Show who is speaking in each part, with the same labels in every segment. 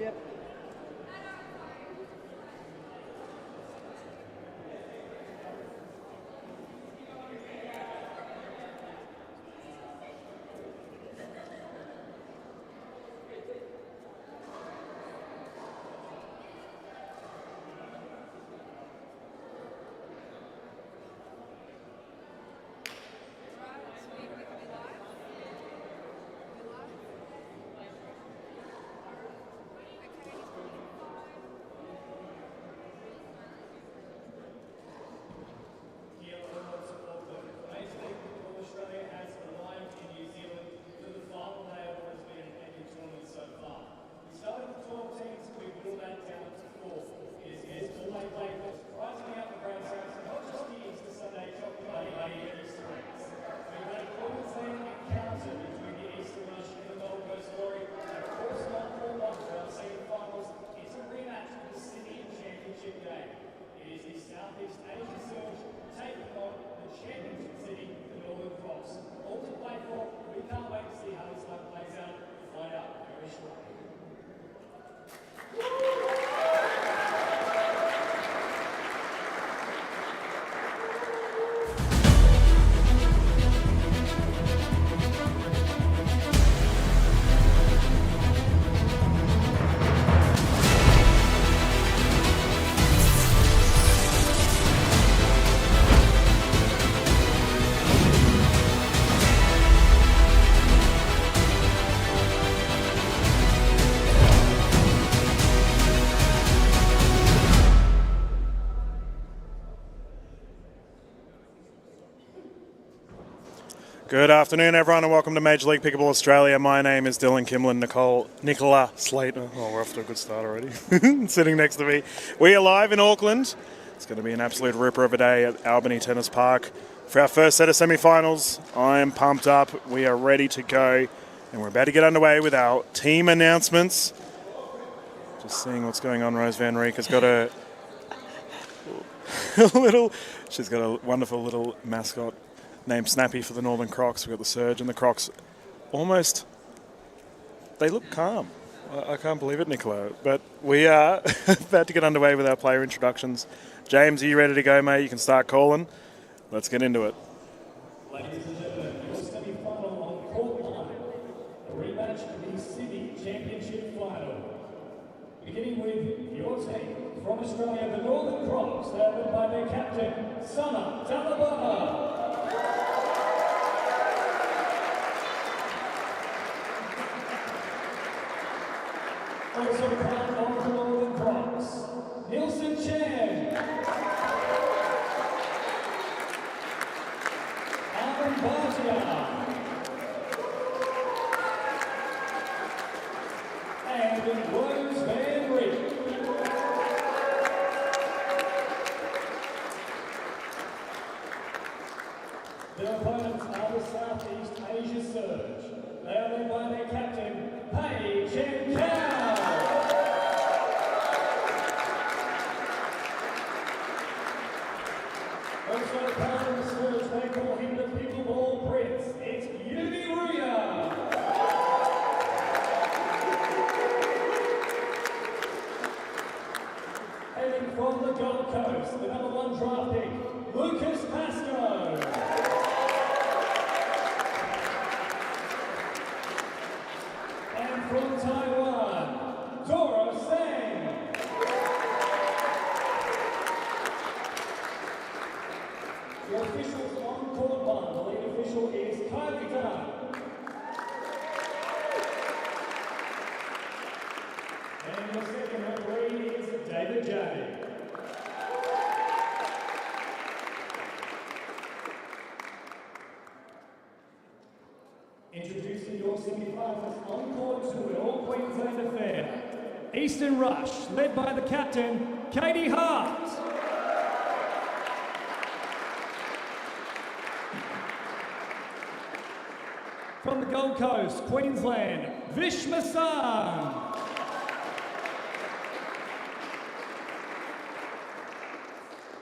Speaker 1: Yep.
Speaker 2: Good afternoon, everyone, and welcome to Major League Pickleball Australia. My name is Dylan Kimlin. Nicola Slater. Oh, we're off to a good start already. Sitting next to me. We are live in Auckland. It's going to be an absolute ripper of a day at Albany Tennis Park for our first set of semi-finals. I am pumped up. We are ready to go, and we're about to get underway with our team announcements. Just seeing what's going on. Rose Van Riek has got she's got a wonderful little mascot named Snappy for the Northern Crocs. We've got the Surge and the Crocs. They look calm. I can't believe it, Nicola. But we are about to get underway with our player introductions. James, are you ready to go, mate? You can start calling. Let's get into it.
Speaker 3: Ladies and gentlemen, your semi-final on court 1, a rematch of the Sydney Championship Final. Beginning with your team from Australia, the Northern Crocs, they are led by their captain, Sana Talabaha. Also part of the Northern Crocs, Nielsen Chen, Armin Bhatia, and Rose Van Riek. Their opponents are the Southeast Asia Surge. They are led by their captain, Pei Chen Cao. Also part of the Surge, they call him the Pickleball Prince. It's Yuni Ruya. Heading from the Gold Coast, the #1 draft pick, Lucas Pascoe. And from Taiwan, Dora Sang. The officials on court 1, the lead official is Kylie Dunn. And your second referee is David J. Introducing your semi-finalists on court 2 at All Queensland Affair. Eastern Rush, led by the captain, Katie Hart. From the Gold Coast, Queensland, Vish Masan.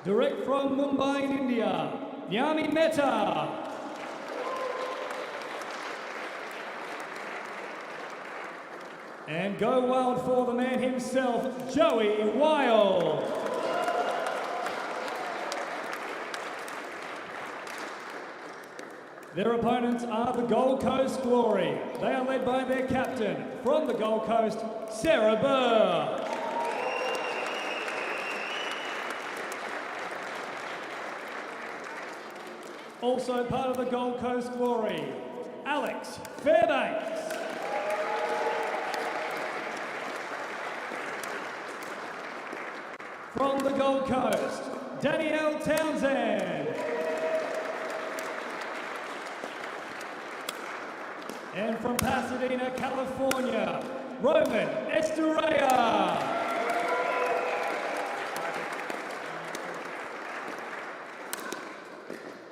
Speaker 3: Direct from Mumbai in India, Yami Mehta. And go wild for the man himself, Joey Wild. Their opponents are the Gold Coast Glory. They are led by their captain from the Gold Coast, Sarah Burr. Also part of the Gold Coast Glory, Alex Fairbanks. From the Gold Coast, Danielle Townsend. And from Pasadena, California, Roman Estorella.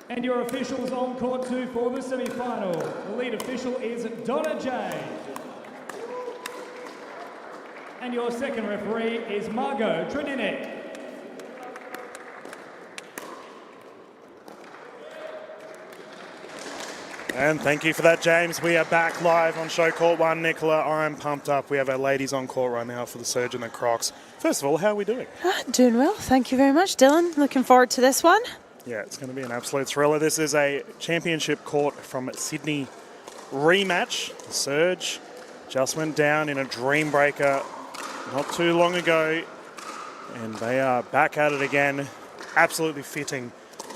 Speaker 3: And your officials on court 2 for the semi-final. The lead official is Donna J. And your second referee is Margot Treninek.
Speaker 2: And thank you for that, James. We are back live on show court 1. Nicola, I'm pumped up. We have our ladies on court right now for the Surge and the Crocs. First of all, how are we doing?
Speaker 1: Doing well. Thank you very much, Dylan. Looking forward to this one.
Speaker 2: Yeah, it's going to be an absolute thriller. This is a championship court from Sydney rematch. The Surge just went down in a dream breaker not too long ago, and they are back at it again. Absolutely fitting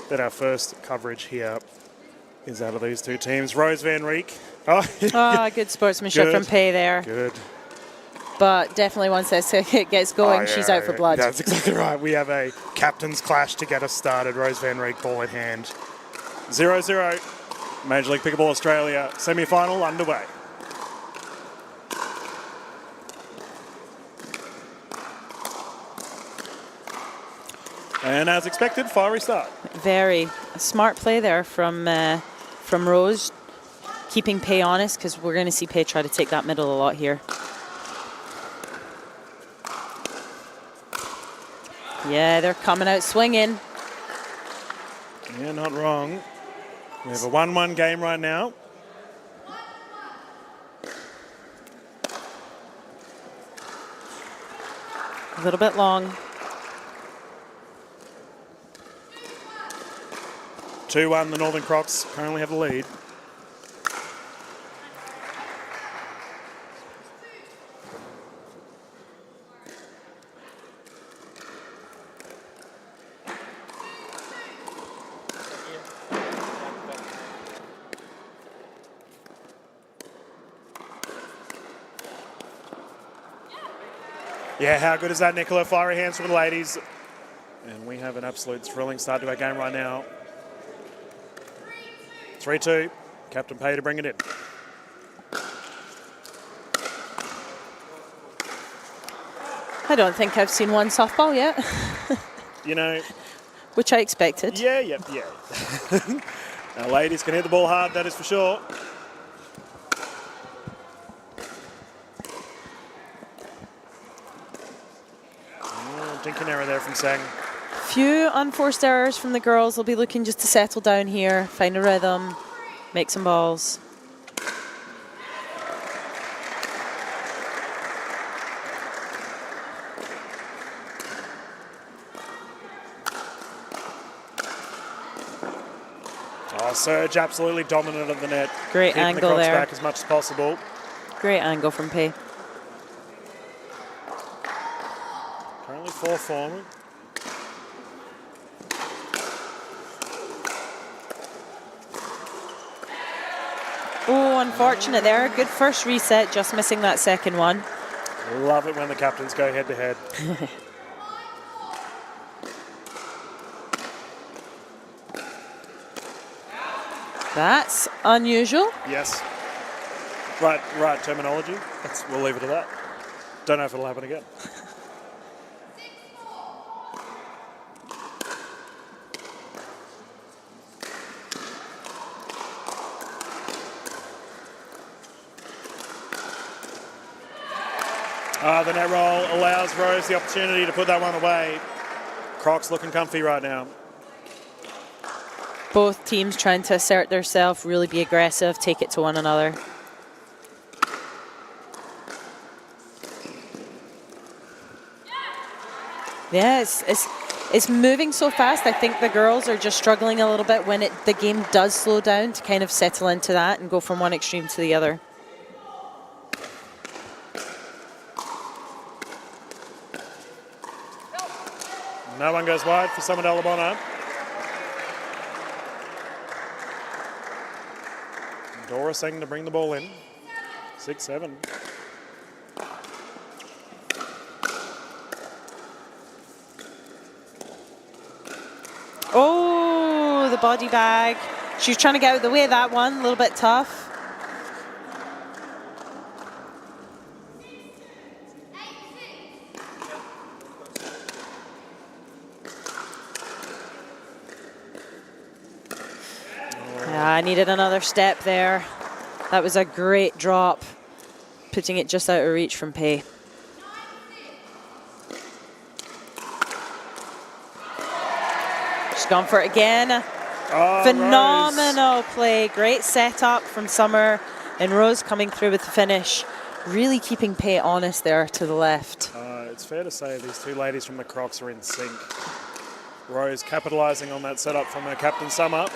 Speaker 2: that our first coverage here is out of these two teams. Rose Van Rieck.
Speaker 1: Good sportsmanship from Pay there.
Speaker 2: Good.
Speaker 1: But definitely once this gets going, she's out for blood.
Speaker 2: That's exactly right. We have a captain's clash to get us started. Rose Van Rieck, ball in hand. 0-0. Major League Pickleball Australia semi-final underway. And as expected, fiery start.
Speaker 1: Very smart play there from Rose, keeping Pay honest, because we're going to see Pay try to take that middle a lot here. Yeah, they're coming out swinging.
Speaker 2: Yeah, not wrong. We have a 1-1 game right now.
Speaker 1: A little bit long.
Speaker 2: 2-1, the Northern Crocs currently have the lead. Yeah, how good is that, Nicola? Fiery hands from the ladies. And we have an absolute thrilling start to our game right now. 3-2. Captain Pay to bring it in.
Speaker 1: I don't think I've seen one softball yet.
Speaker 2: You know.
Speaker 1: Which I expected.
Speaker 2: Yeah. Our ladies can hit the ball hard, that is for sure. Dinking error there from Sang.
Speaker 1: Few unforced errors from the girls. They'll be looking just to settle down here, find a rhythm, make some balls.
Speaker 2: Surge absolutely dominant of the net.
Speaker 1: Great
Speaker 2: Keeping
Speaker 1: angle
Speaker 2: the Crocs
Speaker 1: there.
Speaker 2: back as much as possible.
Speaker 1: Great angle from Pay.
Speaker 2: Currently 4-4.
Speaker 1: Oh, unfortunate there. Good first reset, just missing that second one.
Speaker 2: Love it when the captains go head to head.
Speaker 1: That's unusual.
Speaker 2: Yes. Right terminology. We'll leave it at that. Don't know if it'll happen again. The net roll allows Rose the opportunity to put that one away. Crocs looking comfy right now.
Speaker 1: Both teams trying to assert themselves, really be aggressive, take it to one another. Yeah, it's moving so fast. I think the girls are just struggling a little bit when the game does slow down to kind of settle into that and go from one extreme to the other.
Speaker 2: No one goes wide for Summer Delabona. Dora saying to bring the ball in. 6-7.
Speaker 1: Oh, the body bag. She was trying to get out of the way of that one. A little bit tough. I needed another step there. That was a great drop, putting it just out of reach from Pei. She's gone for it again.
Speaker 2: Oh,
Speaker 1: Phenomenal
Speaker 2: Rose.
Speaker 1: play. Great setup from Summer, and Rose coming through with the finish. Really keeping Pei honest there to the left.
Speaker 2: It's fair to say these two ladies from the Crocs are in sync. Rose capitalising on that setup from her captain Summer.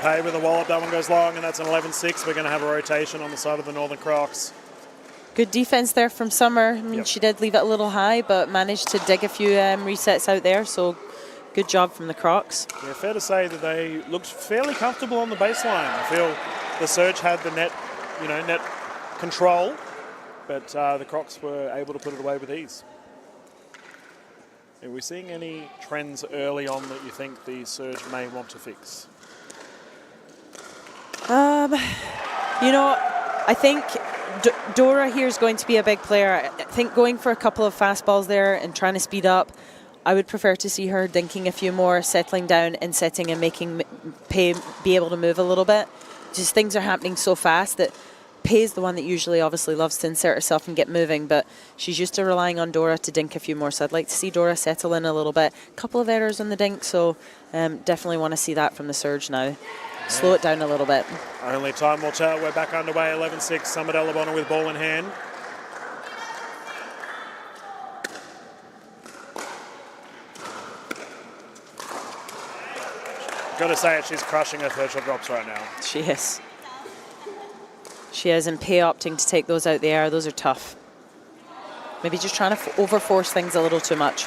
Speaker 2: Pei with a wallop, that one goes long, and that's an 11-6. We're going to have a rotation on the side of the Northern Crocs.
Speaker 1: Good defense there from Summer. I mean, she did leave it a little high, but managed to dig a few resets out there, so good job from the Crocs.
Speaker 2: Yeah, fair to say that they looked fairly comfortable on the baseline. I feel the Surge had the net control, but the Crocs were able to put it away with ease. Are we seeing any trends early on that you think the Surge may want to fix?
Speaker 1: I think Dora here is going to be a big player. I think going for a couple of fastballs there and trying to speed up, I would prefer to see her dinking a few more, settling down and setting and making Pei be able to move a little bit. Just things are happening so fast that Pei is the one that usually obviously loves to insert herself and get moving, but she's used to relying on Dora to dink a few more. So I'd like to see Dora settle in a little bit. A couple of errors on the dink, so definitely want to see that from the Surge now. Slow it down a little bit.
Speaker 2: Only time will tell. We're back underway, 11-6. Summer Delabona with ball in hand. Got to say it, she's crushing her third shot drops right now.
Speaker 1: She is. She is, and Pei opting to take those out the air. Those are tough. Maybe just trying to over-force things a little too much.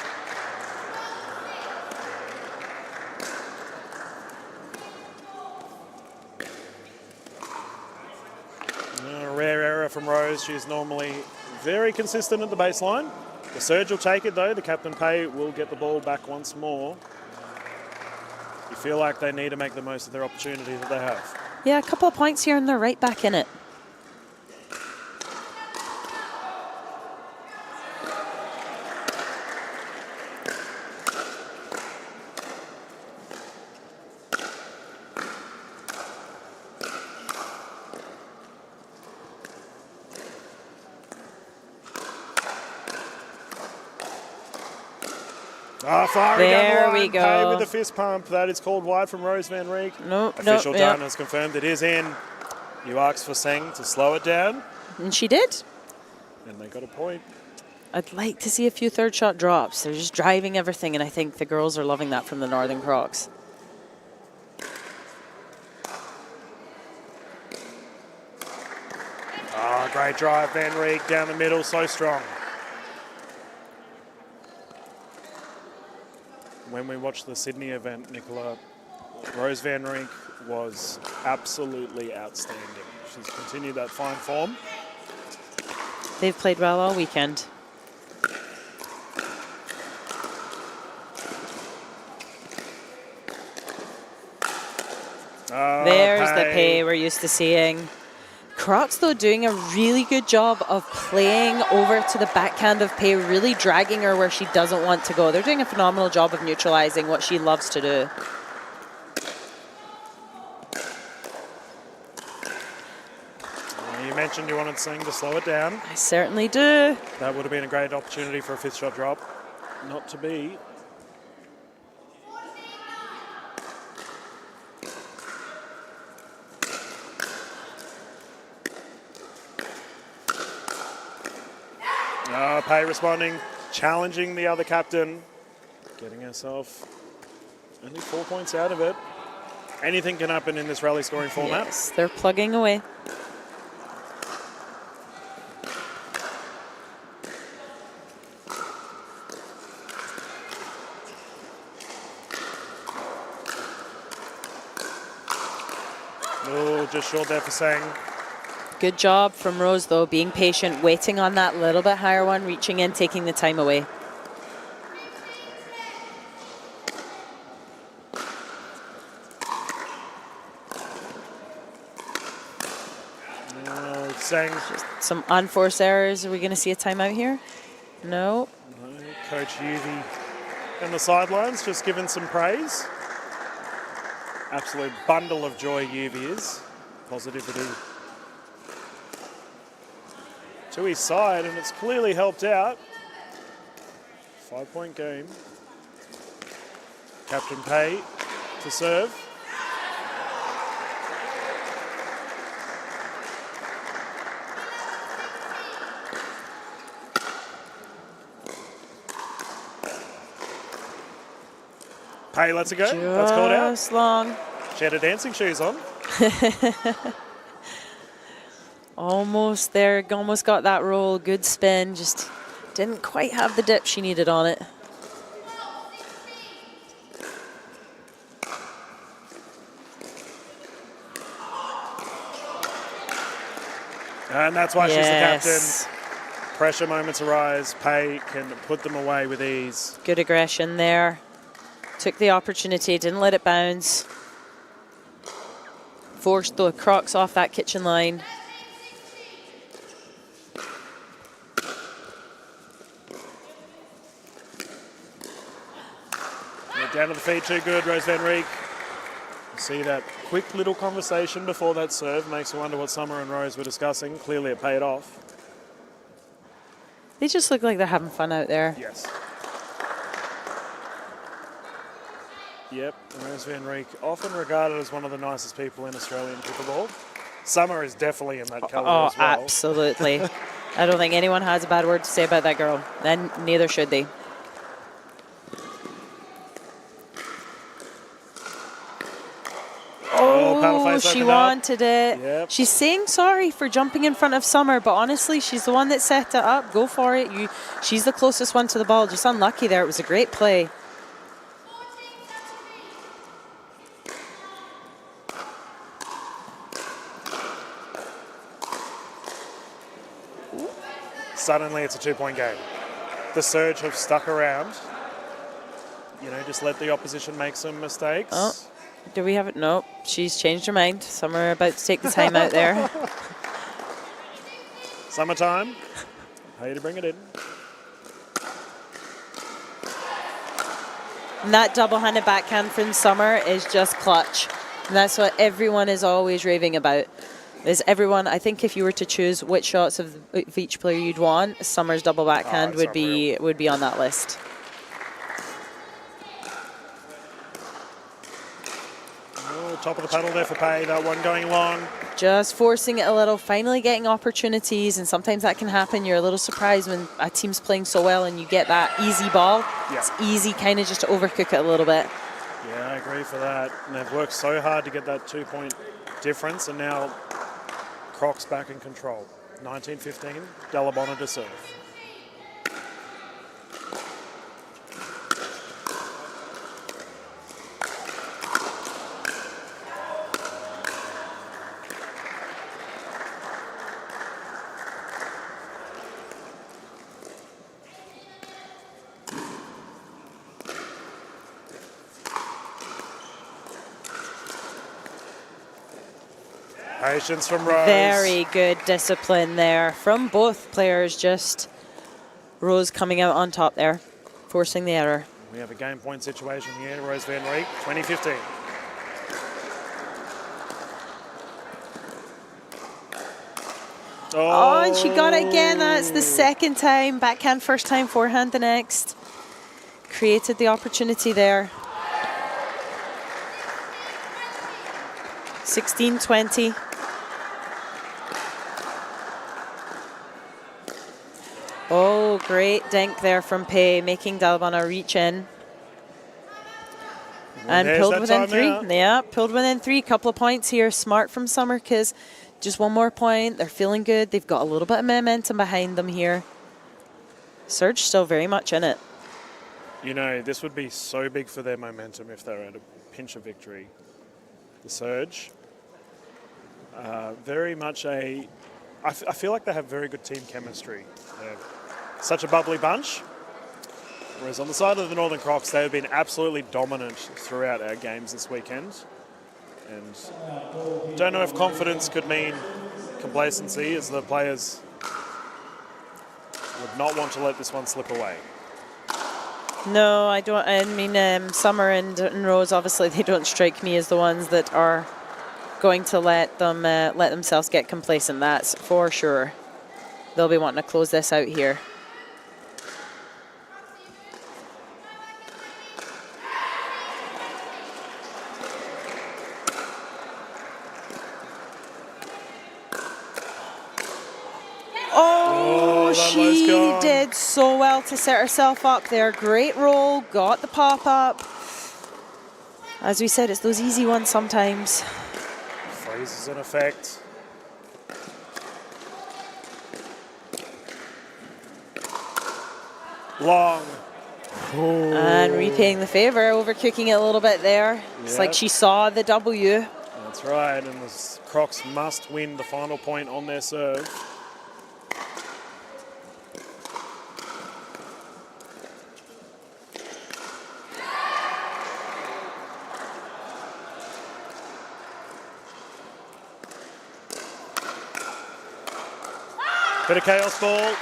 Speaker 2: Rare error from Rose. She's normally very consistent at the baseline. The Surge will take it though. The captain Pei will get the ball back once more. You feel like they need to make the most of their opportunity that they have.
Speaker 1: Yeah, a couple of points here and they're right back in it.
Speaker 2: Firing down the
Speaker 1: There
Speaker 2: line.
Speaker 1: we go.
Speaker 2: Pei with the fist pump. That is called wide from Rose Van Reek. Official done has confirmed it is in. You asked for Seng to slow it down.
Speaker 1: And she did.
Speaker 2: And they got a point.
Speaker 1: I'd like to see a few third shot drops. They're just driving everything, and I think the girls are loving that from the Northern Crocs.
Speaker 2: Great drive, Van Reek down the middle, so strong. When we watched the Sydney event, Nicola, Rose Van Reek was absolutely outstanding. She's continued that fine form.
Speaker 1: They've played well all weekend. There's the Pei we're used to seeing. Crocs, though, doing a really good job of playing over to the backhand of Pei, really dragging her where she doesn't want to go. They're doing a phenomenal job of neutralizing what she loves to do.
Speaker 2: You mentioned you wanted Singh to slow it down.
Speaker 1: I certainly do.
Speaker 2: That would have been a great opportunity for a fifth shot drop. Not to be. Pay responding, challenging the other captain, getting herself only 4 points out of it. Anything can happen in this rally scoring format.
Speaker 1: Yes, they're plugging away.
Speaker 2: Oh, just short there for Sang.
Speaker 1: Good job from Rose, though, being patient, waiting on that little bit higher one, reaching in, taking the time away.
Speaker 2: Sang.
Speaker 1: Just some unforced errors. Are we going to see a timeout here? No.
Speaker 2: Coach Yuvi on the sidelines, just giving some praise. Absolute bundle of joy Yuvi is. Positivity to his side, and it's clearly helped out. 5-point game. Captain Pay to serve. Pay lets it go. That's called out.
Speaker 1: Just long.
Speaker 2: She had her dancing shoes on.
Speaker 1: Almost there. Almost got that roll. Good spin. Just didn't quite have the dip she needed on it.
Speaker 2: And that's why she's the captain. Pressure moments arise. Pay can put them away with ease.
Speaker 1: Good aggression there. Took the opportunity, didn't let it bounce. Forced the Crocs off that kitchen line.
Speaker 2: Down to the feet, too good, Rose Van Rieck. See that quick little conversation before that serve makes you wonder what Summer and Rose were discussing. Clearly it paid off.
Speaker 1: They just look like they're having fun out there.
Speaker 2: Yes. Yep, Rose Van Rieck, often regarded as one of the nicest people in Australian pickleball. Summer is definitely in that caliber as well.
Speaker 1: Absolutely. I don't think anyone has a bad word to say about that girl, and neither should they. Oh, she wanted it.
Speaker 2: Yep.
Speaker 1: She's saying sorry for jumping in front of Summer, but honestly, she's the one that set it up. Go for it. She's the closest one to the ball. Just unlucky there. It was a great play.
Speaker 2: Suddenly it's a 2-point game. The Surge have stuck around. You know, just let the opposition make some mistakes.
Speaker 1: Oh, do we have it? No, she's changed her mind. Summer about to take the time out there.
Speaker 2: Summertime. How to bring it in.
Speaker 1: And that double-handed backhand from Summer is just clutch. And that's what everyone is always raving about. Is everyone, I think if you were to choose which shots of each player you'd want, Summer's double backhand would be on that list.
Speaker 2: Oh, top of the paddle there for Pay, that one going long.
Speaker 1: Just forcing it a little, finally getting opportunities, and sometimes that can happen. You're a little surprised when a team's playing so well and you get that easy ball.
Speaker 2: Yeah.
Speaker 1: It's easy kind of just to overcook it a little bit.
Speaker 2: Yeah, I agree for that. And they've worked so hard to get that 2-point difference, and now Crocs back in control. 19-15, Delabona to serve. Patience from Rose.
Speaker 1: Very good discipline there from both players. Just Rose coming out on top there, forcing the error.
Speaker 2: We have a game point situation here. Rose Van Rieck, 20-15.
Speaker 1: Oh, and she got it again. That's the second time. Backhand first time, forehand the next. Created the opportunity there. 16-20. Oh, Great dink there from Pei, making Dalbana reach in. And pulled within 3.
Speaker 2: Out.
Speaker 1: Yeah, pulled within 3. Couple of points here. Smart from Summer, because just one more point. They're feeling good. They've got a little bit of momentum behind them here. Surge still very much in it.
Speaker 2: You know, this would be so big for their momentum if they were at a pinch of victory. The Surge. Very much a... I feel like they have very good team chemistry. They're such a bubbly bunch. Whereas on the side of the Northern Crocs, they have been absolutely dominant throughout our games this weekend. And don't know if confidence could mean complacency, as the players would not want to let this one slip away.
Speaker 1: No, I don't. I mean, Summer and Rose, obviously, they don't strike me as the ones that are going to let themselves get complacent. That's for sure. They'll be wanting to close this out here. Oh, she did so well to set herself up there. Great roll, got the pop up. As we said, it's those easy ones sometimes.
Speaker 2: Freezes in effect. Long. Ooh.
Speaker 1: And repaying the favor, overcooking it a little bit there. It's like she saw the W.
Speaker 2: That's right, and the Crocs must win the final point on their serve. Bit of chaos ball.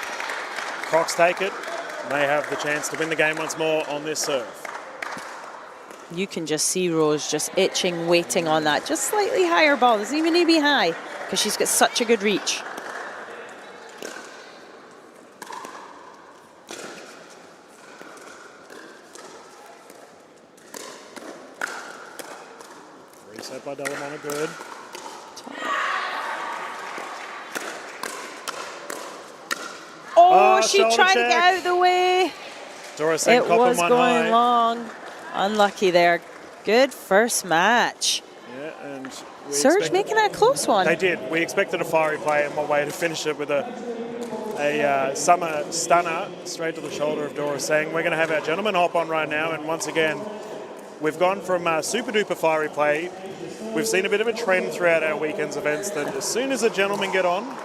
Speaker 2: Crocs take it. They have the chance to win the game once more on this serve.
Speaker 1: You can just see Rose just itching, waiting on that. Just slightly higher ball. Doesn't even need to be high because she's got such a good reach.
Speaker 2: Reset by Delamona, good.
Speaker 1: Oh, she tried to get out of the way.
Speaker 2: It
Speaker 1: was going
Speaker 2: high.
Speaker 1: long. Unlucky there. Good first match.
Speaker 2: Yeah, and
Speaker 1: Surge making it a close one.
Speaker 2: They did. We expected a fiery play, and one way to finish it with a summer stunner straight to the shoulder of Dora, saying we're going to have our gentleman hop on right now. And once again, we've gone from super duper fiery play. We've seen a bit of a trend throughout our weekend's events that as soon as a gentleman get on,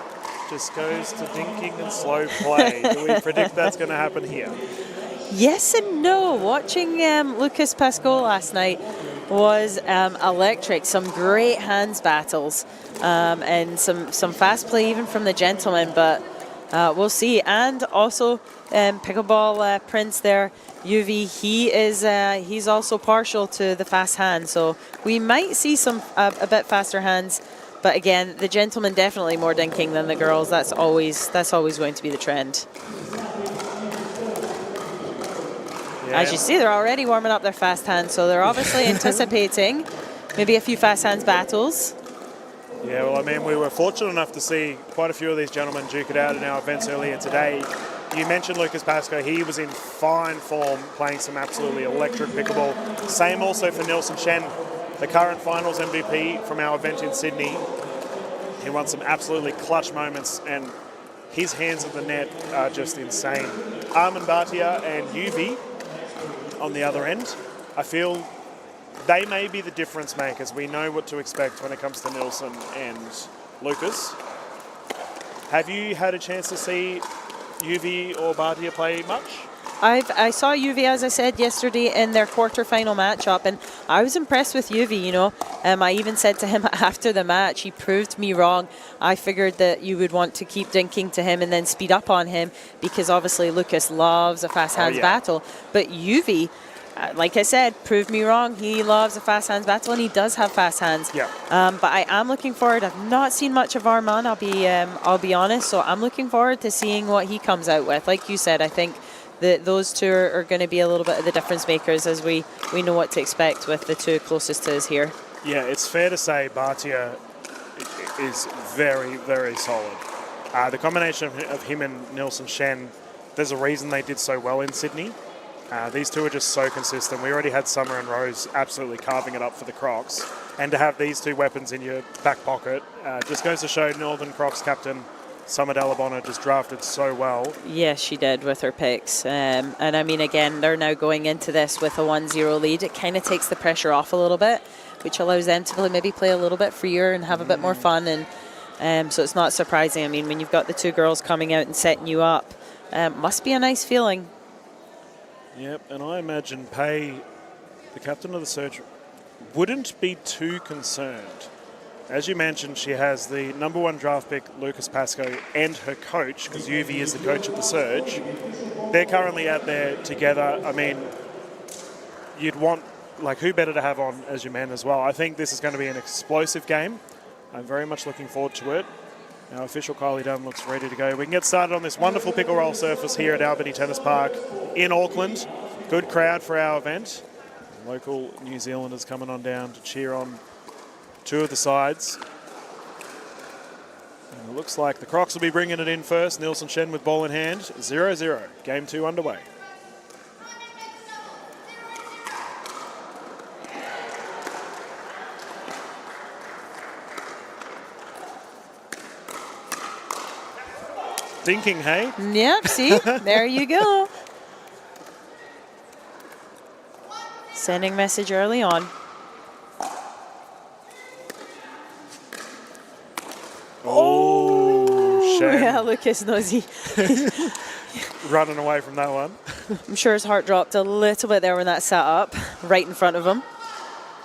Speaker 2: just goes to dinking and slow play. Do we predict that's going to happen here?
Speaker 1: Yes and no. Watching Lucas Pascoe last night was electric. Some great hands battles and some fast play even from the gentleman, but we'll see. And also pickleball Prince there, UV, he's also partial to the fast hand, so we might see some a bit faster hands. But again, the gentlemen definitely more dinking than the girls. That's always going to be the trend. Yeah. As you see, they're already warming up their fast hands, so they're obviously anticipating maybe a few fast hands battles.
Speaker 2: Yeah, well, I mean, we were fortunate enough to see quite a few of these gentlemen duke it out in our events earlier today. You mentioned Lucas Pascoe. He was in fine form, playing some absolutely electric pickleball. Same also for Nelson Shen, the current finals MVP from our event in Sydney. He won some absolutely clutch moments, and his hands at the net are just insane. Armin Bhatia and Yuvi on the other end, I feel they may be the difference makers. We know what to expect when it comes to Nelson and Lucas. Have you had a chance to see Yuvi or Bhatia play much?
Speaker 1: I saw Yuvi, as I said yesterday, in their quarterfinal matchup, and I was impressed with Yuvi, you know. I even said to him after the match, he proved me wrong. I figured that you would want to keep dinking to him and then speed up on him, because obviously Lucas loves a fast hands battle. But Yuvi, like I said, proved me wrong. He loves a fast hands battle, and he does have fast hands.
Speaker 2: Yeah.
Speaker 1: But I am looking forward. I've not seen much of Arman, I'll be honest, so I'm looking forward to seeing what he comes out with. Like you said, I think those two are going to be a little bit of the difference makers, as we know what to expect with the two closest to us here.
Speaker 2: Yeah, it's fair to say Bhatia is very, very solid. The combination of him and Nelson Shen, there's a reason they did so well in Sydney. These two are just so consistent. We already had Summer and Rose absolutely carving it up for the Crocs. And to have these two weapons in your back pocket just goes to show Northern Crocs captain Summer Dalabona just drafted so well.
Speaker 1: Yes, she did with her picks. And I mean, again, they're now going into this with a 1-0 lead. It kind of takes the pressure off a little bit, which allows them to maybe play a little bit freer and have a bit more fun. And so it's not surprising. I mean, when you've got the two girls coming out and setting you up, must be a nice feeling.
Speaker 2: Yep, and I imagine Pay, the captain of the Surge, wouldn't be too concerned. As you mentioned, she has the #1 draft pick, Lucas Pascoe, and her coach, because Uvi is the coach of the Surge. They're currently out there together. I mean, you'd want, like, who better to have on as your men as well? I think this is going to be an explosive game. I'm very much looking forward to it. Our official Kylie Dunn looks ready to go. We can get started on this wonderful pickle roll surface here at Albany Tennis Park in Auckland. Good crowd for our event. Local New Zealanders coming on down to cheer on two of the sides. And it looks like the Crocs will be bringing it in first. Nielsen Shen with ball in hand. 0-0. Game 2 underway. Thinking, hey?
Speaker 1: Yep, see? There you go. Sending message early on.
Speaker 2: Oh, Shen.
Speaker 1: Yeah, Lucas knows he.
Speaker 2: Running away from that one.
Speaker 1: I'm sure his heart dropped a little bit there when that sat up, right in front of him.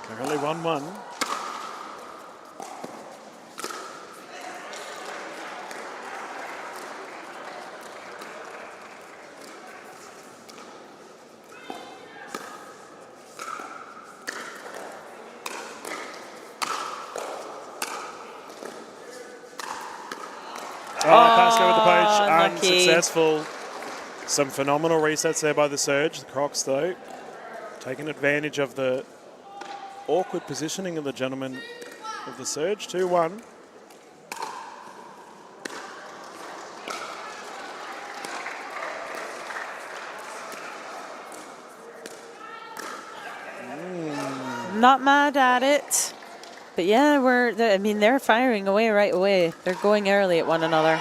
Speaker 2: Currently 1-1. Pascoe with the poach,
Speaker 1: unlucky.
Speaker 2: unsuccessful. Some phenomenal resets there by the Surge. The Crocs, though, taking advantage of the awkward positioning of the gentleman of the Surge. 2-1.
Speaker 1: Not mad at it. But yeah, I mean, they're firing away right away. They're going early at one another.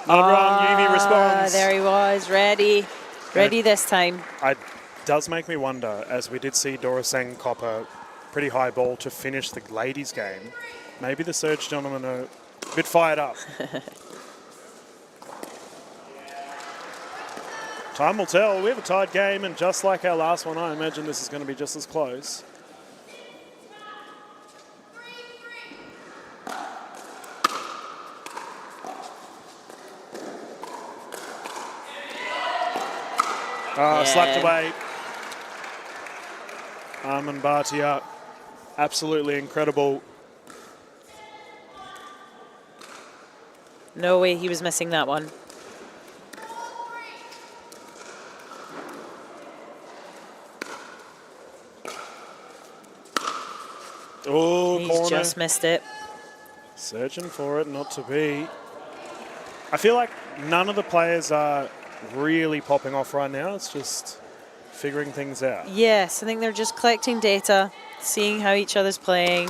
Speaker 2: Not wrong, Uvi responds.
Speaker 1: There he was, ready. Ready this time.
Speaker 2: It does make me wonder, as we did see Dora Sang cop a pretty high ball to finish the ladies' game. Maybe the Surge gentlemen are a bit fired up. Time will tell. We have a tied game, and just like our last one, I imagine this is going to be just as close. Slapped away. Armin Bhatia, absolutely incredible.
Speaker 1: No way he was missing that one.
Speaker 2: Oh,
Speaker 1: He's
Speaker 2: corner.
Speaker 1: just missed it.
Speaker 2: Searching for it, not to be. I feel like none of the players are really popping off right now. It's just figuring things out.
Speaker 1: Yes, I think they're just collecting data, seeing how each other's playing.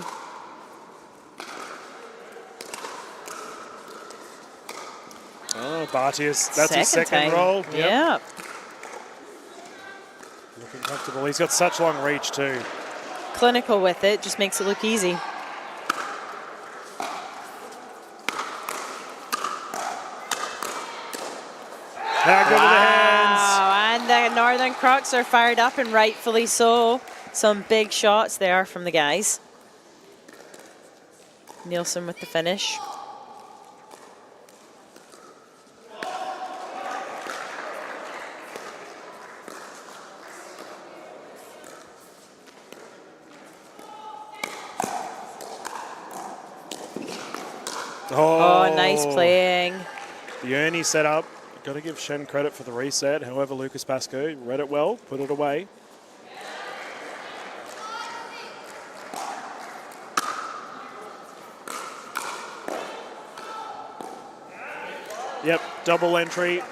Speaker 2: Oh, Bhatia's, that's his second roll. Yep.
Speaker 1: Yeah.
Speaker 2: Looking comfortable. He's got such long reach too.
Speaker 1: Clinical with it, just makes it look easy.
Speaker 2: How good are the hands?
Speaker 1: Wow, and the Northern Crocs are fired up, and rightfully so. Some big shots there from the guys. Nielsen with the finish. Oh, nice playing.
Speaker 2: The Ernie set up, got to give Shen credit for the reset. However, Lucas Pascoe read it well, put it away. Yep, double entry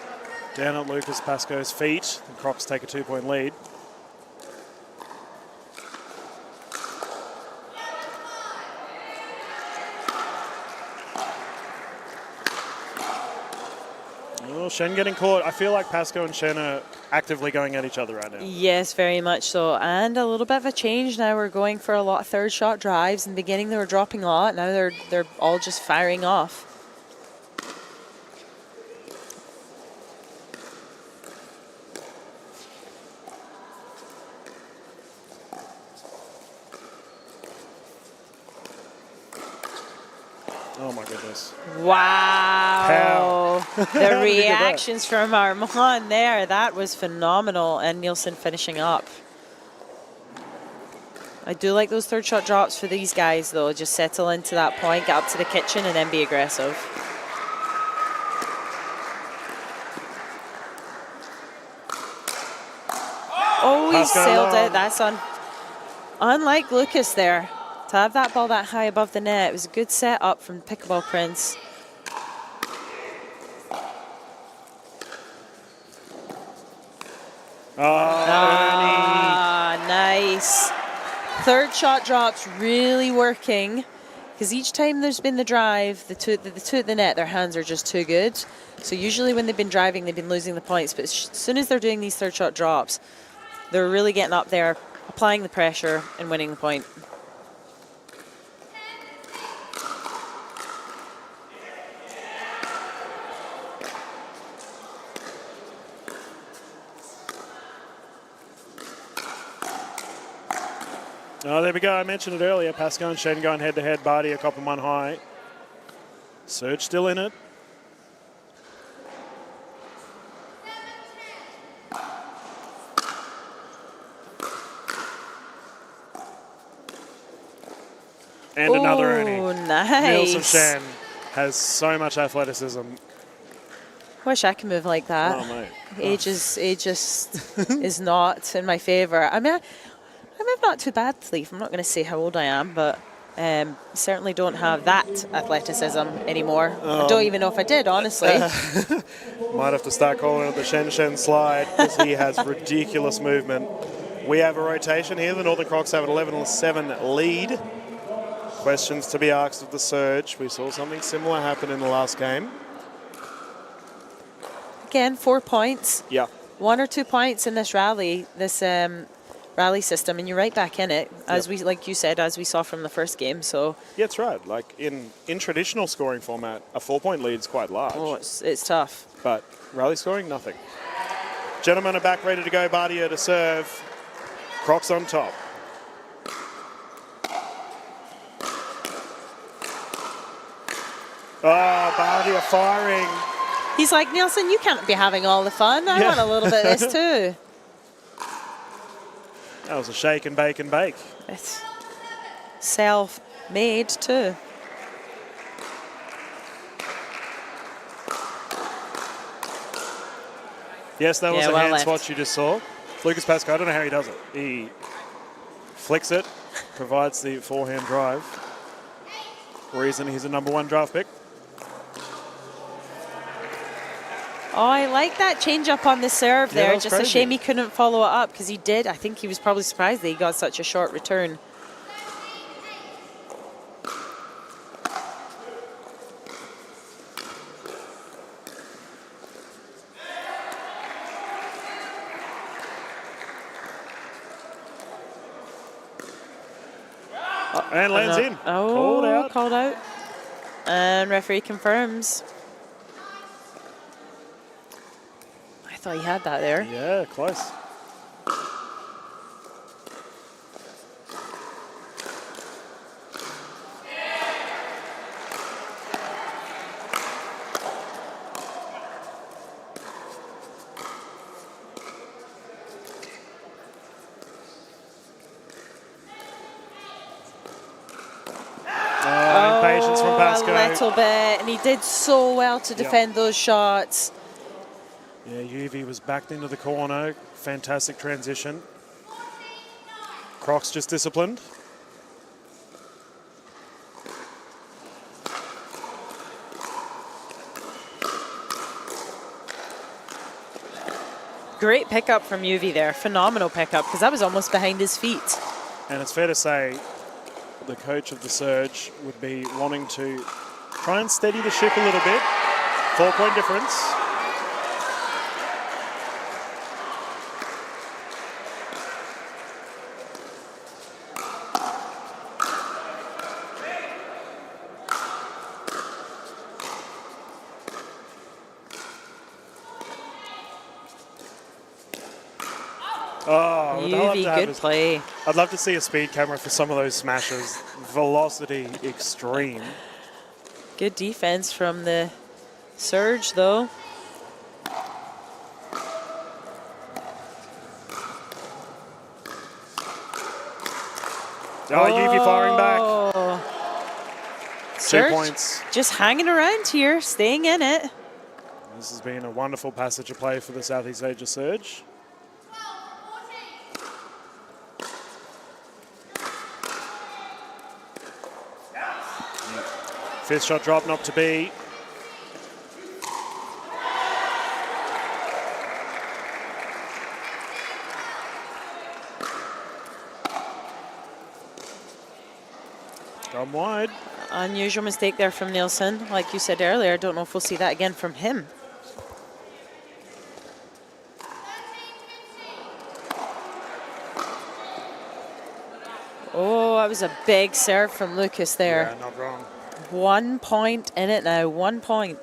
Speaker 2: down at Lucas Pascoe's feet. The Crocs take a 2-point lead. Oh, Shen getting caught. I feel like Pascoe and Shen are actively going at each other right now.
Speaker 1: Yes, very much so. And a little bit of a change now. We're going for a lot of third shot drives. In the beginning, they were dropping a lot. Now they're all just firing off.
Speaker 2: Oh my goodness.
Speaker 1: Wow.
Speaker 2: How?
Speaker 1: The reactions from Armand there, that was phenomenal. And Nielsen finishing up. I do like those third shot drops for these guys though. Just settle into that point, get up to the kitchen and then be aggressive. Oh, he sailed it. That's unlike Lucas there. To have that ball that high above the net, it was a good set up from Pickleball Prince. Nice. Third shot drops really working because each time there's been the drive, the two at the net, their hands are just too good. So usually when they've been driving, they've been losing the points. But as soon as they're doing these third shot drops, they're really getting up there, applying the pressure and winning the point.
Speaker 2: Oh, there we go. I mentioned it earlier. Pascoe and Shen going head-to-head. Barty a cop and one high. Surge still in it. And another Ernie.
Speaker 1: Oh, nice.
Speaker 2: Nielsen Shen has so much athleticism.
Speaker 1: Wish I could move like that.
Speaker 2: Oh, mate.
Speaker 1: Age just is not in my favour. I mean, I'm not too badly. I'm not going to say how old I am, but certainly don't have that athleticism anymore. I don't even know if I did, honestly.
Speaker 2: Might have to start calling it the Shen slide because he has ridiculous movement. We have a rotation here. The Northern Crocs have an 11-7 lead. Questions to be asked of the surge. We saw something similar happen in the last game.
Speaker 1: Again, 4 points.
Speaker 2: Yeah.
Speaker 1: 1 or 2 points in this rally, rally system, and you're right back in it, as we, like you said, as we saw from the first game. So
Speaker 2: yeah, that's right. Like in traditional scoring format, a 4-point lead is quite large.
Speaker 1: oh, it's tough.
Speaker 2: But rally scoring, nothing. Gentlemen are back ready to go. Bardia to serve. Crocs on top. Oh, Bardia firing.
Speaker 1: He's like, Nielsen, you can't be having all the fun. I want a little bit of this too.
Speaker 2: That was a shake and bake and bake.
Speaker 1: It's self-made too.
Speaker 2: Yes, that was a
Speaker 1: well
Speaker 2: hand
Speaker 1: left.
Speaker 2: swatch you just saw. Lucas Pascoe, I don't know how he does it. He flicks it, provides the forehand drive. Reason he's a #1 draft pick.
Speaker 1: Oh, I like that change up on the serve there.
Speaker 2: Just
Speaker 1: a shame he couldn't follow it up because he did. I think he was probably surprised that he got such a short return.
Speaker 2: And lands in.
Speaker 1: Oh, called out. And referee confirms. I thought he had that there.
Speaker 2: Yeah, close. Impatience from Pascoe.
Speaker 1: A little bit, and he did so well to defend those shots.
Speaker 2: Yeah, Yuvi was backed into the corner. Fantastic transition. Crocs just disciplined.
Speaker 1: Great pickup from Yuvi there. Phenomenal pickup, because that was almost behind his feet.
Speaker 2: And it's fair to say the coach of the Surge would be wanting to try and steady the ship a little bit. 4-point difference. Oh,
Speaker 1: Yuvi, good play.
Speaker 2: I'd love to see a speed camera for some of those smashes. Velocity extreme.
Speaker 1: Good defense from the Surge, though.
Speaker 2: Oh, Yuvi firing back.
Speaker 1: Surge
Speaker 2: 2 points.
Speaker 1: just hanging around here, staying in it.
Speaker 2: This has been a wonderful passage of play for the Southeast Asia Surge. Fifth shot drop, not to be. Gone wide.
Speaker 1: Unusual mistake there from Nielsen. Like you said earlier, I don't know if we'll see that again from him. Oh, that was a big serve from Lucas there.
Speaker 2: Yeah, not wrong.
Speaker 1: 1 point in it now, 1 point.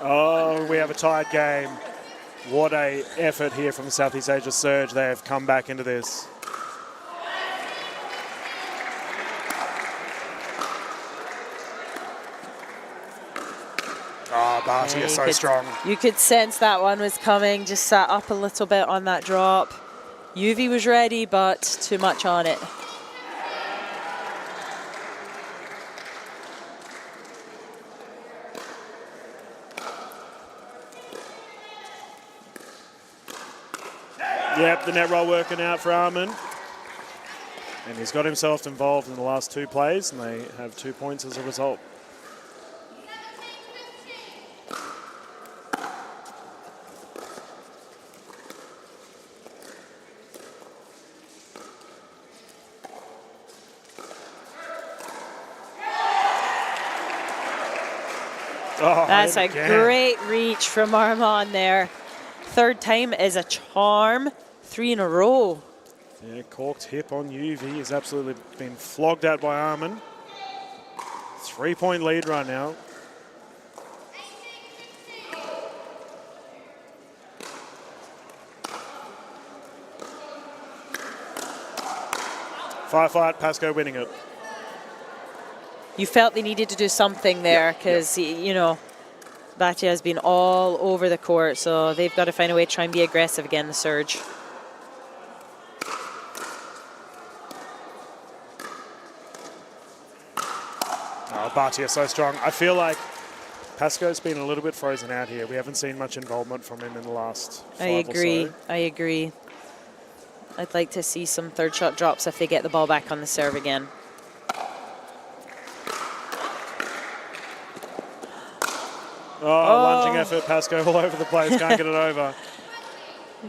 Speaker 2: Oh, we have a tied game. What a effort here from the Southeast Asia Surge. They have come back into this. Oh, Barty is so strong.
Speaker 1: You could sense that one was coming, just sat up a little bit on that drop. Yuvi was ready, but too much on it.
Speaker 2: Yep, the net roll working out for Armin. And he's got himself involved in the last 2 plays, and they have 2 points as a result. Oh,
Speaker 1: That's a great reach from Armand there. Third time is a charm. 3 in a row.
Speaker 2: Yeah, corked hip on UV has absolutely been flogged out by Armin. 3-point lead right now. Firefight, Pascoe winning it.
Speaker 1: You felt they needed to do something there because, you know, Batia has been all over the court, so they've got to find a way to try and be aggressive again, the Surge.
Speaker 2: Oh, Batia so strong. I feel like Pascoe's been a little bit frozen out here. We haven't seen much involvement from him in the last 5 or so.
Speaker 1: I agree. I'd like to see some third shot drops if they get the ball back on the serve again.
Speaker 2: Oh, lunging effort, Pascoe all over the place, can't get it over.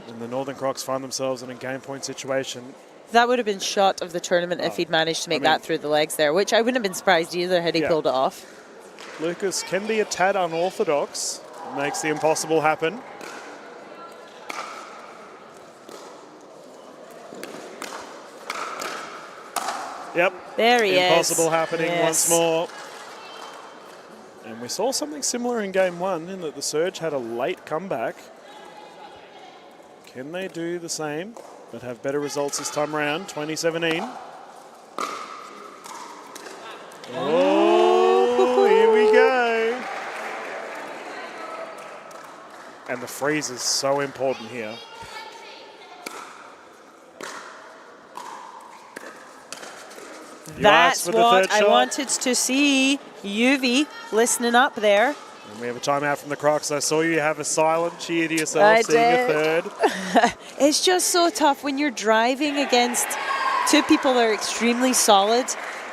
Speaker 2: And the Northern Crocs find themselves in a game point situation.
Speaker 1: That would have been shot of the tournament if he'd managed to make that through the legs there, which I wouldn't have been surprised either had he pulled it off.
Speaker 2: Lucas can be a tad unorthodox, makes the impossible happen. Yep.
Speaker 1: There he is.
Speaker 2: Impossible happening once more. And we saw something similar in game 1 in that the Surge had a late comeback. Can they do the same but have better results this time around? 2017. Oh, here we go. And the freeze is so important here.
Speaker 1: That's
Speaker 2: for the
Speaker 1: what
Speaker 2: third
Speaker 1: I
Speaker 2: shot.
Speaker 1: wanted to see. UV listening up there.
Speaker 2: And we have a timeout from the Crocs. I saw you have a silent cheer to yourself,
Speaker 1: I
Speaker 2: seeing
Speaker 1: did.
Speaker 2: a third.
Speaker 1: It's just so tough when you're driving against two people that are extremely solid.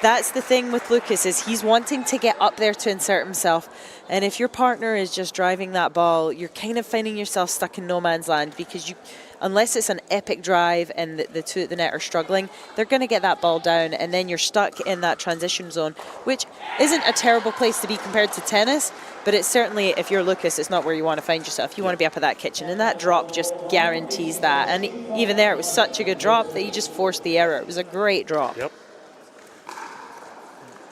Speaker 1: That's the thing with Lucas, is he's wanting to get up there to insert himself. And if your partner is just driving that ball, you're kind of finding yourself stuck in no man's land, because unless it's an epic drive and the two at the net are struggling, they're going to get that ball down, and then you're stuck in that transition zone, which isn't a terrible place to be compared to tennis, but it's certainly, if you're Lucas, it's not where you want to find yourself. You want to be up at that kitchen, and that drop just guarantees that. And even there, it was such a good drop that he just forced the error. It was a great drop.
Speaker 2: Yep.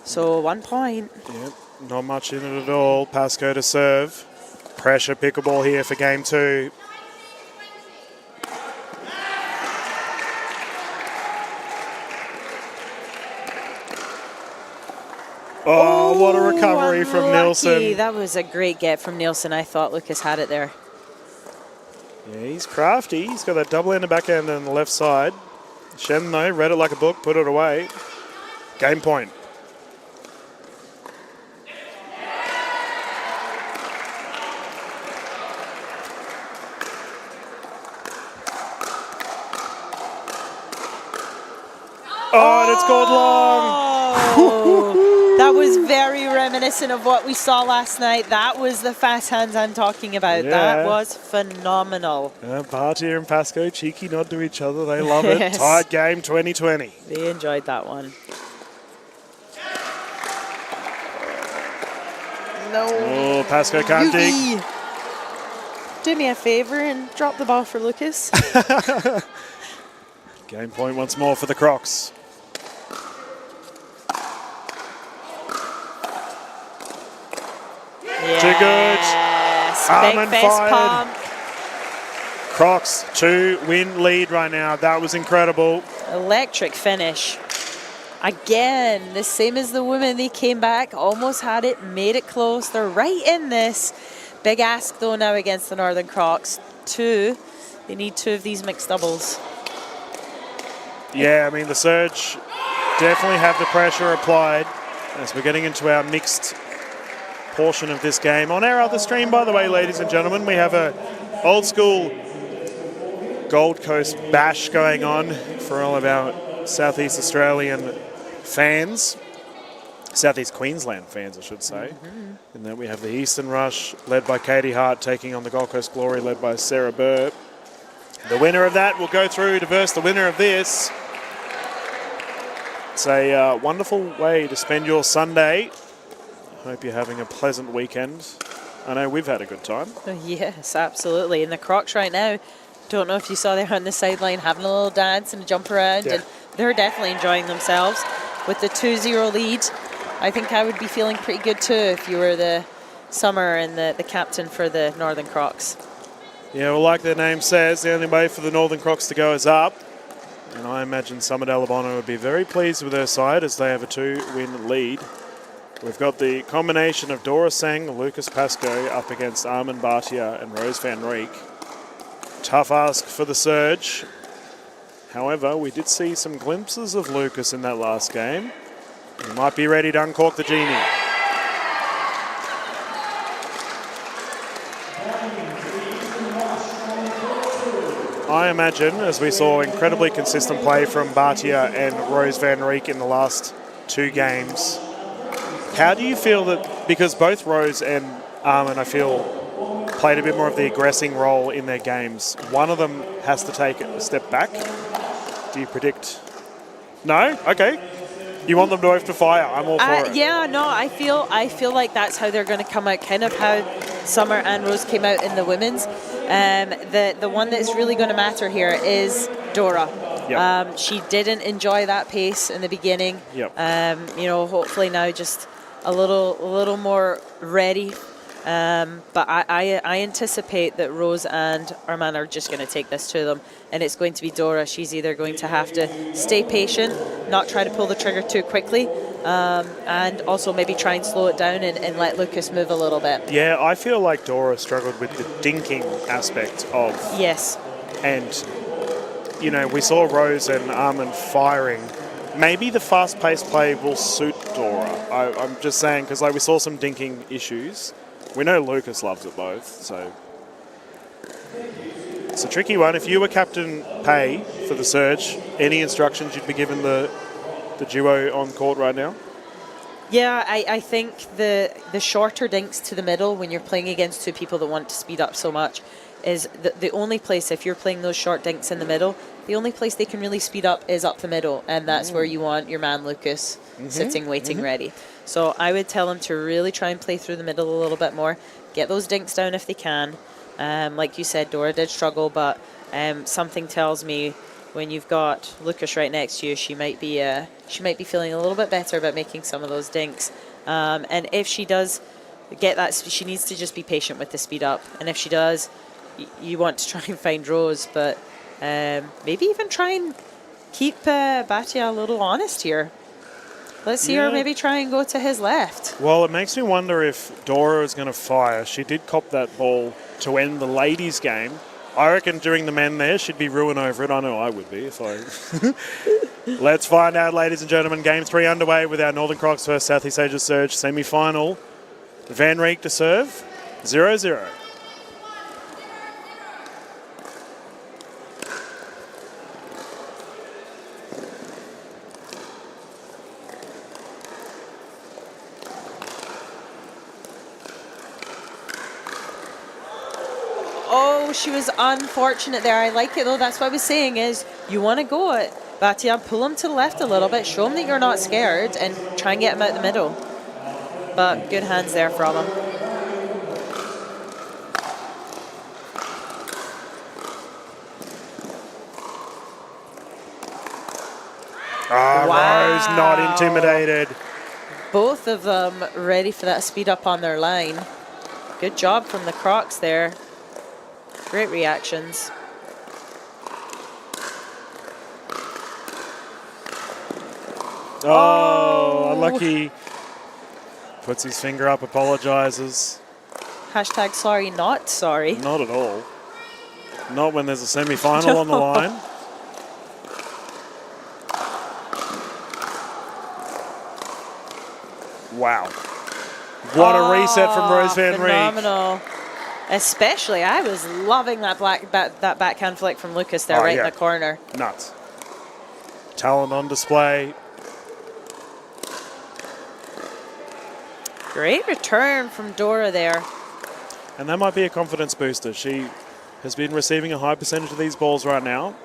Speaker 1: So 1 point.
Speaker 2: Yep. Not much in it at all. Pascoe to serve. Pressure pickleball here for game 2. Oh, what a recovery from
Speaker 1: unlucky.
Speaker 2: Nielsen.
Speaker 1: That was a great get from Nielsen. I thought Lucas had it there.
Speaker 2: Yeah, he's crafty. He's got that double-handed backhand on the left side. Shen, though, read it like a book, put it away. Game point. Oh, and it's gone long.
Speaker 1: Oh, that was very reminiscent of what we saw last night. That was the fast hands I'm talking about.
Speaker 2: Yeah.
Speaker 1: That was phenomenal.
Speaker 2: Bartia and Pascoe, cheeky nod to each other. They love it.
Speaker 1: Yes.
Speaker 2: Tied game 2020.
Speaker 1: They enjoyed that one. No.
Speaker 2: Oh, Pascoe can't dig.
Speaker 1: Yugi. Do me a favor and drop the ball for Lucas.
Speaker 2: Game point once more for the Crocs. Too good.
Speaker 1: Yes.
Speaker 2: Armin
Speaker 1: Big fist
Speaker 2: fired.
Speaker 1: pump.
Speaker 2: Crocs 2-win lead right now. That was incredible.
Speaker 1: Electric finish. Again, the same as the women. They came back, almost had it, made it close. They're right in this. Big ask, though, now against the Northern Crocs. They need 2 of these mixed doubles.
Speaker 2: Yeah, I mean, the Surge definitely have the pressure applied as we're getting into our mixed portion of this game. On our other stream, by the way, ladies and gentlemen, we have a old school Gold Coast bash going on for all of our Southeast Australian fans. Southeast Queensland fans, I should say. And then we have the Eastern Rush, led by Katie Hart, taking on the Gold Coast Glory, led by Sarah Burr. The winner of that will go through to verse the winner of this. It's a wonderful way to spend your Sunday. Hope you're having a pleasant weekend. I know we've had a good time.
Speaker 1: Yes, absolutely. And the Crocs right now, don't know if you saw they're on the sideline having a little dance and a jump around,
Speaker 2: Yeah.
Speaker 1: and they're definitely enjoying themselves. With the 2-0 lead, I think I would be feeling pretty good too if you were the Summer and the captain for the Northern Crocs.
Speaker 2: Yeah, well, like their name says, the only way for the Northern Crocs to go is up. And I imagine Summer Dalabona would be very pleased with their side as they have a 2-win lead. We've got the combination of Dora Sang, Lucas Pascoe up against Armin Bartia and Rose van Rieck. Tough ask for the Surge. However, we did see some glimpses of Lucas in that last game. He might be ready to uncork the genie. I imagine, as we saw incredibly consistent play from Bartia and Rose van Rieck in the last 2 games, how do you feel that, because both Rose and Armin, I feel, played a bit more of the aggressing role in their games, one of them has to take a step back? Do you predict? No? Okay. You want them to have to fire. I'm all for it.
Speaker 1: Yeah, no, I feel like that's how they're going to come out, kind of how Summer and Rose came out in the women's. The one that's really going to matter here is Dora.
Speaker 2: Yep.
Speaker 1: She didn't enjoy that pace in the beginning.
Speaker 2: Yep.
Speaker 1: Hopefully now just a little more ready. But I anticipate that Rose and Armand are just going to take this to them, and it's going to be Dora. She's either going to have to stay patient, not try to pull the trigger too quickly, and also maybe try and slow it down and let Lucas move a little bit.
Speaker 2: Yeah, I feel like Dora struggled with the dinking aspect of...
Speaker 1: Yes.
Speaker 2: And, we saw Rose and Armin firing maybe the fast-paced play will suit Dora. I'm just saying, because like we saw some dinking issues. We know Lucas loves it both, so it's a tricky one. If you were Captain Pay for the Surge, any instructions you'd be given the duo on court right now?
Speaker 1: Yeah, I think the shorter dinks to the middle when you're playing against two people that want to speed up so much is the only place, if you're playing those short dinks in the middle, the only place they can really speed up is up the middle, and that's where you want your man Lucas sitting, waiting, ready. So I would tell him to really try and play through the middle a little bit more, get those dinks down if they can. Like you said, Dora did struggle, but something tells me when you've got Lucas right next to you, she might be feeling a little bit better about making some of those dinks. And if she does get that, she needs to just be patient with the speed up. And if she does, you want to try and find Rose, but maybe even try and keep Batia a little honest here. Let's see her maybe try and go to his left.
Speaker 2: Well, it makes me wonder if Dora is going to fire. She did cop that ball to end the ladies' game. I reckon during the men there, she'd be ruined over it. I know I would be if I... Let's find out, ladies and gentlemen. Game 3 underway with our Northern Crocs versus Southeast Asia Surge semi-final. Van Rieck to serve, 0-0.
Speaker 1: Oh, she was unfortunate there. I like it though. That's what I was saying is you want to go it. Batia, pull him to the left a little bit. Show him that you're not scared and try and get him out the middle. But good hands there from him.
Speaker 2: Wow. Rose not intimidated.
Speaker 1: Both of them ready for that speed up on their line. Good job from the Crocs there. Great reactions.
Speaker 2: Oh, unlucky. Puts his finger up, apologizes.
Speaker 1: Hashtag sorry, not sorry.
Speaker 2: Not at all. Not when there's a semi-final on the line. Wow. What a reset from Rose Van Rieck.
Speaker 1: Phenomenal. Especially, I was loving that that backhand flick from Lucas there, in the corner.
Speaker 2: Nuts. Talent on display.
Speaker 1: Great return from Dora there.
Speaker 2: And that might be a confidence booster. She has been receiving a high percentage of these balls right now.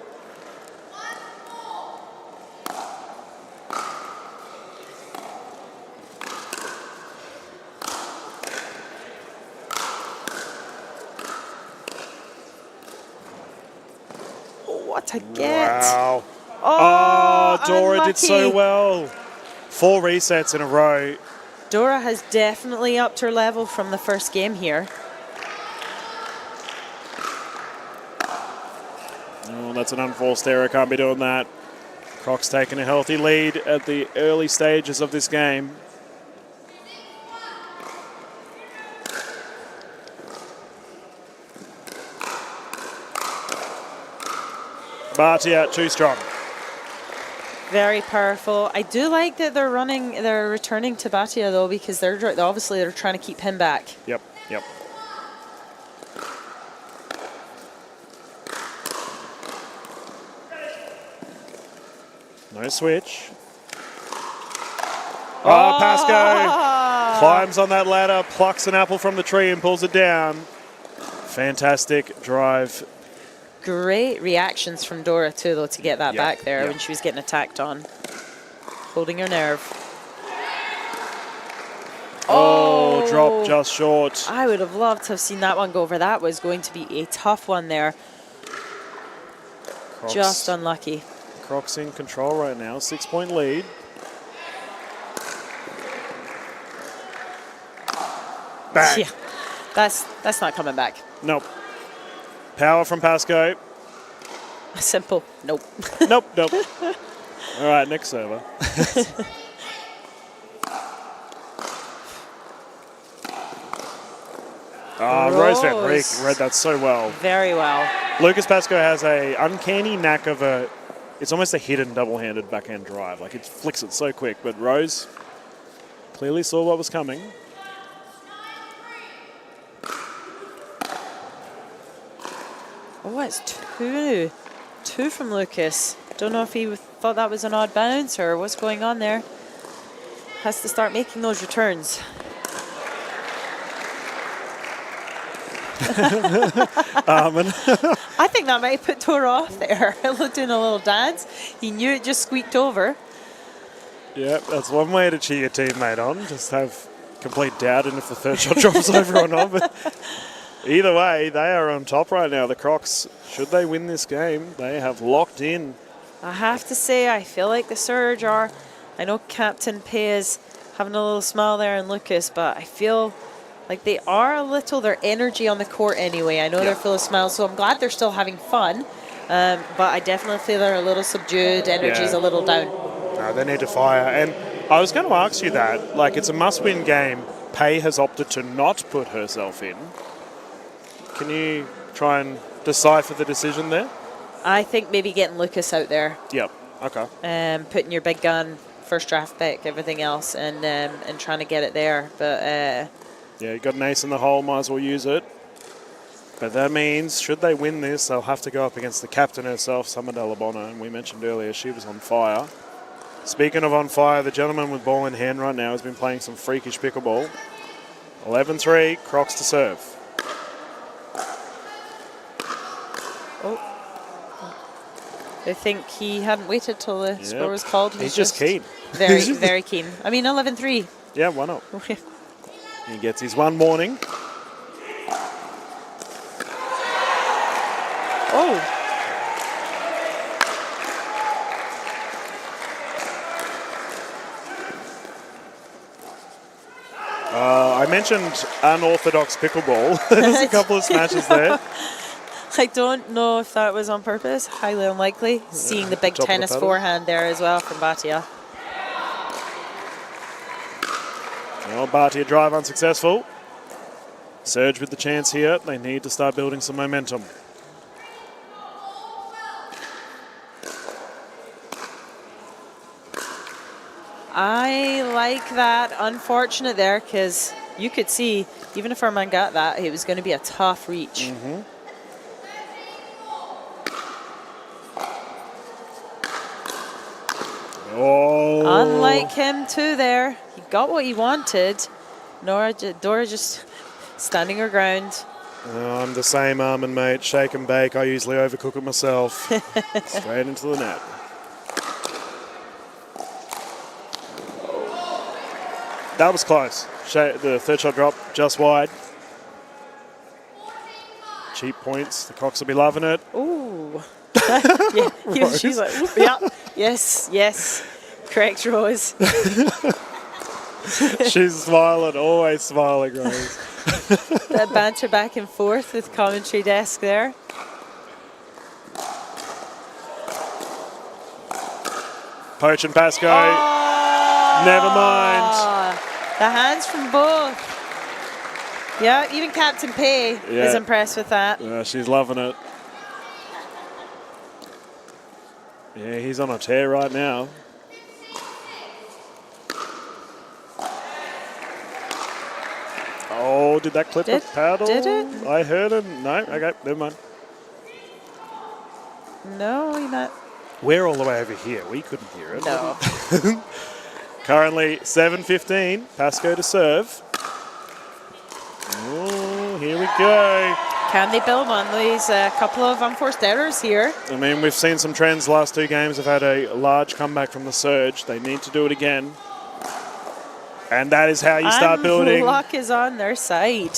Speaker 1: What a get.
Speaker 2: Wow.
Speaker 1: Oh,
Speaker 2: Dora
Speaker 1: unlucky.
Speaker 2: did so well. 4 resets in a row.
Speaker 1: Dora has definitely upped her level from the first game here.
Speaker 2: Oh, that's an unforced error. Can't be doing that. Crocs taking a healthy lead at the early stages of this game. Batia too strong.
Speaker 1: Very powerful. I do like that they're returning to Batia though, because they're obviously trying to keep him back.
Speaker 2: Yep. No switch. Oh, Pascoe climbs on that ladder, plucks an apple from the tree and pulls it down. Fantastic drive.
Speaker 1: Great reactions from Dora too, though, to get that back there when she was getting attacked on. Holding her nerve.
Speaker 2: Oh, drop just short.
Speaker 1: I would have loved to have seen that one go over. That was going to be a tough one there.
Speaker 2: Crocs,
Speaker 1: just unlucky.
Speaker 2: Crocs in control right now, 6-point lead. Bang.
Speaker 1: Yeah, that's not coming back.
Speaker 2: Nope. Power from Pascoe.
Speaker 1: Simple. Nope.
Speaker 2: Nope. All right, next server. Rose Van Rieck read that so well.
Speaker 1: Very well.
Speaker 2: Lucas Pascoe has a uncanny knack of it's almost a hidden double-handed backhand drive. Like, it flicks it so quick. But Rose clearly saw what was coming.
Speaker 1: Oh, it's two. Two from Lucas. Don't know if he thought that was an odd bounce or what's going on there. Has to start making those returns. I think that might have put Dora off there. Doing a little dance. He knew it just squeaked over.
Speaker 2: Yeah, that's one way to cheer your teammate on. Just have complete doubt in if the third shot drops over or not. But either way, they are on top right now. The Crocs, should they win this game, they have locked in.
Speaker 1: I have to say, I feel like the Surge are... I know Captain Pay is having a little smile there and Lucas, but I feel like they are a little, their energy on the court anyway. I know they're full of smiles, so I'm glad they're still having fun. But I definitely feel they're a little subdued. Energy's a little down.
Speaker 2: No, they need to fire. And I was going to ask you that. Like, it's a must-win game. Pay has opted to not put herself in. Can you try and decipher the decision there?
Speaker 1: I think maybe getting Lucas out there.
Speaker 2: Yep. Okay.
Speaker 1: Putting your big gun, first draft pick, everything else, and trying to get it there. But
Speaker 2: yeah, you got an ace in the hole, might as well use it. But that means, should they win this, they'll have to go up against the captain herself, Summer Delabona, and we mentioned earlier she was on fire. Speaking of on fire, the gentleman with ball in hand right now has been playing some freakish pickleball. 11-3, Crocs to serve.
Speaker 1: oh, I think he hadn't waited till the score was called.
Speaker 2: He's just keen.
Speaker 1: Very, very keen. I mean, 11-3.
Speaker 2: Yeah, why not? He gets his one warning.
Speaker 1: Oh.
Speaker 2: I mentioned unorthodox pickleball. There's a couple of smashes there.
Speaker 1: I don't know if that was on purpose. Highly unlikely. Seeing the big tennis forehand there as well from Bhatia.
Speaker 2: Well, Bhatia drive unsuccessful. Surge with the chance here. They need to start building some momentum.
Speaker 1: I like that. Unfortunate there because you could see, even if our man got that, it was going to be a tough reach.
Speaker 2: Oh.
Speaker 1: Unlike him too there. He got what he wanted. Dora just standing her ground.
Speaker 2: I'm the same, Armin, mate. Shake and bake. I usually overcook it myself. Straight into the net. That was close. The third shot drop just wide. Cheap points. The Crocs will be loving it.
Speaker 1: Ooh. Yeah, she's like, ooh, yeah, yes. Correct, Rose.
Speaker 2: She's smiling, always smiling, Rose.
Speaker 1: That banter back and forth with commentary desk there.
Speaker 2: Poach and Pasco. Never mind.
Speaker 1: The hands from both. Yeah, even Captain Pay is impressed with that.
Speaker 2: Yeah, she's loving it. Yeah, he's on a tear right now. Oh, did that clip the paddle?
Speaker 1: Did it?
Speaker 2: I heard him. No, okay, never mind.
Speaker 1: No, you're not.
Speaker 2: We're all the way over here. We couldn't hear it.
Speaker 1: No.
Speaker 2: Currently 7-15. Pasco to serve. Oh, here we go.
Speaker 1: Can they build on these couple of unforced errors here?
Speaker 2: I mean, we've seen some trends. Last two games have had a large comeback from the Surge. They need to do it again. And that is how you start building.
Speaker 1: Luck is on their side.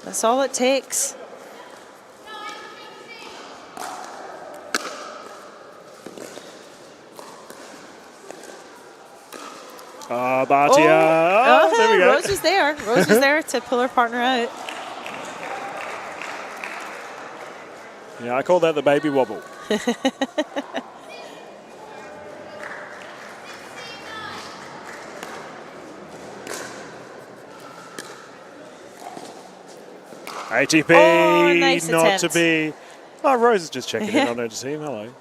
Speaker 1: That's all it takes.
Speaker 2: Bhatia. Oh, there we go.
Speaker 1: Rose was there. Rose was there to pull her partner out.
Speaker 2: Yeah, I call that the baby wobble. ATP,
Speaker 1: Oh, nice
Speaker 2: not
Speaker 1: attempt.
Speaker 2: to be Oh, Rose is just checking in on her team. Hello.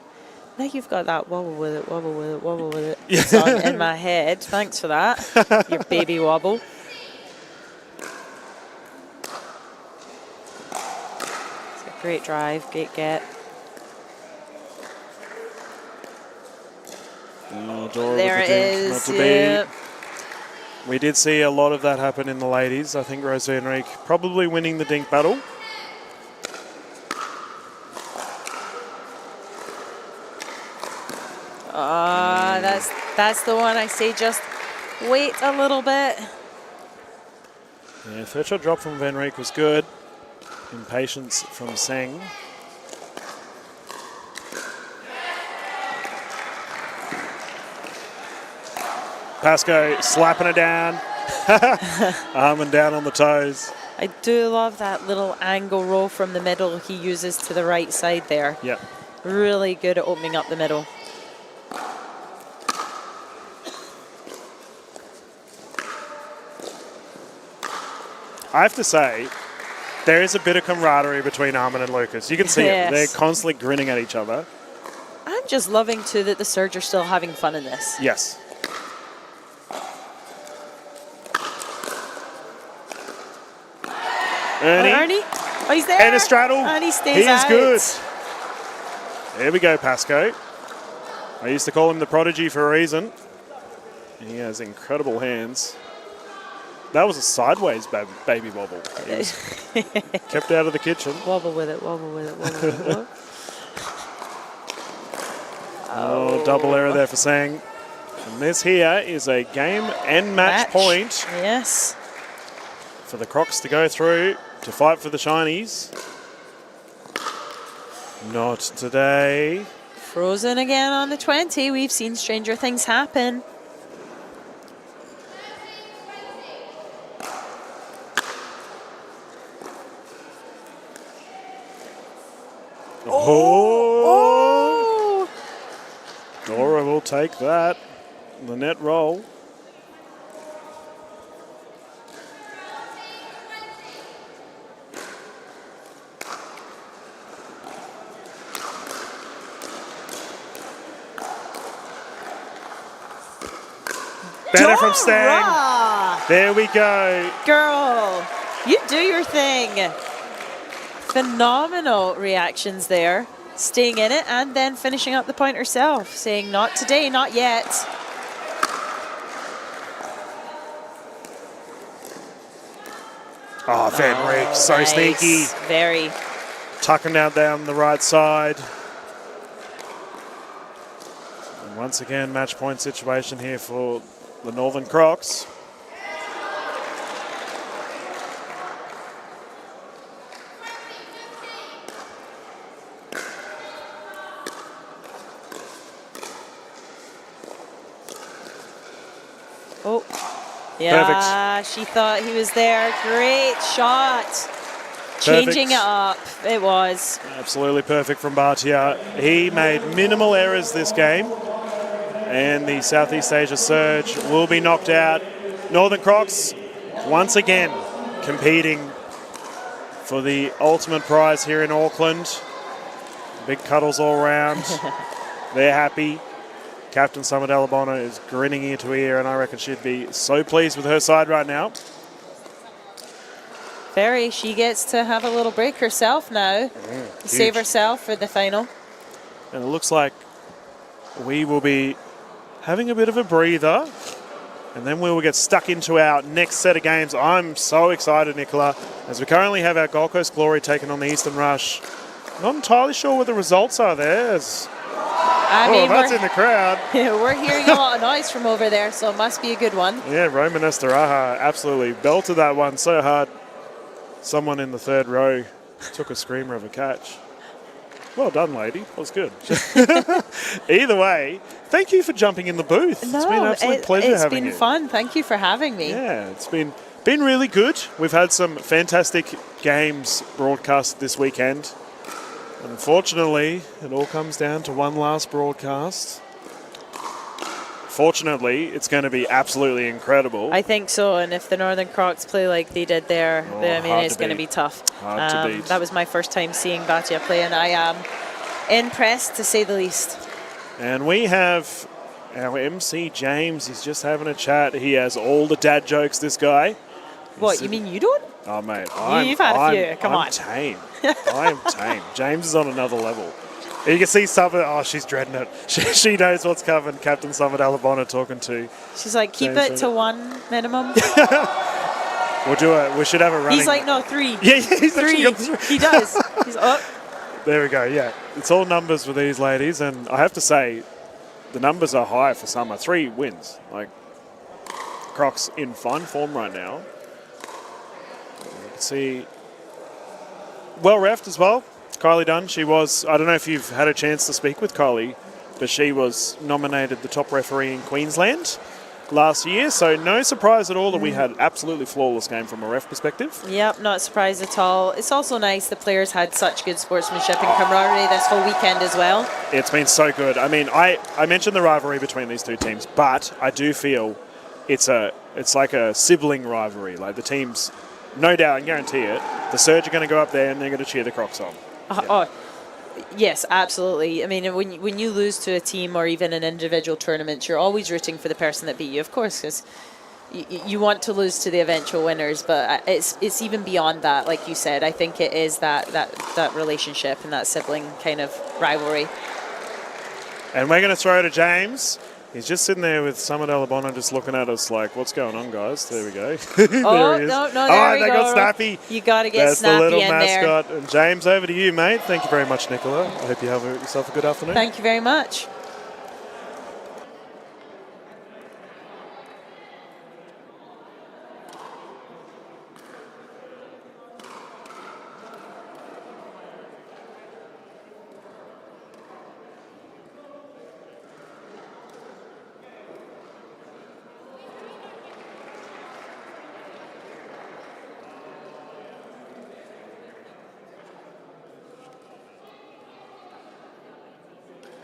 Speaker 1: Now you've got that wobble with it, wobble with it, wobble with it
Speaker 2: Yeah.
Speaker 1: song in my head. Thanks for that. Your baby wobble. It's a great drive, great get.
Speaker 2: Oh, Dora
Speaker 1: There
Speaker 2: with
Speaker 1: it
Speaker 2: the dink,
Speaker 1: is.
Speaker 2: not to
Speaker 1: Yeah.
Speaker 2: beat. We did see a lot of that happen in the ladies. I think Rose Van Rijk probably winning the dink battle.
Speaker 1: That's the one I say just wait a little bit.
Speaker 2: Yeah, third shot drop from Van Rijk was good. Impatience from Seng. Pascoe slapping her down. Arm and down on the toes.
Speaker 1: I do love that little angle roll from the middle he uses to the right side there.
Speaker 2: Yep.
Speaker 1: Really good at opening up the middle.
Speaker 2: I have to say, there is a bit of camaraderie between Armin and Lucas. You can see
Speaker 1: Yes.
Speaker 2: it. They're constantly grinning at each other.
Speaker 1: I'm just loving too that the Surge are still having fun in this.
Speaker 2: Yes. Ernie.
Speaker 1: Ernie? Oh, he's there.
Speaker 2: And a straddle.
Speaker 1: And he stays
Speaker 2: He is
Speaker 1: out.
Speaker 2: good. There we go, Pascoe. I used to call him the prodigy for a reason. He has incredible hands. That was a sideways baby wobble. He was kept out of the kitchen.
Speaker 1: Wobble with it, wobble with it, wobble with it. Wobble.
Speaker 2: Oh, double error there for Sang. And this here is a game and match point
Speaker 1: Yes.
Speaker 2: for the Crocs to go through to fight for the shinies. Not today.
Speaker 1: Frozen again on the 20. We've seen stranger things happen.
Speaker 2: Oh! Dora will take that. The net roll. Better from Stang.
Speaker 1: Dora!
Speaker 2: There we go.
Speaker 1: Girl, you do your thing. Phenomenal reactions there. Staying in it and then finishing up the point herself, saying not today, not yet.
Speaker 2: Oh, Van Rijk, so
Speaker 1: Nice.
Speaker 2: sneaky.
Speaker 1: Very.
Speaker 2: Tucking down the right side. And once again, match point situation here for the Northern Crocs.
Speaker 1: Oh, yeah, she thought he was there. Great shot. Changing it up. It was.
Speaker 2: Absolutely perfect from Bhatia. He made minimal errors this game. And the Southeast Asia Surge will be knocked out. Northern Crocs, once again, competing for the ultimate prize here in Auckland. Big cuddles all around. They're happy. Captain Summer Delabona is grinning ear to ear, and I reckon she'd be so pleased with her side right now.
Speaker 1: Very. She gets to have a little break herself now. Save herself for the final.
Speaker 2: And it looks like we will be having a bit of a breather, and then we will get stuck into our next set of games. I'm so excited, Nicola, as we currently have our Gold Coast Glory taking on the Eastern Rush. Not entirely sure what the results are there.
Speaker 1: I mean,
Speaker 2: That's in the crowd.
Speaker 1: we're hearing a lot of noise from over there, so it must be a good one.
Speaker 2: Yeah, Roman Esteraha absolutely belted that one so hard. Someone in the third row took a screamer of a catch. Well done, lady. That was good. Either way, thank you for jumping in the booth. It's been an absolute pleasure having you.
Speaker 1: It's been fun. Thank you for having me.
Speaker 2: Yeah, it's been really good. We've had some fantastic games broadcast this weekend. Unfortunately, it all comes down to one last broadcast. unfortunately, it's going to be absolutely incredible.
Speaker 1: I think so, and if the Northern Crocs play like they did there, I mean, it's going to be tough.
Speaker 2: Hard to beat.
Speaker 1: That was my first time seeing Batia play, and I am impressed, to say the least.
Speaker 2: And we have our MC James. He's just having a chat. He has all the dad jokes, this guy.
Speaker 1: What, you mean you don't?
Speaker 2: Oh, mate.
Speaker 1: You've had a few. Come on.
Speaker 2: I'm tame. I am tame. James is on another level. You can see Summer. Oh, she's dreading it. She knows what's coming. Captain Summer Alabama talking to.
Speaker 1: She's like, keep
Speaker 2: James
Speaker 1: it to 1 minimum.
Speaker 2: We should have a running.
Speaker 1: He's like, no, 3.
Speaker 2: Yeah, he's
Speaker 1: three. He does. He's up.
Speaker 2: There we go. Yeah, it's all numbers with these ladies, and I have to say, the numbers are high for Summer. 3 wins. Like, Crocs in fine form right now. You can see, well reffed as well. Kylie Dunn, she was, I don't know if you've had a chance to speak with Kylie, but she was nominated the top referee in Queensland last year, so no surprise at all that we had absolutely flawless game from a ref perspective.
Speaker 1: Yep, not surprised at all. It's also nice the players had such good sportsmanship and camaraderie this whole weekend as well.
Speaker 2: It's been so good. I mean, I mentioned the rivalry between these two teams, but I do feel it's like a sibling rivalry. Like the teams, no doubt, I guarantee it, the Surge are going to go up there and they're going to cheer the Crocs on.
Speaker 1: Oh, yes, absolutely. I mean, when you lose to a team or even an individual tournament, you're always rooting for the person that beat you, of course, because you want to lose to the eventual winners. But it's even beyond that, like you said. I think it is that relationship and that sibling kind of rivalry.
Speaker 2: And we're going to throw to James. He's just sitting there with Summer Alabama just looking at us like, what's going on, guys? There we go. There he is.
Speaker 1: No, there we
Speaker 2: they
Speaker 1: go.
Speaker 2: got Snappy.
Speaker 1: You got to get
Speaker 2: That's
Speaker 1: Snappy
Speaker 2: the little
Speaker 1: in
Speaker 2: mascot.
Speaker 1: there.
Speaker 2: And James, over to you, mate. Thank you very much, Nicola. I hope you have yourself a good afternoon.
Speaker 1: Thank you very much.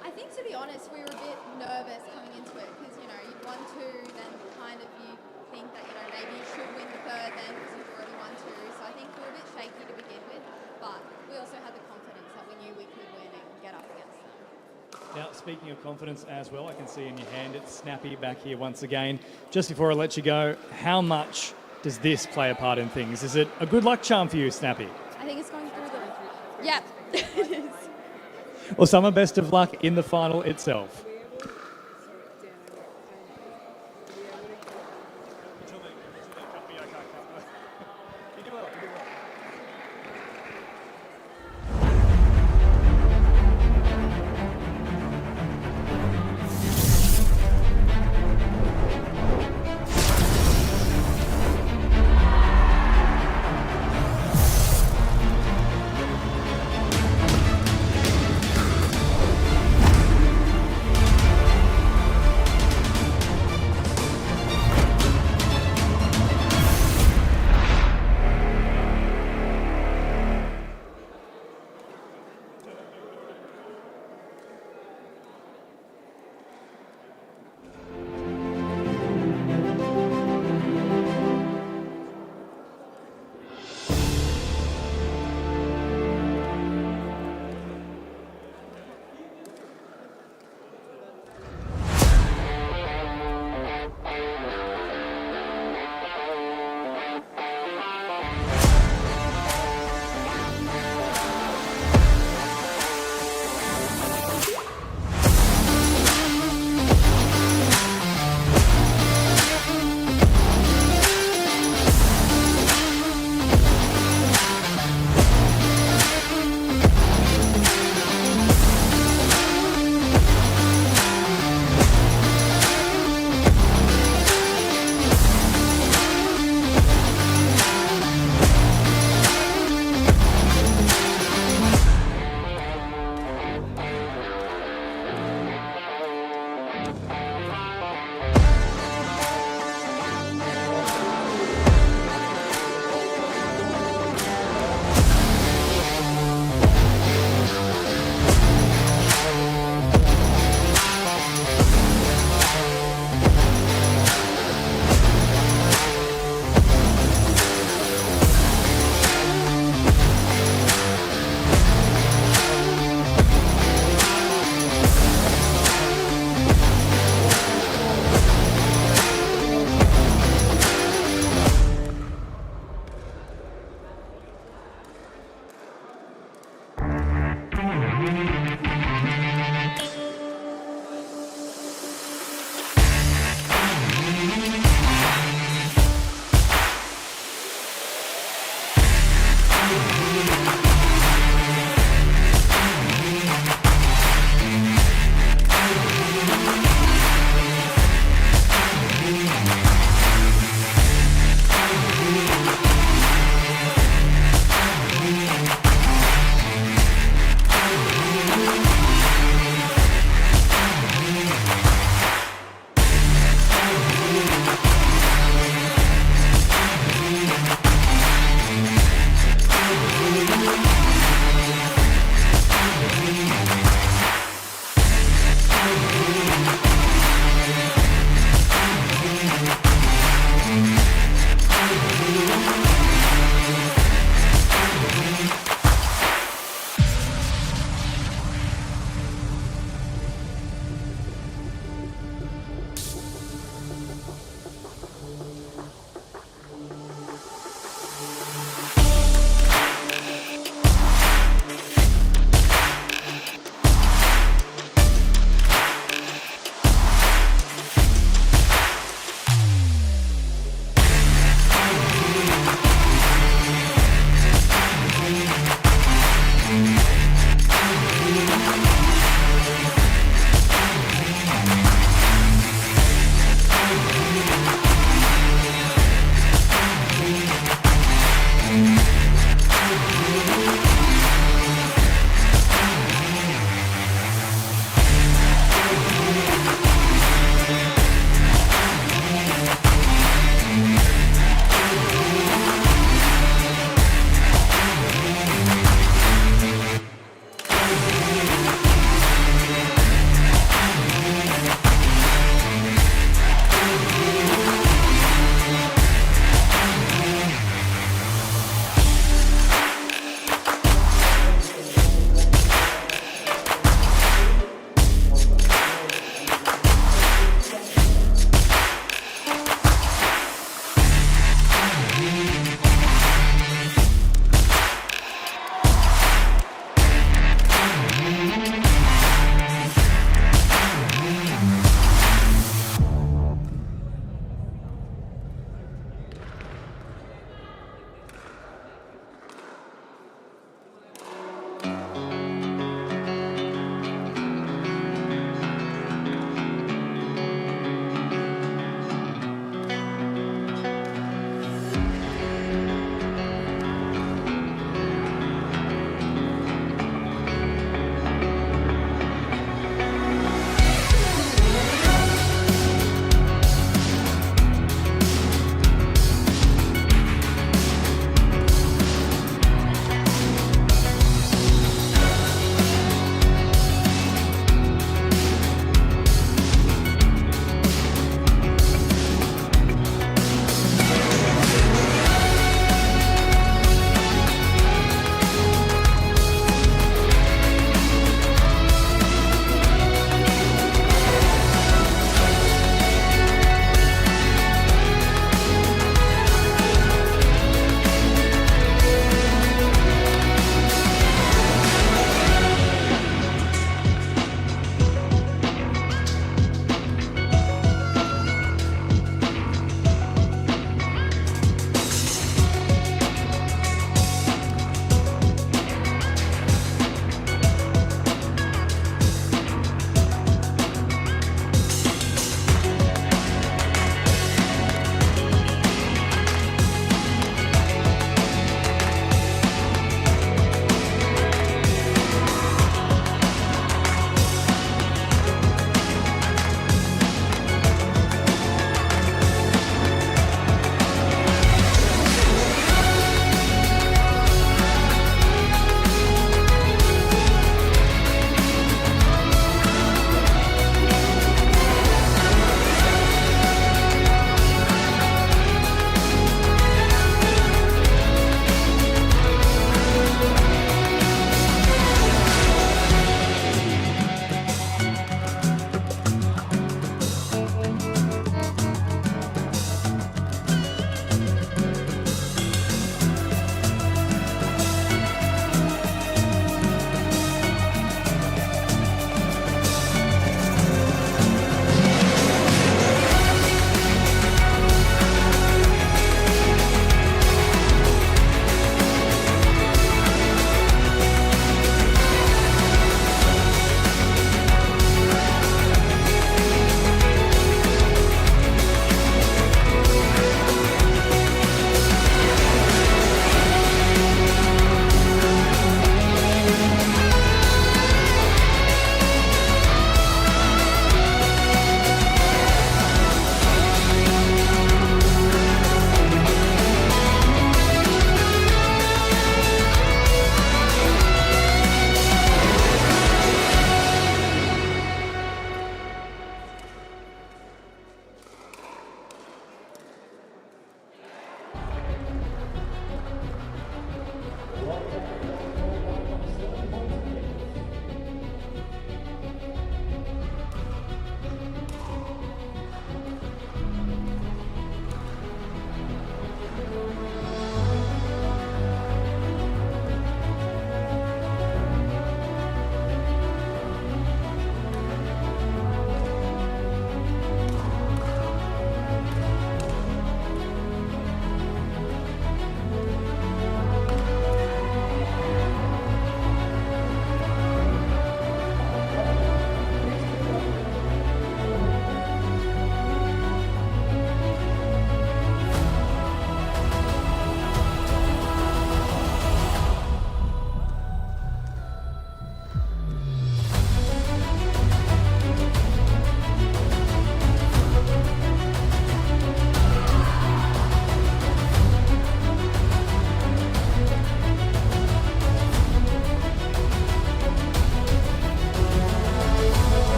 Speaker 4: I think, to be honest, we were a bit nervous coming into it because, you'd won 2, then kind of you think that, maybe you should win the 3rd then because you've already won 2. So I think we were a bit shaky to begin with, but we also had the confidence that we knew we could win and get up against them.
Speaker 3: Now, speaking of confidence as well, I can see in your hand it's Snappy back here once again. Just before I let you go, how much does this play a part in things? Is it a good luck charm for you, Snappy?
Speaker 4: I think it's going through the... Yeah, it is.
Speaker 3: Well, Summer, best of luck in the final itself.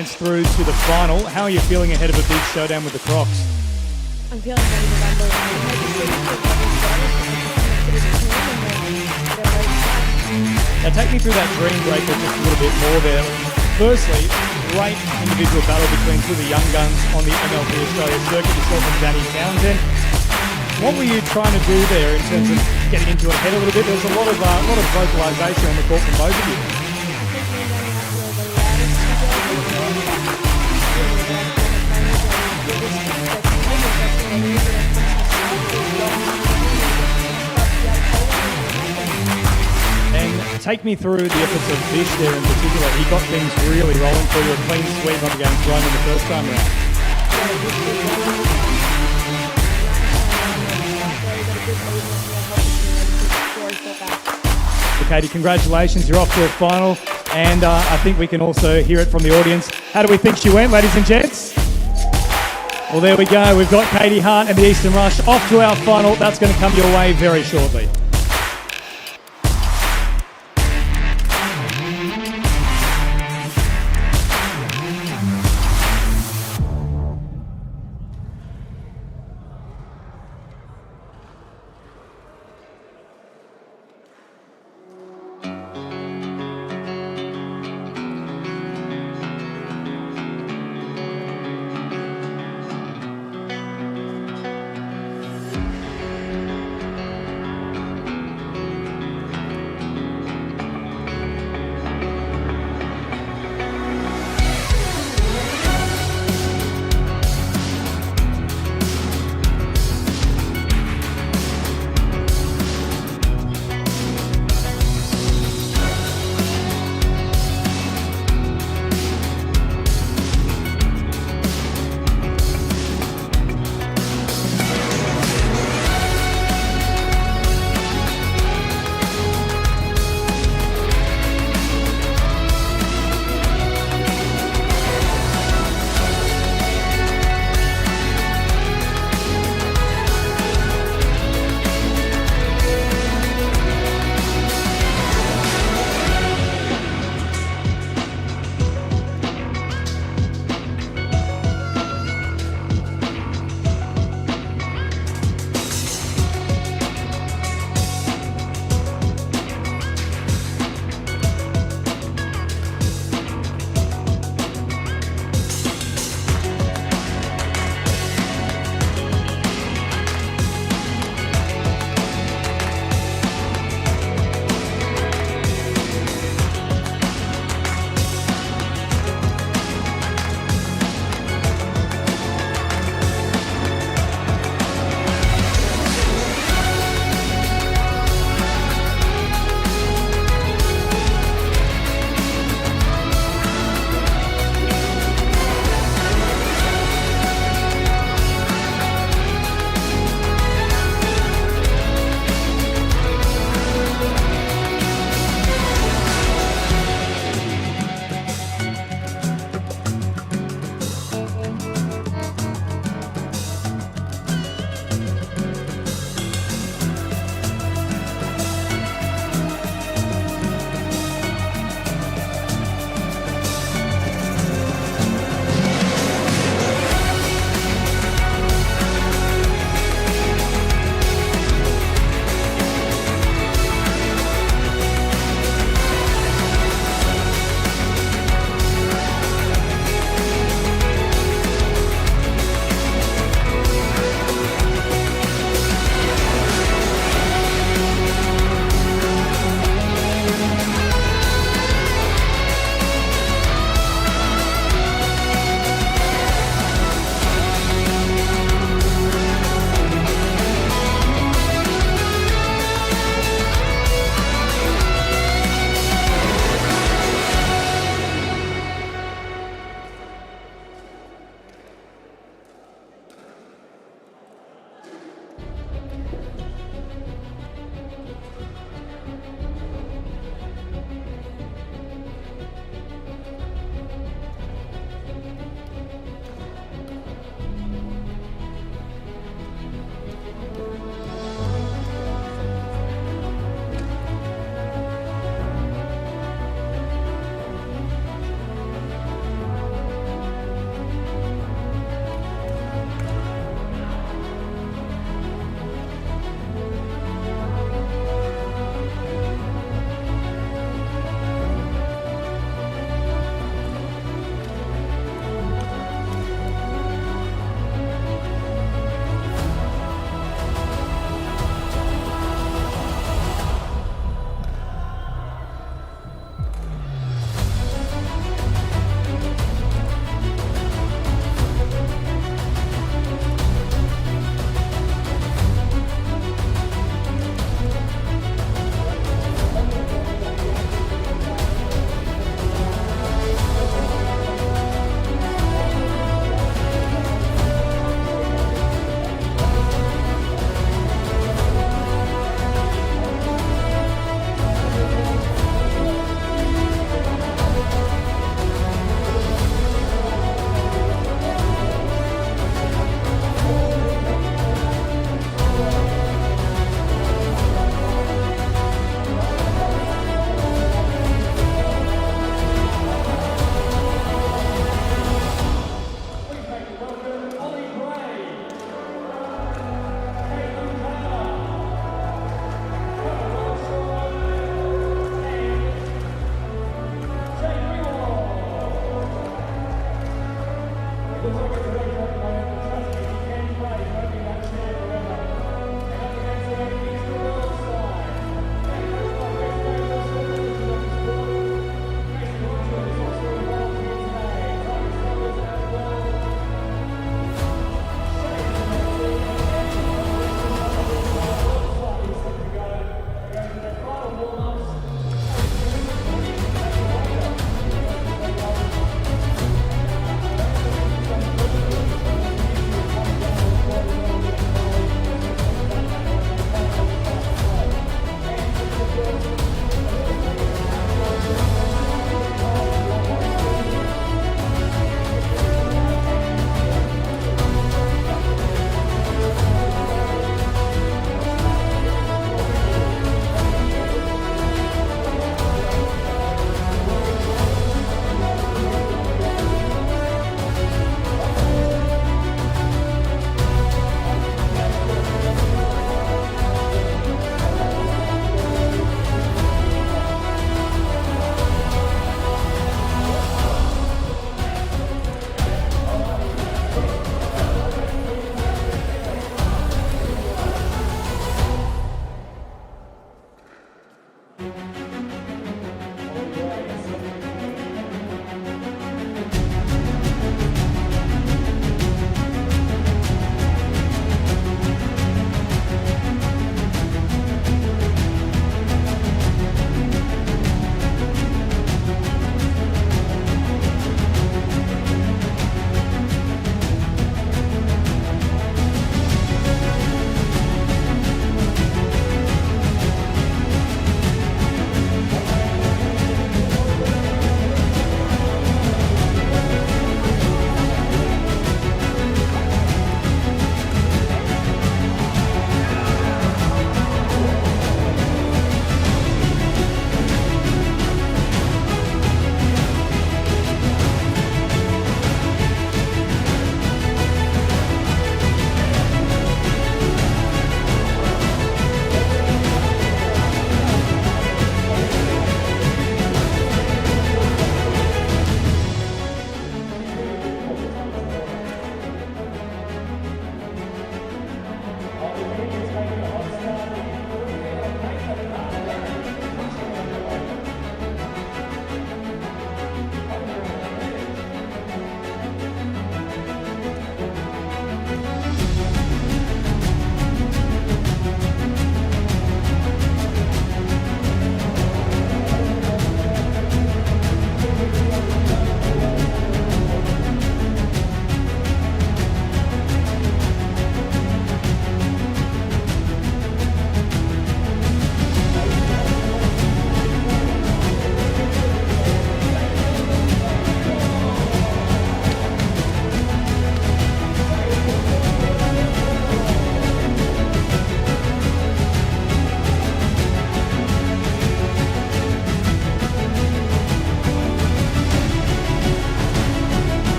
Speaker 5: advance through to the final. How are you feeling ahead of a big showdown with the Crocs?
Speaker 6: I'm feeling ready to rumble.
Speaker 5: Now take me through that dream breaker just a little bit more there. Firstly, great individual battle between two of the young guns on the MLP Australia circuit, yourself and Danny Townsend. What were you trying to do there in terms of getting into it head a little bit? There was a lot of vocalisation on the court from both of you. And take me through the efforts of Vish there in particular. He got things really rolling for you, a clean sweep up against Roman the first time around. Katie, congratulations, you're off to a final, and I think we can also hear it from the audience. How do we think she went, ladies and gents? Well, there we go, we've got Katie Hart and the Eastern Rush off to our final. That's going to come your way very shortly.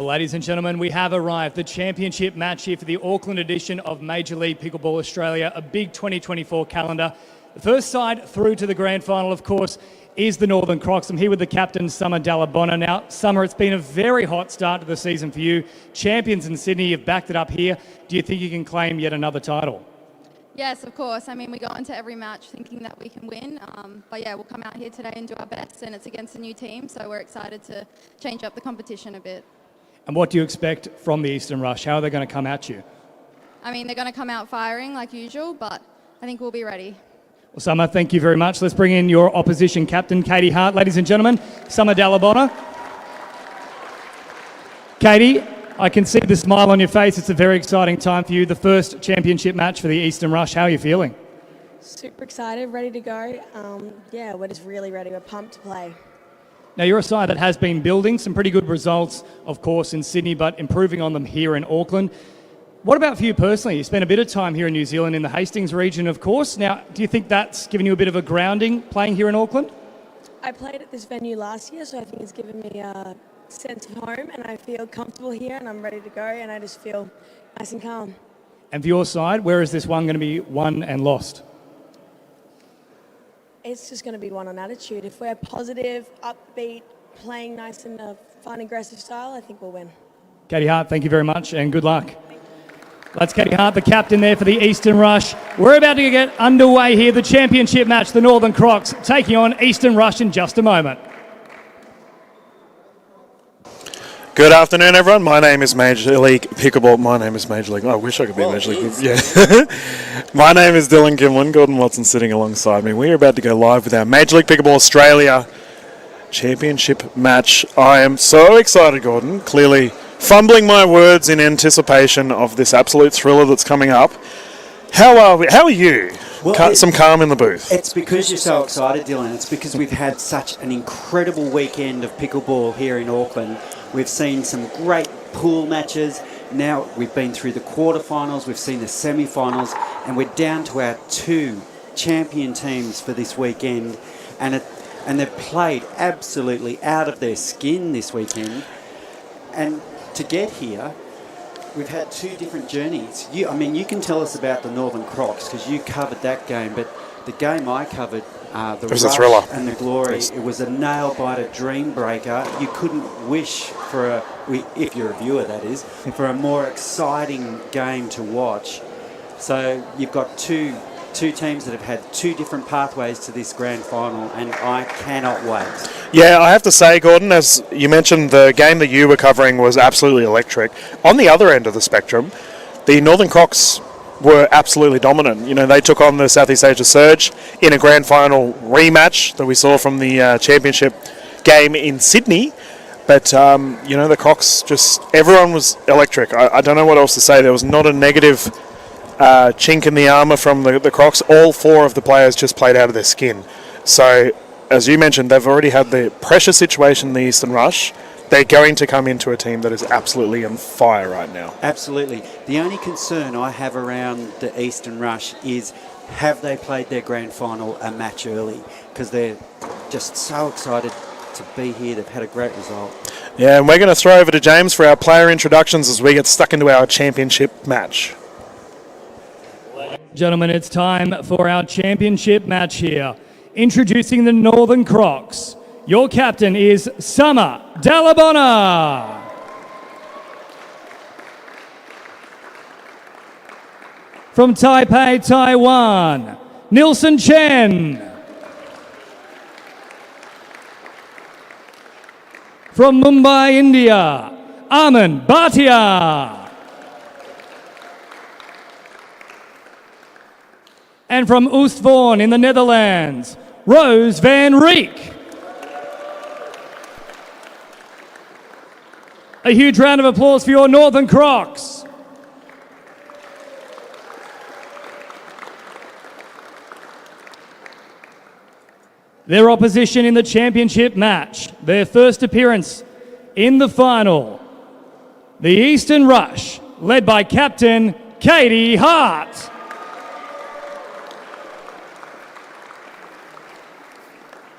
Speaker 5: Ladies and gentlemen, we have arrived. The championship match here for the Auckland edition of Major League Pickleball Australia, a big 2024 calendar. The first side through to the grand final, of course, is the Northern Crocs. I'm here with the captain, Summer Dalabona. Now, Summer, it's been a very hot start to the season for you. Champions in Sydney, you've backed it up here. Do you think you can claim yet another title?
Speaker 4: Yes, of course. I mean, we go into every match thinking that we can win. But yeah, we'll come out here today and do our best, and it's against a new team, so we're excited to change up the competition a bit.
Speaker 5: And what do you expect from the Eastern Rush? How are they going to come at you?
Speaker 4: I mean, they're going to come out firing like usual, but I think we'll be ready.
Speaker 5: Well, Summer, thank you very much. Let's bring in your opposition captain, Katie Hart. Ladies and gentlemen, Summer Dalabona. Katie, I can see the smile on your face. It's a very exciting time for you. The first championship match for the Eastern Rush. How are you feeling?
Speaker 6: Super excited, ready to go. Yeah, we're just really ready. We're pumped to play.
Speaker 5: Now, you're a side that has been building some pretty good results, of course, in Sydney, but improving on them here in Auckland. What about for you personally? You spent a bit of time here in New Zealand in the Hastings region, of course. Now, do you think that's given you a bit of a grounding playing here in Auckland?
Speaker 6: I played at this venue last year, so I think it's given me a sense of home, and I feel comfortable here, and I'm ready to go, and I just feel nice and calm.
Speaker 5: And for your side, where is this one going to be won and lost?
Speaker 6: It's just going to be one on attitude. If we're positive, upbeat, playing nice in a fun, aggressive style, I think we'll win.
Speaker 5: Katie Hart, thank you very much, and good luck. That's Katie Hart, the captain there for the Eastern Rush. We're about to get underway here, the championship match, the Northern Crocs taking on Eastern Rush in just a moment.
Speaker 2: Good afternoon, everyone. My name is Major League Pickleball. My name is Major League. I wish I could be Major League. Yeah. My name is Dylan Kimlin. Gordon Watson sitting alongside me. We are about to go live with our Major League Pickleball Australia championship match. I am so excited, Gordon. Clearly fumbling my words in anticipation of this absolute thriller that's coming up. How are you?
Speaker 7: Well,
Speaker 2: Some calm in the booth.
Speaker 7: It's because you're so excited, Dylan. It's because we've had such an incredible weekend of pickleball here in Auckland. We've seen some great pool matches. Now we've been through the quarterfinals, we've seen the semi-finals, and we're down to our two champion teams for this weekend. And they've played absolutely out of their skin this weekend. And to get here, we've had two different journeys. You can tell us about the Northern Crocs because you covered that game, but the game I covered, the Rush and the Glory, it was a nail-biter dream breaker. You couldn't wish for if you're a viewer that is, for a more exciting game to watch. So you've got two teams that have had two different pathways to this grand final, and I cannot wait.
Speaker 2: Yeah, I have to say, Gordon, as you mentioned, the game that you were covering was absolutely electric. On the other end of the spectrum, the Northern Crocs were absolutely dominant. You know, they took on the Southeast Asia Surge in a grand final rematch that we saw from the championship game in Sydney. But, the Crocs everyone was electric. I don't know what else to say. There was not a negative chink in the armour from the Crocs. All four of the players just played out of their skin. So, as you mentioned, they've already had the pressure situation in the Eastern Rush. They're going to come into a team that is absolutely on fire right now.
Speaker 7: Absolutely. The only concern I have around the Eastern Rush is, have they played their grand final a match early? Because they're just so excited to be here. They've had a great result.
Speaker 2: Yeah, and we're going to throw over to James for our player introductions as we get stuck into our championship match.
Speaker 5: Gentlemen, it's time for our championship match here. Introducing the Northern Crocs. Your captain is Summer Dalabona. From Taipei, Taiwan, Nilson Chen. From Mumbai, India, Aman Bhatia. And from Oostvaarn in the Netherlands, Rose van Rieck. A huge round of applause for your Northern Crocs. Their opposition in the championship match, their first appearance in the final, the Eastern Rush, led by captain Katie Hart.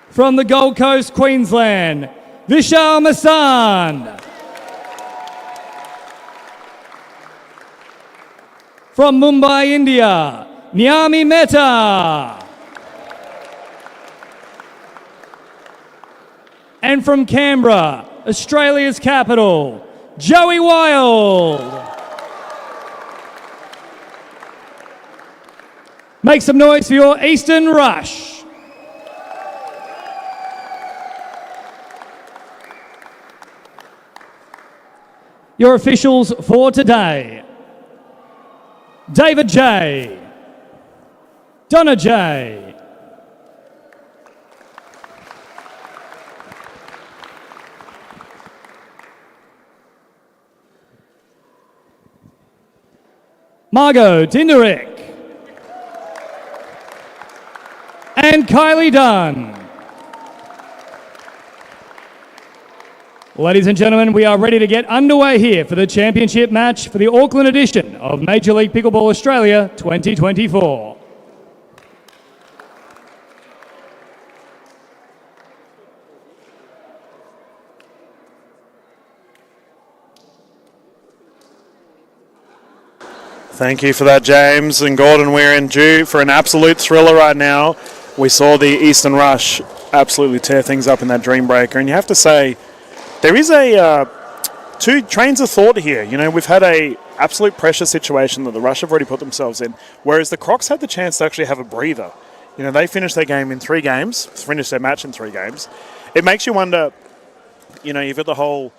Speaker 5: From the Gold Coast, Queensland, Vishal Masan. From Mumbai, India, Nyami Mehta. And from Canberra, Australia's capital, Joey Wild. Make some noise for your Eastern Rush. Your officials for today: David J, Donna J, Margot Dinderick, and Kylie Dunn. Ladies and gentlemen, we are ready to get underway here for the championship match for the Auckland edition of Major League Pickleball Australia 2024.
Speaker 2: Thank you for that, James and Gordon. We're in due for an absolute thriller right now. We saw the Eastern Rush absolutely tear things up in that Dream Breaker, and you have to say, there is two trains of thought here. You know, we've had a absolute pressure situation that the Rush have already put themselves in, whereas the Crocs had the chance to actually have a breather. You know, they finished their game in 3 games, finished their match in 3 games. It makes you wonder, you know, you've got the whole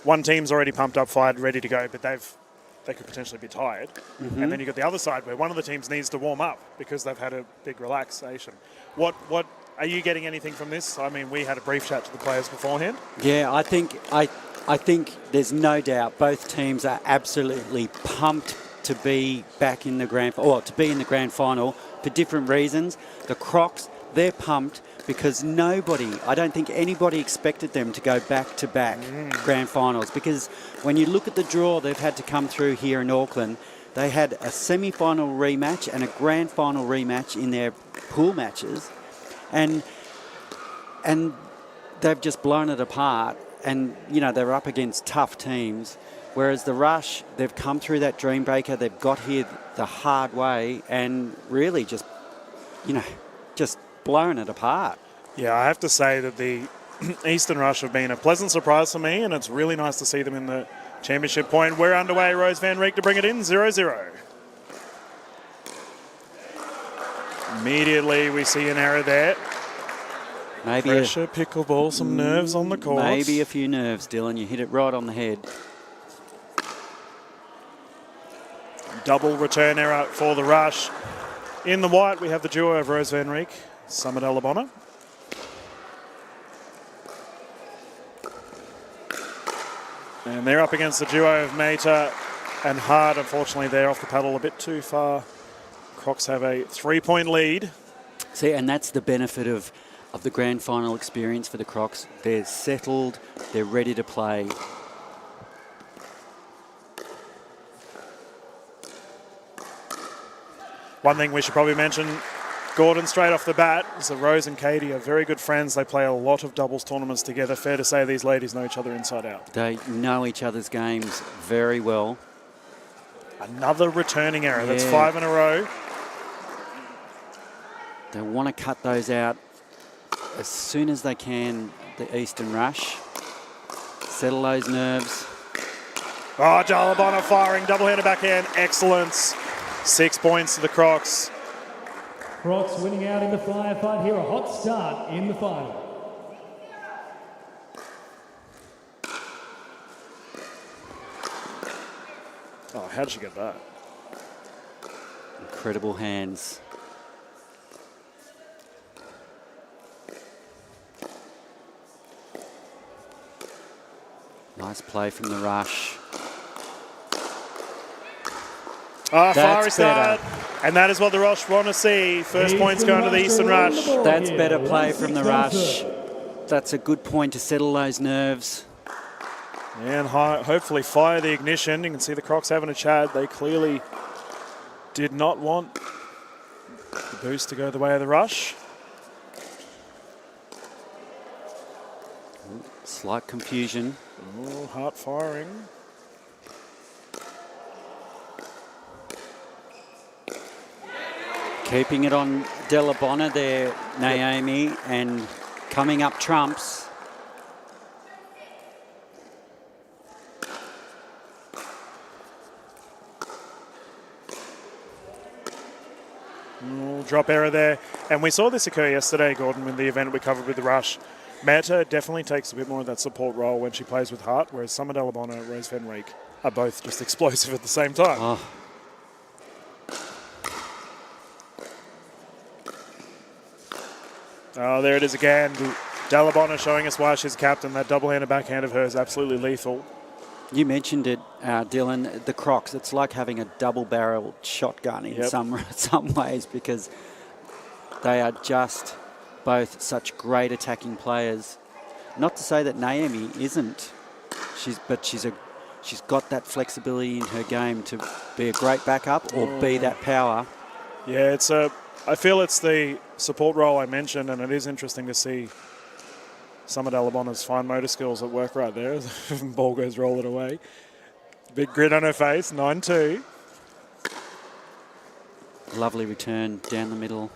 Speaker 2: one team's already pumped up, fired, ready to go, but they could potentially be tired. Mm-hmm. And then you've got the other side where one of the teams needs to warm up because they've had a big relaxation. What are you getting anything from this? I mean, we had a brief chat to the players beforehand.
Speaker 7: Yeah, I think there's no doubt both teams are absolutely pumped to be back in the to be in the grand final for different reasons. The Crocs, they're pumped because I don't think anybody expected them to go back-to-back grand finals, because when you look at the draw they've had to come through here in Auckland, they had a semi-final rematch and a grand final rematch in their pool matches, and they've just blown it apart. And, you know, they're up against tough teams, whereas the Rush, they've come through that Dream Breaker, they've got here the hard way and really just blown it apart.
Speaker 2: Yeah, I have to say that the Eastern Rush have been a pleasant surprise for me, and it's really nice to see them in the championship point. We're underway, Rose Van Reek to bring it in, 0-0. Immediately we see an error there.
Speaker 7: Maybe
Speaker 2: pressure, pickleball, some nerves on the court.
Speaker 7: Maybe a few nerves, Dylan. You hit it right on the head.
Speaker 2: Double return error for the Rush. In the white, we have the duo of Rose Van Reek, Summit Alabona. And they're up against the duo of Mehta and Hart. Unfortunately, they're off the paddle a bit too far. Crocs have a 3-point lead.
Speaker 7: See, and that's the benefit of the grand final experience for the Crocs. They're settled, they're ready to play.
Speaker 2: One thing we should probably mention, Gordon, straight off the bat, is that Rose and Katie are very good friends. They play a lot of doubles tournaments together. Fair to say these ladies know each other inside out.
Speaker 7: They know each other's games very well.
Speaker 2: Another returning error. That's 5 in a row.
Speaker 7: They want to cut those out as soon as they can, the Eastern Rush. Settle those nerves.
Speaker 2: Oh, Jalabona firing, double-handed backhand, excellence. 6 points to the Crocs.
Speaker 5: Crocs winning out in the firefight here, a hot start in the final.
Speaker 2: Oh, how did she get that?
Speaker 7: Incredible hands. Nice play from the Rush.
Speaker 2: Fiery start. And that is what the Rush want to see. First points going to the Eastern Rush.
Speaker 7: That's better play from the Rush. That's a good point to settle those nerves.
Speaker 2: And hopefully fire the ignition. You can see the Crocs having a chat. They clearly did not want the boost to go the way of the Rush.
Speaker 7: Slight confusion.
Speaker 2: Oh, Hart firing.
Speaker 7: Keeping it on Della Bona there, Naomi, and coming up trumps.
Speaker 2: Drop error there. And we saw this occur yesterday, Gordon, in the event we covered with the rush. Meta definitely takes a bit more of that support role when she plays with Hart, whereas Summer Delabona and Rose Van Rieck are both just explosive at the same time. Oh, there it is again. Delabona showing us why she's captain. That double-handed backhand of hers is absolutely lethal.
Speaker 7: You mentioned it, Dylan, the Crocs. It's like having a double-barreled shotgun in some ways, because they are just both such great attacking players. Not to say that Naomi isn't. She's got that flexibility in her game to be a great backup or be that power.
Speaker 2: Yeah, I feel it's the support role I mentioned, and it is interesting to see Summer Delabona's fine motor skills at work right there. Ball goes rolling away. Big grin on her face, 9-2.
Speaker 7: Lovely return down the middle.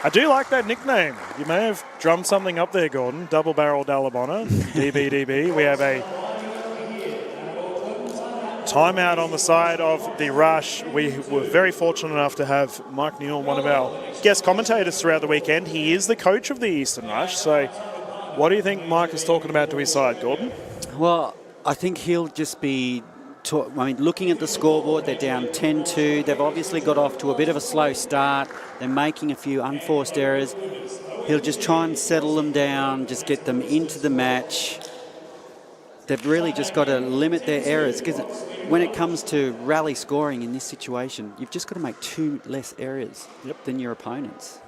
Speaker 2: I do like that nickname. You may have drummed something up there, Gordon. Double Barrel Delabona, DBDB. We have a timeout on the side of the rush. We were very fortunate enough to have Mike Newell, one of our guest commentators throughout the weekend. He is the coach of the Eastern Rush. So what do you think Mike is talking about to his side, Gordon?
Speaker 7: Well, I think he'll just be looking at the scoreboard. They're down 10-2. They've obviously got off to a bit of a slow start. They're making a few unforced errors. He'll just try and settle them down, just get them into the match. They've really just got to limit their errors, because when it comes to rally scoring in this situation, you've just got to make 2 less errors than your opponents.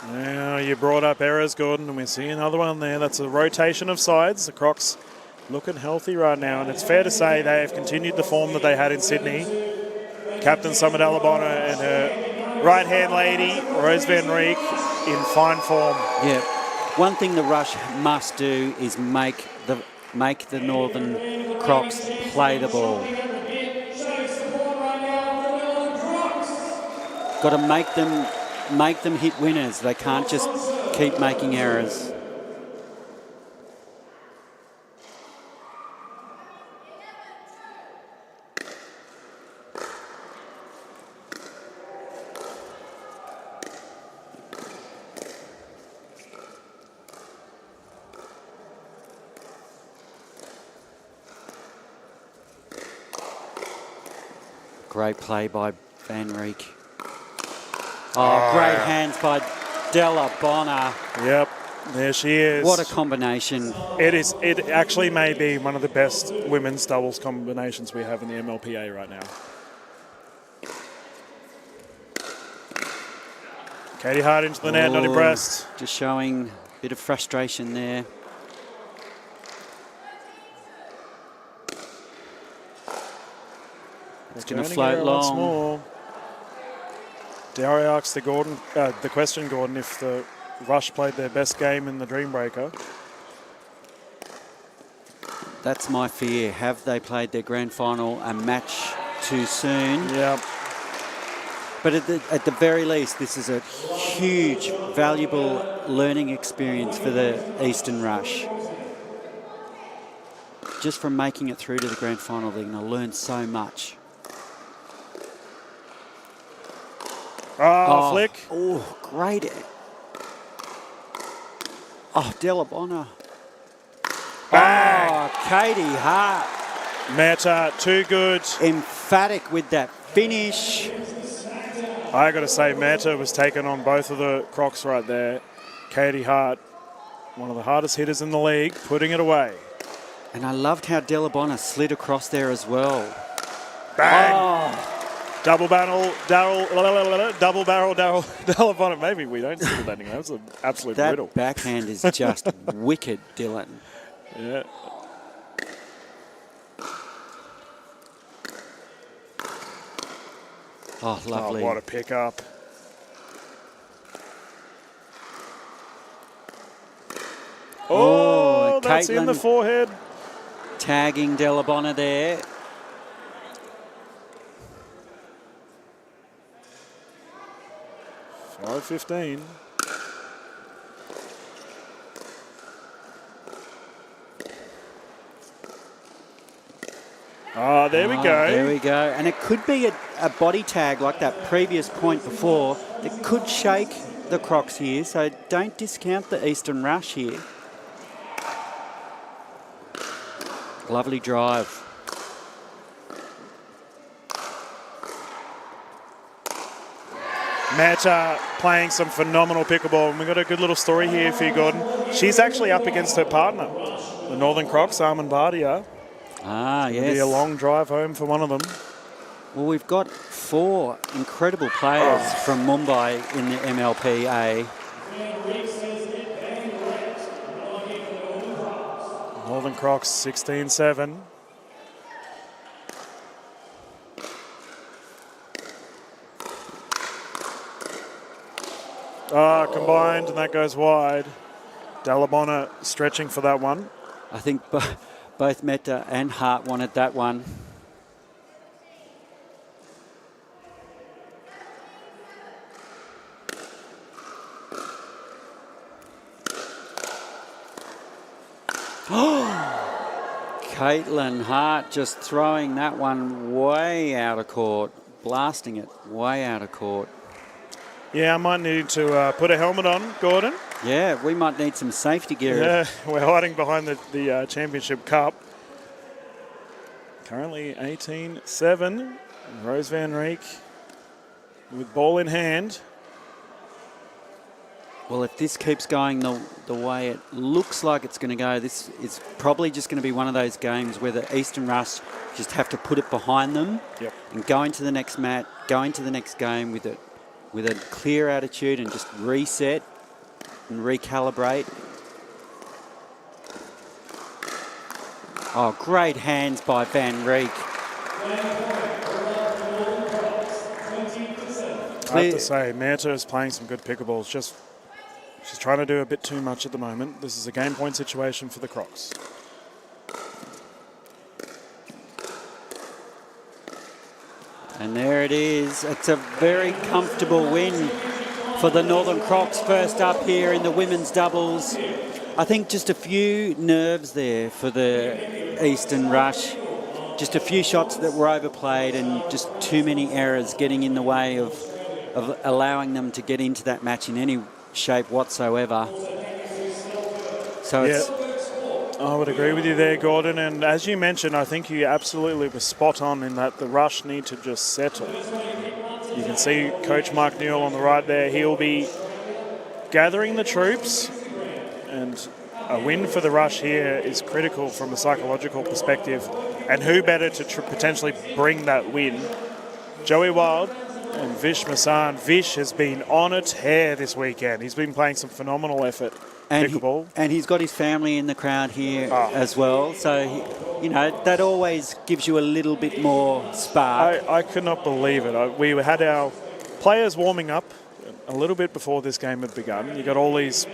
Speaker 2: Now you brought up errors, Gordon, and we see another one there. That's a rotation of sides. The Crocs looking healthy right now, and it's fair to say they have continued the form that they had in Sydney. Captain Summer Delabona and her right-hand lady, Rose Van Rieck, in fine form.
Speaker 7: Yeah. One thing the Rush must do is make the Northern Crocs play the ball. Got to make them hit winners. They can't just keep making errors. Great play by Van Rieck. Oh, great hands by Della Bona.
Speaker 2: Yep, there she is.
Speaker 7: What a combination.
Speaker 2: It actually may be one of the best women's doubles combinations we have in the MLPA right now. Katie Hart into the net, not impressed.
Speaker 7: Just showing a bit of frustration there. It's going to float long.
Speaker 2: Dare I ask the question, Gordon, if the Rush played their best game in the Dreambreaker?
Speaker 7: That's my fear. Have they played their grand final a match too soon?
Speaker 2: Yeah.
Speaker 7: But at the very least, this is a huge, valuable learning experience for the Eastern Rush. Just from making it through to the grand final, they're going to learn so much.
Speaker 2: Flick.
Speaker 7: Oh, great. Oh, Della Bona.
Speaker 2: Bang.
Speaker 7: Oh, Katie Hart.
Speaker 2: Meta, too good.
Speaker 7: Emphatic with that finish.
Speaker 2: I got to say, Meta was taken on both of the Crocs right there. Katie Hart, one of the hardest hitters in the league, putting it away.
Speaker 7: And I loved how Della Bona slid across there as well.
Speaker 2: Bang.
Speaker 7: Oh.
Speaker 2: Double barrel, Della Bona. Maybe we don't see that anymore. That's an absolute riddle.
Speaker 7: That backhand is just wicked, Dylan.
Speaker 2: Yeah.
Speaker 7: Oh, lovely.
Speaker 2: Oh, what a pickup. Oh, that's in the
Speaker 7: Caitlin
Speaker 2: forehead.
Speaker 7: tagging Delabonna there.
Speaker 2: $5.15. Oh, there we go.
Speaker 7: There we go. And it could be a body tag like that previous point before that could shake the Crocs here. So don't discount the Eastern Rush here. Lovely drive.
Speaker 2: Meta playing some phenomenal pickleball, and we've got a good little story here for you, Gordon. She's actually up against her partner, the Northern Crocs, Armin Bardia.
Speaker 7: Yes.
Speaker 2: It'll be a long drive home for one of them.
Speaker 7: Well, we've got 4 incredible players from Mumbai in the MLPA.
Speaker 2: Northern Crocs 16-7. Combined, and that goes wide. Delabonna stretching for that one.
Speaker 7: I think both Meta and Hart wanted that one. Caitlin Hart just throwing that one way out of court, blasting it way out of court.
Speaker 2: Yeah, I might need to put a helmet on, Gordon.
Speaker 7: Yeah, we might need some safety gear.
Speaker 2: Yeah, we're hiding behind the Championship Cup. Currently 18-7. Rose Van Reek with ball in hand.
Speaker 7: Well, if this keeps going the way it looks like it's going to go, this is probably just going to be one of those games where the Eastern Rush just have to put it behind them and go into the next mat, go into the next game with a clear attitude and just reset and recalibrate. Oh, great hands by Van Reek.
Speaker 2: I have to say, Meta is playing some good pickleballs. She's trying to do a bit too much at the moment. This is a game point situation for the Crocs.
Speaker 7: And there it is. It's a very comfortable win for the Northern Crocs, first up here in the women's doubles. I think just a few nerves there for the Eastern Rush. Just a few shots that were overplayed and just too many errors getting in the way of allowing them to get into that match in any shape whatsoever. So it's...
Speaker 2: I would agree with you there, Gordon. And as you mentioned, I think you absolutely were spot on in that the Rush need to just settle. You can see Coach Mark Newell on the right there. He'll be gathering the troops, and a win for the Rush here is critical from a psychological perspective. And who better to potentially bring that win? Joey Wild and Vish Masan. Vish has been on a tear this weekend. He's been playing some phenomenal effort.
Speaker 7: And he's got his family in the crowd here as well. So, that always gives you a little bit more spark.
Speaker 2: I could not believe it. We had our players warming up a little bit before this game had begun. You got all these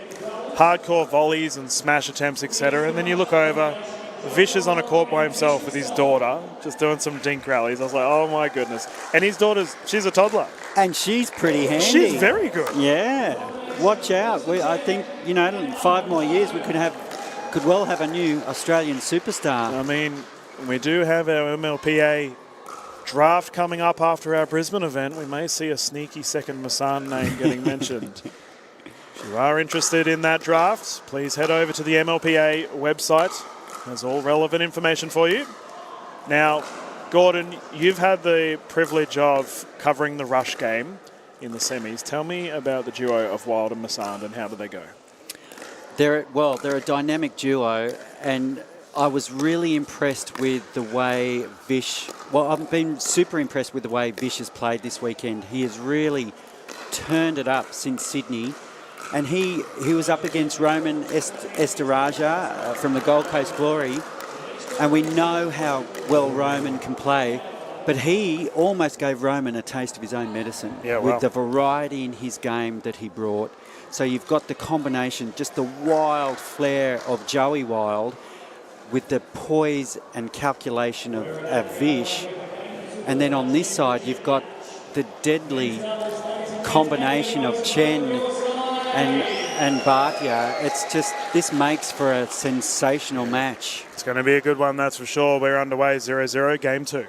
Speaker 2: hardcore volleys and smash attempts, etc. And then you look over, Vish is on a court by himself with his daughter, just doing some dink rallies. I was like, oh my goodness. And his she's a toddler.
Speaker 7: And she's pretty handy.
Speaker 2: She's very good.
Speaker 7: Yeah. Watch out. I think, 5 more years we could well have a new Australian superstar.
Speaker 2: I mean, we do have our MLPA draft coming up after our Brisbane event. We may see a sneaky second Masan name getting mentioned. If you are interested in that draft, please head over to the MLPA website. There's all relevant information for you. Now, Gordon, you've had the privilege of covering the Rush game in the semis. Tell me about the duo of Wild and Masand and how do they go?
Speaker 7: They're a dynamic duo, and I was really impressed with the way Vish... Well, I've been super impressed with the way Vish has played this weekend. He has really turned it up since Sydney. And he was up against Roman Esteraja from the Gold Coast Glory, and we know how well Roman can play. But he almost gave Roman a taste of his own medicine
Speaker 2: Yeah,
Speaker 7: with
Speaker 2: wow.
Speaker 7: the variety in his game that he brought. So you've got the combination, just the wild flair of Joey Wild with the poise and calculation of Vish. And then on this side, you've got the deadly combination of Chen and Bhatia. It's just, this makes for a sensational match.
Speaker 2: It's going to be a good one, that's for sure. We're underway 0-0, game 2.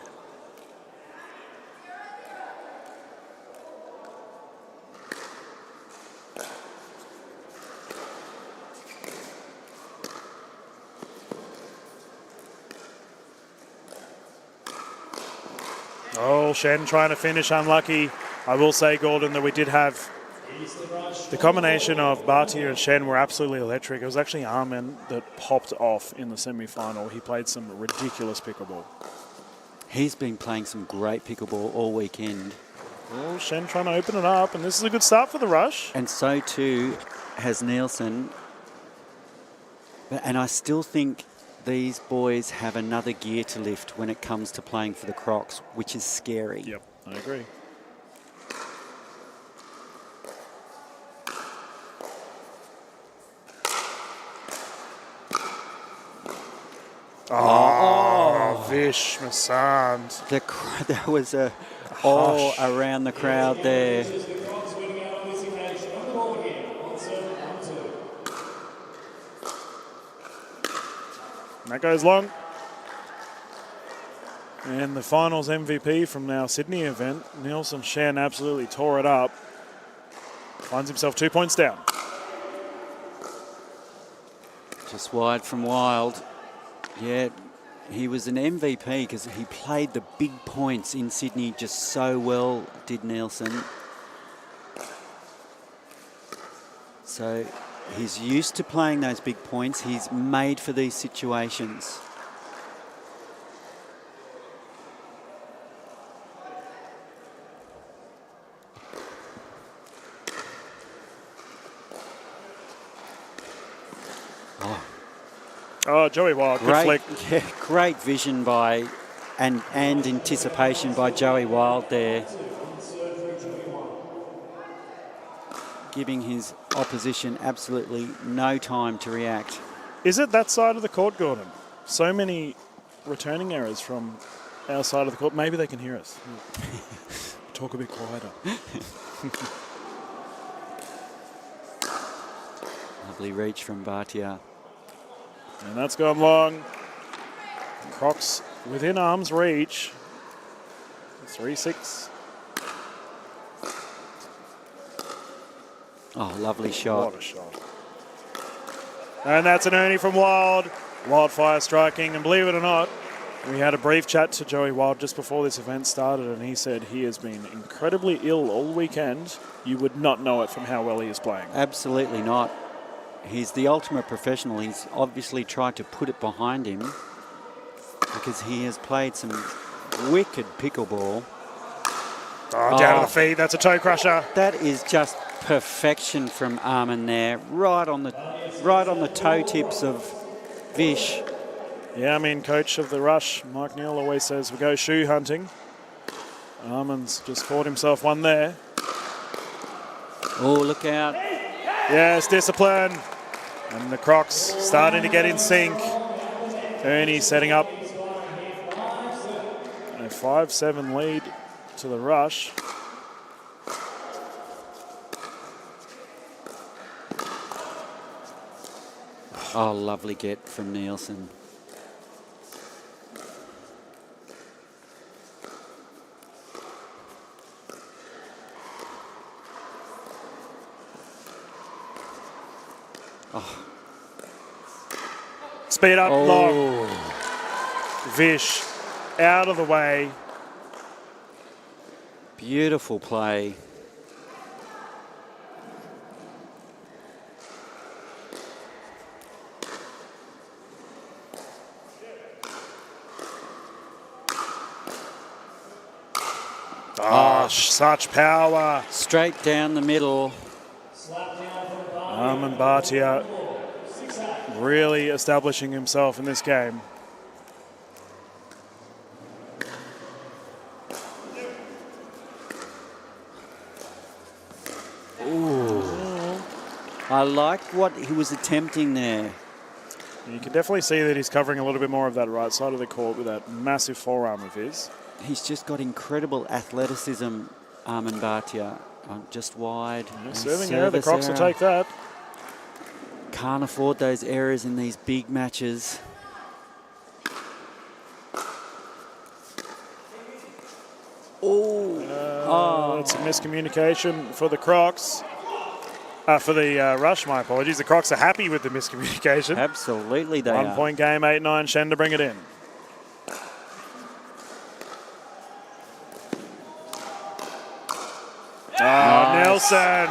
Speaker 2: Oh, Shen trying to finish, unlucky. I will say, Gordon, that we did have the combination of Bhatia and Shen were absolutely electric. It was actually Armin that popped off in the semi-final. He played some ridiculous pickleball.
Speaker 7: He's been playing some great pickleball all weekend.
Speaker 2: Oh, Shen trying to open it up, and this is a good start for the rush.
Speaker 7: And so too has Nielsen. And I still think these boys have another gear to lift when it comes to playing for the Crocs, which is scary.
Speaker 2: Yep, I agree. Oh, Vish Masand.
Speaker 7: There was a all around the crowd there.
Speaker 2: And that goes long. And the finals MVP from our Sydney event, Nielsen Shen, absolutely tore it up. Finds himself 2 points down.
Speaker 7: Just wide from Wild. Yeah, he was an MVP because he played the big points in Sydney just so well, did Nielsen. So he's used to playing those big points. He's made for these situations.
Speaker 2: Oh, Joey Wild, good flick.
Speaker 7: Yeah, great vision by and anticipation by Joey Wild there. Giving his opposition absolutely no time to react.
Speaker 2: Is it that side of the court, Gordon? So many returning errors from our side of the court. Maybe they can hear us. Talk a bit quieter.
Speaker 7: Lovely reach from Bhatia.
Speaker 2: And that's gone long. Crocs within arm's reach. 3-6.
Speaker 7: Oh, lovely shot.
Speaker 2: What a shot. And that's an Ernie from Wild. Wildfire striking. And believe it or not, we had a brief chat to Joey Wild just before this event started, and he said he has been incredibly ill all weekend. You would not know it from how well he is playing.
Speaker 7: Absolutely not. He's the ultimate professional. He's obviously tried to put it behind him because he has played some wicked pickleball.
Speaker 2: Oh, down to the feet. That's a toe crusher.
Speaker 7: That is just perfection from Armin there, right on the toe tips of Vish.
Speaker 2: Yeah, I mean, coach of the rush, Mike Neal, always says we go shoe hunting. Armin's just caught himself one there.
Speaker 7: Oh, look out.
Speaker 2: Yes, discipline. And the Crocs starting to get in sync. Ernie setting up a 5-7 lead to the rush.
Speaker 7: Oh, lovely get from Nielsen. Oh.
Speaker 2: Speed up, long. Vish out of the way.
Speaker 7: Beautiful play.
Speaker 2: Oh, such power.
Speaker 7: Straight down the middle.
Speaker 2: Armin Bhatia really establishing himself in this game.
Speaker 7: I like what he was attempting there.
Speaker 2: You can definitely see that he's covering a little bit more of that right side of the court with that massive forearm of his.
Speaker 7: He's just got incredible athleticism, Armin Bhatia. Just wide.
Speaker 2: Yeah, serving error, the Crocs will take that.
Speaker 7: Can't afford those errors in these big matches.
Speaker 2: That's a miscommunication for the Crocs. For the Rush, my apologies. The Crocs are happy with the miscommunication.
Speaker 7: Absolutely they
Speaker 2: 1
Speaker 7: are.
Speaker 2: point game, 8-9, Shen to bring it in.
Speaker 7: Nice.
Speaker 2: Nelson.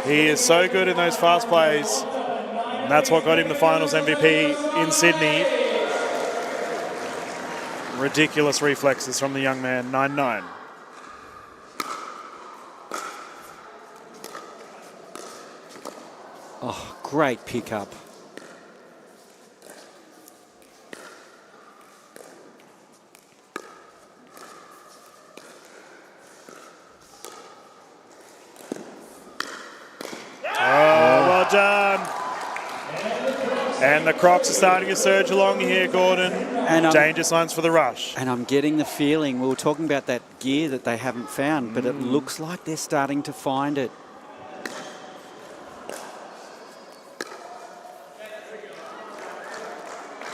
Speaker 2: He is so good in those fast plays. And that's what got him the finals MVP in Sydney. Ridiculous reflexes from the young man, 9-9.
Speaker 7: Oh, great pickup.
Speaker 2: Well done. And the Crocs are starting to surge along here, Gordon.
Speaker 7: And
Speaker 2: danger signs for the Rush.
Speaker 7: And I'm getting the feeling, we were talking about that gear that they haven't found, but it looks like they're starting to find it.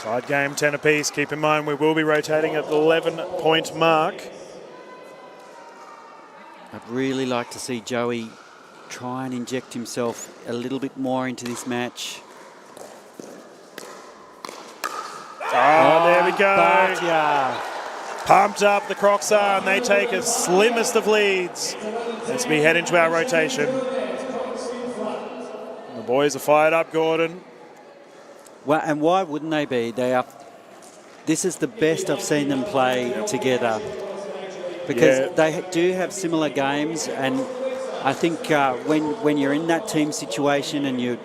Speaker 2: Tied game, 10 apiece. Keep in mind we will be rotating at the 11-point mark.
Speaker 7: I'd really like to see Joey try and inject himself a little bit more into this match.
Speaker 2: Oh, there we go.
Speaker 7: Bhatia.
Speaker 2: Pumped up the Crocs are, and they take a slimmest of leads as we head into our rotation. The boys are fired up, Gordon.
Speaker 7: Well, and why wouldn't they be? They are. This is the best I've seen them play together, because they do have similar games, and I think when you're in that team situation and you're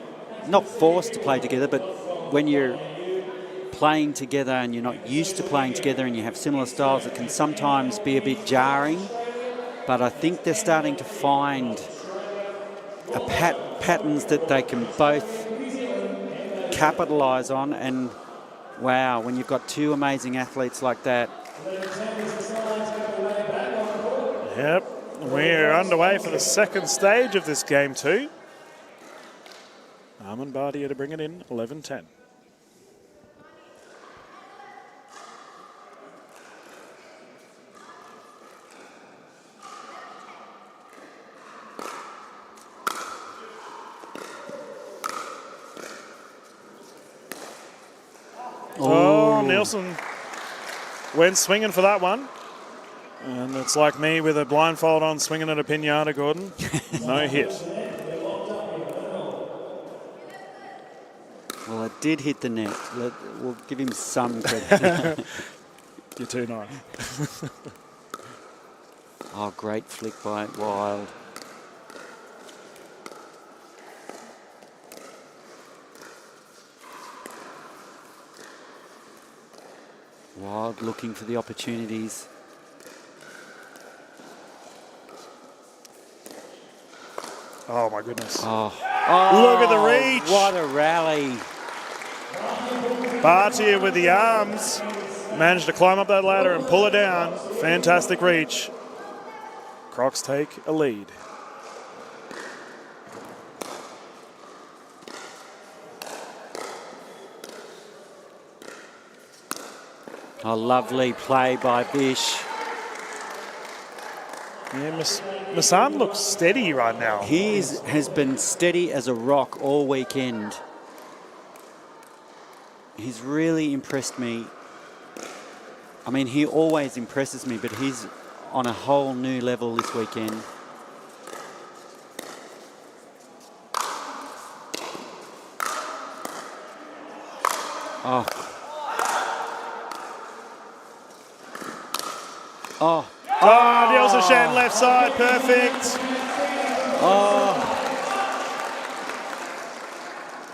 Speaker 7: not forced to play together, but when you're playing together and you're not used to playing together and you have similar styles, it can sometimes be a bit jarring. But I think they're starting to find patterns that they can both capitalise on, and wow, when you've got two amazing athletes like that.
Speaker 2: Yep, we're underway for the second stage of this game too. Armin Bhatia to bring it in, 11-10. Oh, Nielsen went swinging for that one. And it's like me with a blindfold on swinging at a pinata, Gordon. No hit.
Speaker 7: Well, it did hit the net. We'll give him some credit.
Speaker 2: You're too nice.
Speaker 7: Oh, great flick by Wild. Wild looking for the opportunities.
Speaker 2: Oh, my goodness.
Speaker 7: Oh,
Speaker 2: look at the reach.
Speaker 7: What a rally.
Speaker 2: Bhatia with the arms. Managed to climb up that ladder and pull it down. Fantastic reach. Crocs take a lead.
Speaker 7: A lovely play by Bish.
Speaker 2: Yeah, Masan looks steady right now.
Speaker 7: He has been steady as a rock all weekend. He's really impressed me. I mean, he always impresses me, but he's on a whole new level this weekend. Oh. Oh.
Speaker 2: Oh, Nielsen Shen left side, perfect.
Speaker 7: Oh.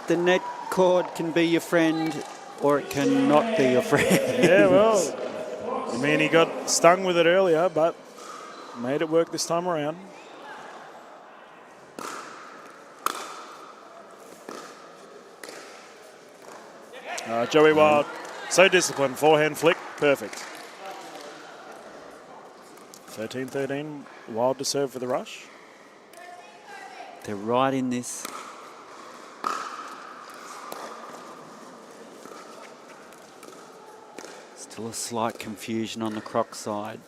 Speaker 7: The net cord can be your friend, or it can not be your friend.
Speaker 2: Yeah, well, I mean, he got stung with it earlier, but made it work this time around. Joey Wild, so disciplined. Forehand flick, perfect. 13-13, Wild to serve for the rush.
Speaker 7: They're right in this. Still a slight confusion on the Croc side.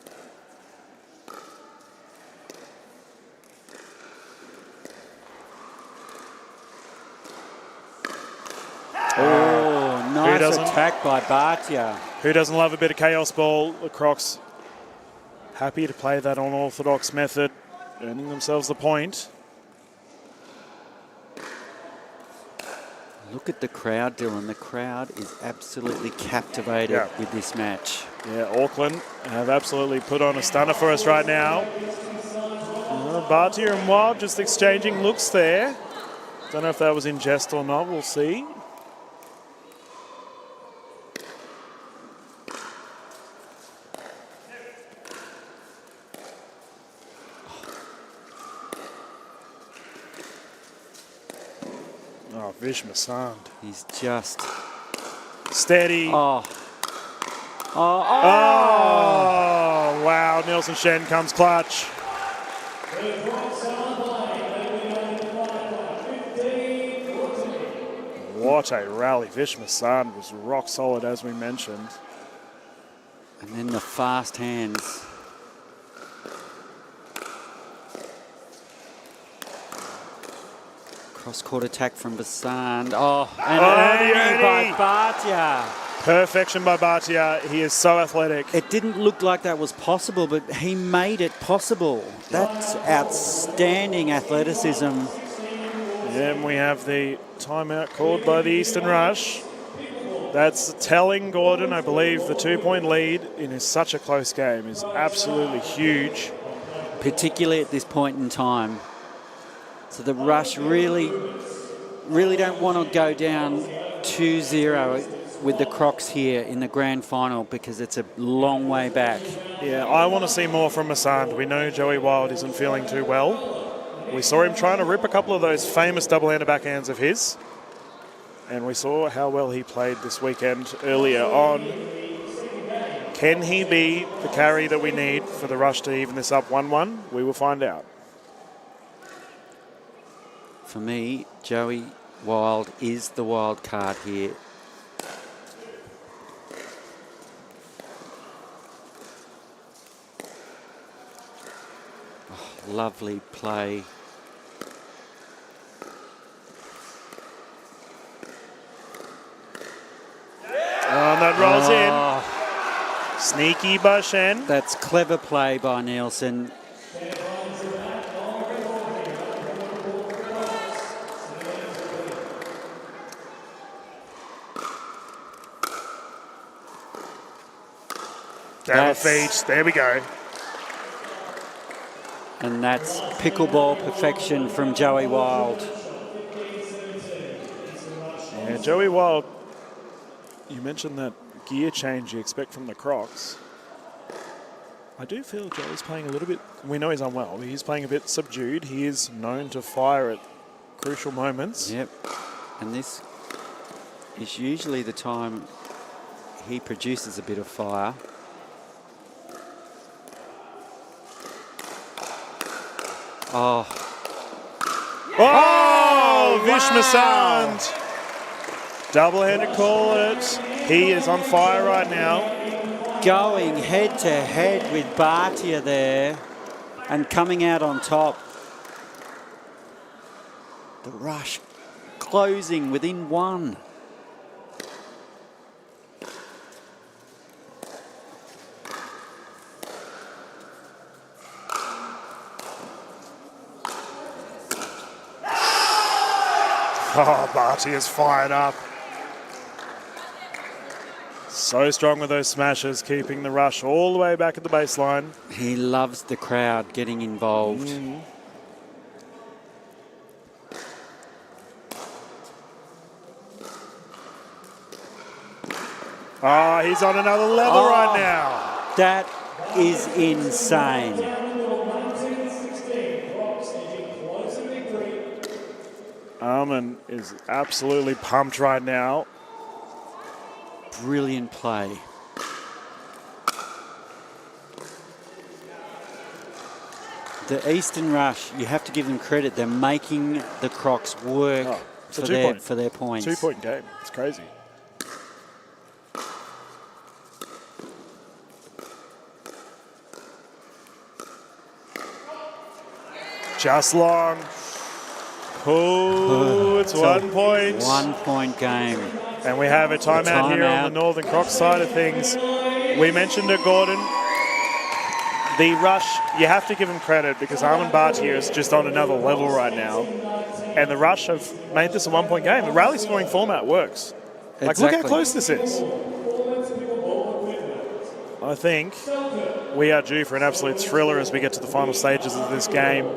Speaker 7: Oh, nice attack by Bhatia.
Speaker 2: Who doesn't love a bit of chaos ball? The Crocs happy to play that unorthodox method, earning themselves the point.
Speaker 7: Look at the crowd, Dylan. The crowd is absolutely captivated with this match.
Speaker 2: Yeah, Auckland have absolutely put on a stunner for us right now. Bhatia and Wild just exchanging looks there. Don't know if that was in jest or not. We'll see. Oh, Vish Masand.
Speaker 7: He's just
Speaker 2: steady.
Speaker 7: Oh,
Speaker 2: wow. Nielsen Shen comes clutch. What a rally. Vish Masand was rock solid, as we mentioned.
Speaker 7: And then the fast hands. Cross-court attack from Basand. Oh, and earning by Bhatia.
Speaker 2: Perfection by Bhatia. He is so athletic.
Speaker 7: It didn't look like that was possible, but he made it possible. That's outstanding athleticism.
Speaker 2: Then we have the timeout called by the Eastern Rush. That's telling Gordon, I believe, the 2-point lead in such a close game is absolutely huge.
Speaker 7: Particularly at this point in time. So the Rush really don't want to go down 2-0 with the Crocs here in the grand final because it's a long way back.
Speaker 2: Yeah, I want to see more from Masand. We know Joey Wild isn't feeling too well. We saw him trying to rip a couple of those famous double-hander backhands of his. And we saw how well he played this weekend earlier on. Can he be the carry that we need for the Rush to even this up 1-1? We will find out.
Speaker 7: For me, Joey Wild is the wild card here. Oh, lovely play.
Speaker 2: And that rolls in. Sneaky by Shen.
Speaker 7: That's clever play by Nielsen.
Speaker 2: Down the feet. There we go.
Speaker 7: And that's pickleball perfection from Joey Wild.
Speaker 2: Yeah, Joey Wild, you mentioned that gear change you expect from the Crocs. I do feel Joey's playing a little bit, we know he's unwell, but he's playing a bit subdued. He is known to fire at crucial moments.
Speaker 7: Yep. And this is usually the time he produces a bit of fire. Oh.
Speaker 2: Oh, Vish Masand. Double-handed call it. He is on fire right now.
Speaker 7: Going head-to-head with Bhatia there and coming out on top. The Rush closing within one.
Speaker 2: Oh, Bhatia is fired up. So strong with those smashes, keeping the Rush all the way back at the baseline.
Speaker 7: He loves the crowd getting involved.
Speaker 2: Oh, he's on another level right now.
Speaker 7: That is insane.
Speaker 2: Armin is absolutely pumped right now.
Speaker 7: brilliant play. The Eastern Rush, you have to give them credit. They're making the Crocs work for their points.
Speaker 2: 2-point game. It's crazy. Just long. Oh, it's 1 point.
Speaker 7: 1 point game.
Speaker 2: And we have a timeout here on the Northern Crocs side of things. We mentioned it, Gordon. The rush, you have to give him credit because Armand Bartier is just on another level right now. And the rush have made this a 1 point game. The rally scoring format works. Like, look how close this is. I think we are due for an absolute thriller as we get to the final stages of this game.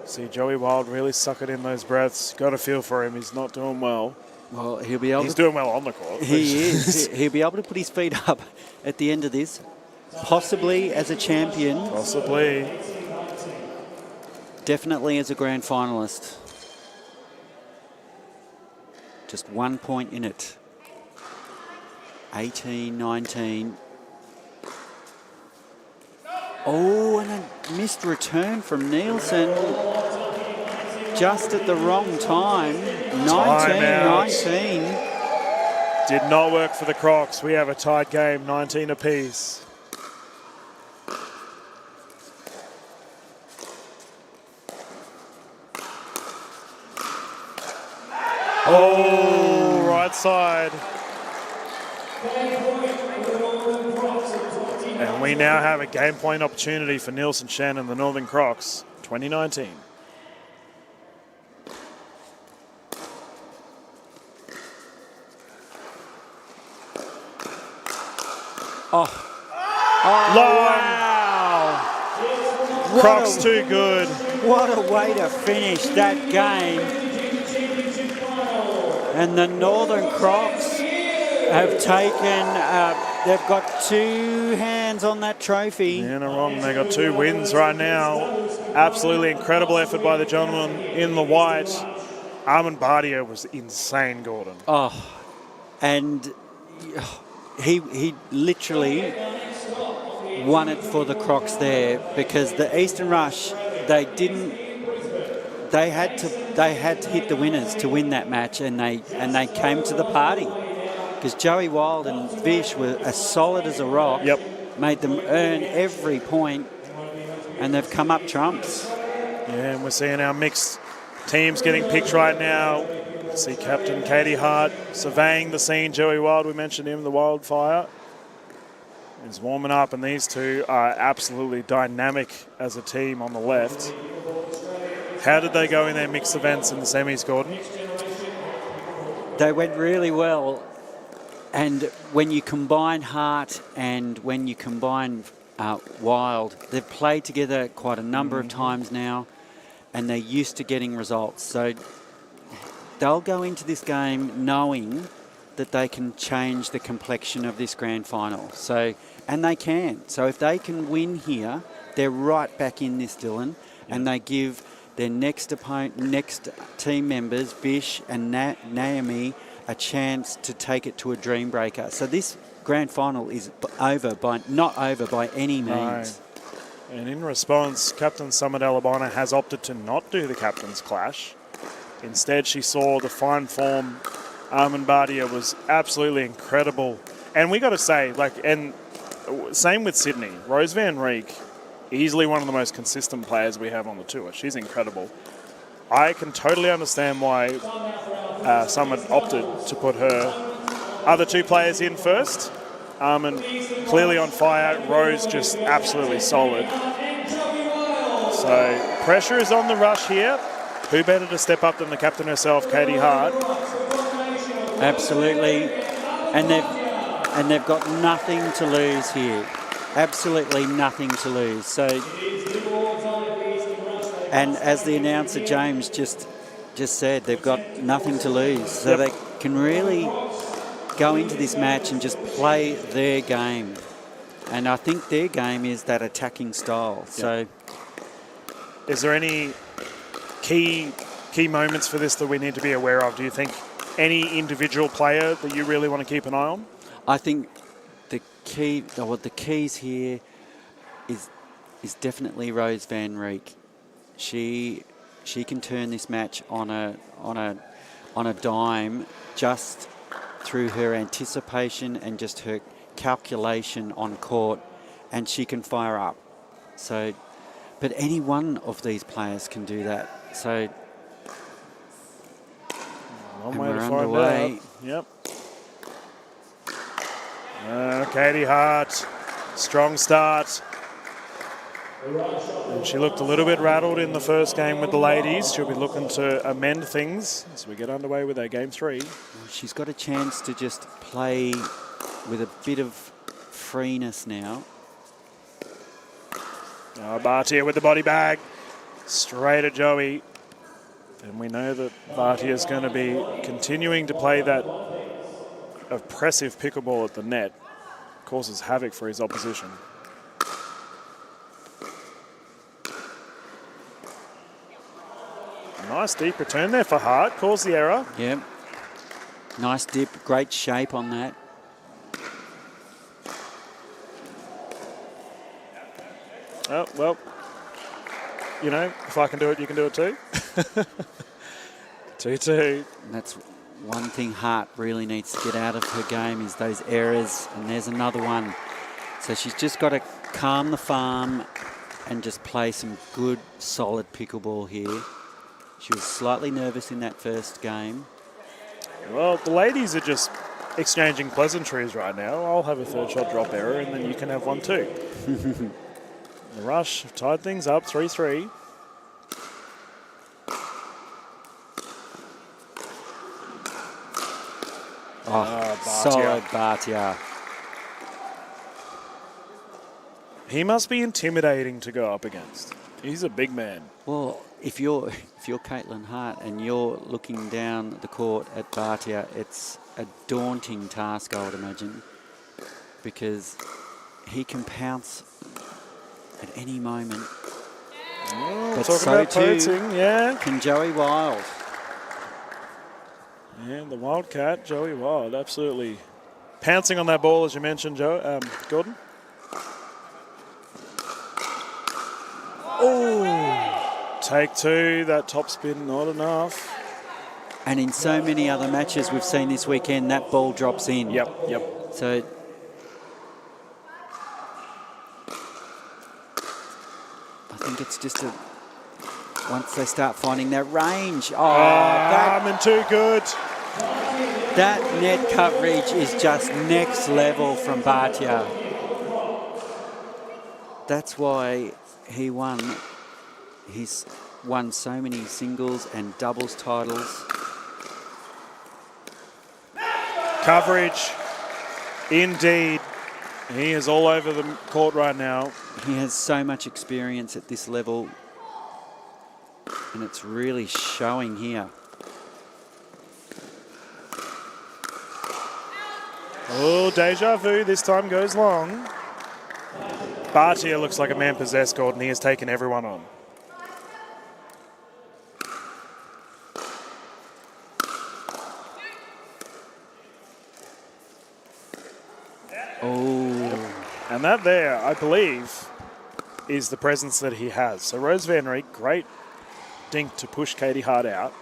Speaker 2: See Joey Wild really sucking in those breaths. Got a feel for him. He's not doing well.
Speaker 7: Well, he'll be able.
Speaker 2: He's doing well on the court.
Speaker 7: He is. He'll be able to put his feet up at the end of this, possibly as a champion.
Speaker 2: Possibly.
Speaker 7: Definitely as a grand finalist. Just 1 point in it. 18-19. Oh, and a missed return from Nielsen. Just at the wrong time. 19-19.
Speaker 2: Did not work for the Crocs. We have a tight game, 19 apiece. Oh, right side. And we now have a game point opportunity for Nielsen Shen and the Northern Crocs, 2019.
Speaker 7: Wow!
Speaker 2: Crocs too good.
Speaker 7: What a way to finish that game. And the Northern Crocs have taken, they've got 2 hands on that trophy.
Speaker 2: Yeah, no wrong. They got 2 wins right now. Absolutely incredible effort by the gentleman in the white. Armand Bartier was insane, Gordon.
Speaker 7: Oh, and he literally won it for the Crocs there because the Eastern Rush, they had to hit the winners to win that match, and they came to the party because Joey Wild and Vish were as solid as a rock.
Speaker 2: Yep.
Speaker 7: Made them earn every point, and they've come up trumps.
Speaker 2: Yeah, and we're seeing our mixed teams getting picked right now. See Captain Katie Hart surveying the scene. Joey Wild, we mentioned him, the Wildfire, is warming up, and these two are absolutely dynamic as a team on the left. How did they go in their mixed events in the semis, Gordon?
Speaker 7: They went really well. And when you combine Hart and when you combine Wild, they've played together quite a number of times now, and they're used to getting results. So they'll go into this game knowing that they can change the complexion of this grand final. So, and they can. So if they can win here, they're right back in this, Dylan, and they give their next team members, Vish and Naomi, a chance to take it to a dream breaker. So this grand final is not over by any means.
Speaker 2: No. And in response, Captain Summer Alabama has opted to not do the captain's clash. Instead, she saw the fine form. Armand Bartier was absolutely incredible. And we got to say, and same with Sydney. Rose Van Reek, easily one of the most consistent players we have on the tour. She's incredible. I can totally understand why someone opted to put her other 2 players in first. Armand clearly on fire. Rose just absolutely solid. So pressure is on the rush here. Who better to step up than the captain herself, Katie Hart?
Speaker 7: Absolutely. And they've got nothing to lose here. Absolutely nothing to lose. So, and as the announcer James just said, they've got nothing to lose. So they can really go into this match and just play their game. And I think their game is that attacking style. So,
Speaker 2: is there any key moments for this that we need to be aware of? Do you think any individual player that you really want to keep an eye on?
Speaker 7: I think the keys here is definitely Rose Van Rijk. She can turn this match on a dime just through her anticipation and just her calculation on court, and she can fire up. So, but any one of these players can do that. So,
Speaker 2: One
Speaker 7: and
Speaker 2: way to
Speaker 7: we're
Speaker 2: find
Speaker 7: underway.
Speaker 2: out. Yep. Katie Hart, strong start. And she looked a little bit rattled in the first game with the ladies. She'll be looking to amend things as we get underway with our game 3.
Speaker 7: She's got a chance to just play with a bit of freeness now.
Speaker 2: Bhatia with the body bag, straight at Joey. And we know that Bhatia is going to be continuing to play that oppressive pickleball at the net. Causes havoc for his opposition. Nice deep return there for Hart. Calls the error.
Speaker 7: Yep. Nice dip. Great shape on that.
Speaker 2: Oh, well, you know, if I can do it, you can do it too. 2-2.
Speaker 7: And that's one thing Hart really needs to get out of her game is those errors. And there's another one. So she's just got to calm the farm and just play some good, solid pickleball here. She was slightly nervous in that first game.
Speaker 2: Well, the ladies are just exchanging pleasantries right now. I'll have a third shot drop error, and then you can have one too. The Rush have tied things up, 3-3.
Speaker 7: Solid Bhatia.
Speaker 2: He must be intimidating to go up against. He's a big man.
Speaker 7: Well, if you're Caitlin Hart and you're looking down the court at Bhatia, it's a daunting task, I would imagine, because he can pounce at any moment. But
Speaker 2: talking
Speaker 7: so
Speaker 2: about
Speaker 7: too
Speaker 2: pouncing, yeah.
Speaker 7: can Joey Wild.
Speaker 2: Yeah, the Wildcat, Joey Wild, absolutely pouncing on that ball, as you mentioned, Gordon. Oh, take 2, that top spin, not enough.
Speaker 7: And in so many other matches we've seen this weekend, that ball drops in.
Speaker 2: Yep.
Speaker 7: So I think it's just once they start finding that range.
Speaker 2: And too good.
Speaker 7: That net coverage is just next level from Bhatia. That's why he won. He's won so many singles and doubles titles.
Speaker 2: Coverage, indeed. He is all over the court right now.
Speaker 7: He has so much experience at this level, and it's really showing here.
Speaker 2: Oh, deja vu. This time goes long. Bhatia looks like a man possessed, Gordon. He has taken everyone on. And that there, I believe, is the presence that he has. So Rose Van Rijk, great dink to push Katie Hart out.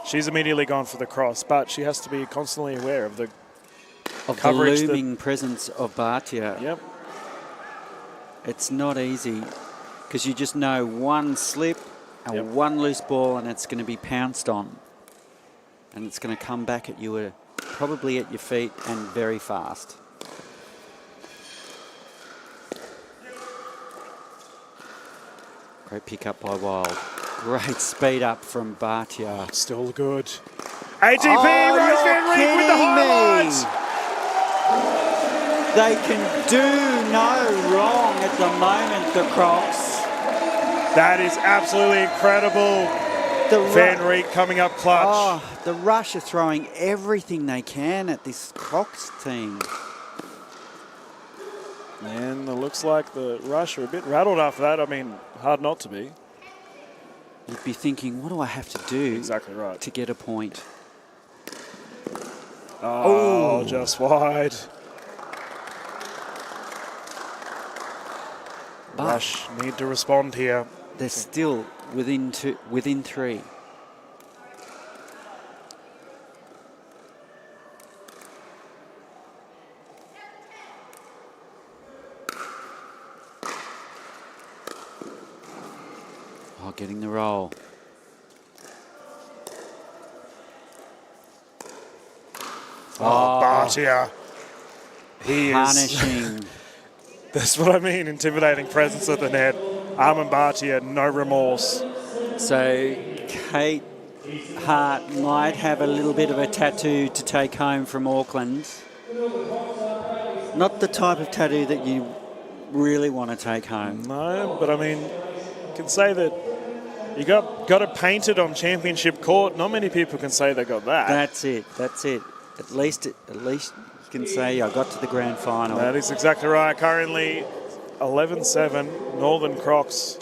Speaker 2: She's immediately gone for the cross, but she has to be constantly aware of the coverage.
Speaker 7: The looming presence of Bhatia.
Speaker 2: Yep.
Speaker 7: It's not easy because you just know one slip and one loose ball and it's going to be pounced on. And it's going to come back at you, probably at your feet and very fast. Great pick up by Wild. Great speed up from Bhatia.
Speaker 2: Still good. ATP, Rose Van Rijk with the highlight.
Speaker 7: They can do no wrong at the moment, the Crocs.
Speaker 2: That is absolutely incredible. Van Rijk coming up clutch.
Speaker 7: Oh, the Rush are throwing everything they can at this Crocs team.
Speaker 2: And it looks like the Rush are a bit rattled after that. I mean, hard not to be.
Speaker 7: You'd be thinking, what do I have to do
Speaker 2: exactly right
Speaker 7: to get a point?
Speaker 2: Oh, just wide. Rush need to respond here.
Speaker 7: They're still within 3. Oh, getting the roll.
Speaker 2: Oh, Bhatia. He is.
Speaker 7: Punishing.
Speaker 2: That's what I mean, intimidating presence at the net. Armin Bhatia, no remorse.
Speaker 7: So Kate Hart might have a little bit of a tattoo to take home from Auckland. Not the type of tattoo that you really want to take home.
Speaker 2: No, but I mean, you can say that you got it painted on championship court. Not many people can say they got that.
Speaker 7: That's it. At least you can say I got to the grand final.
Speaker 2: That is exactly right. Currently 11-7, Northern Crocs.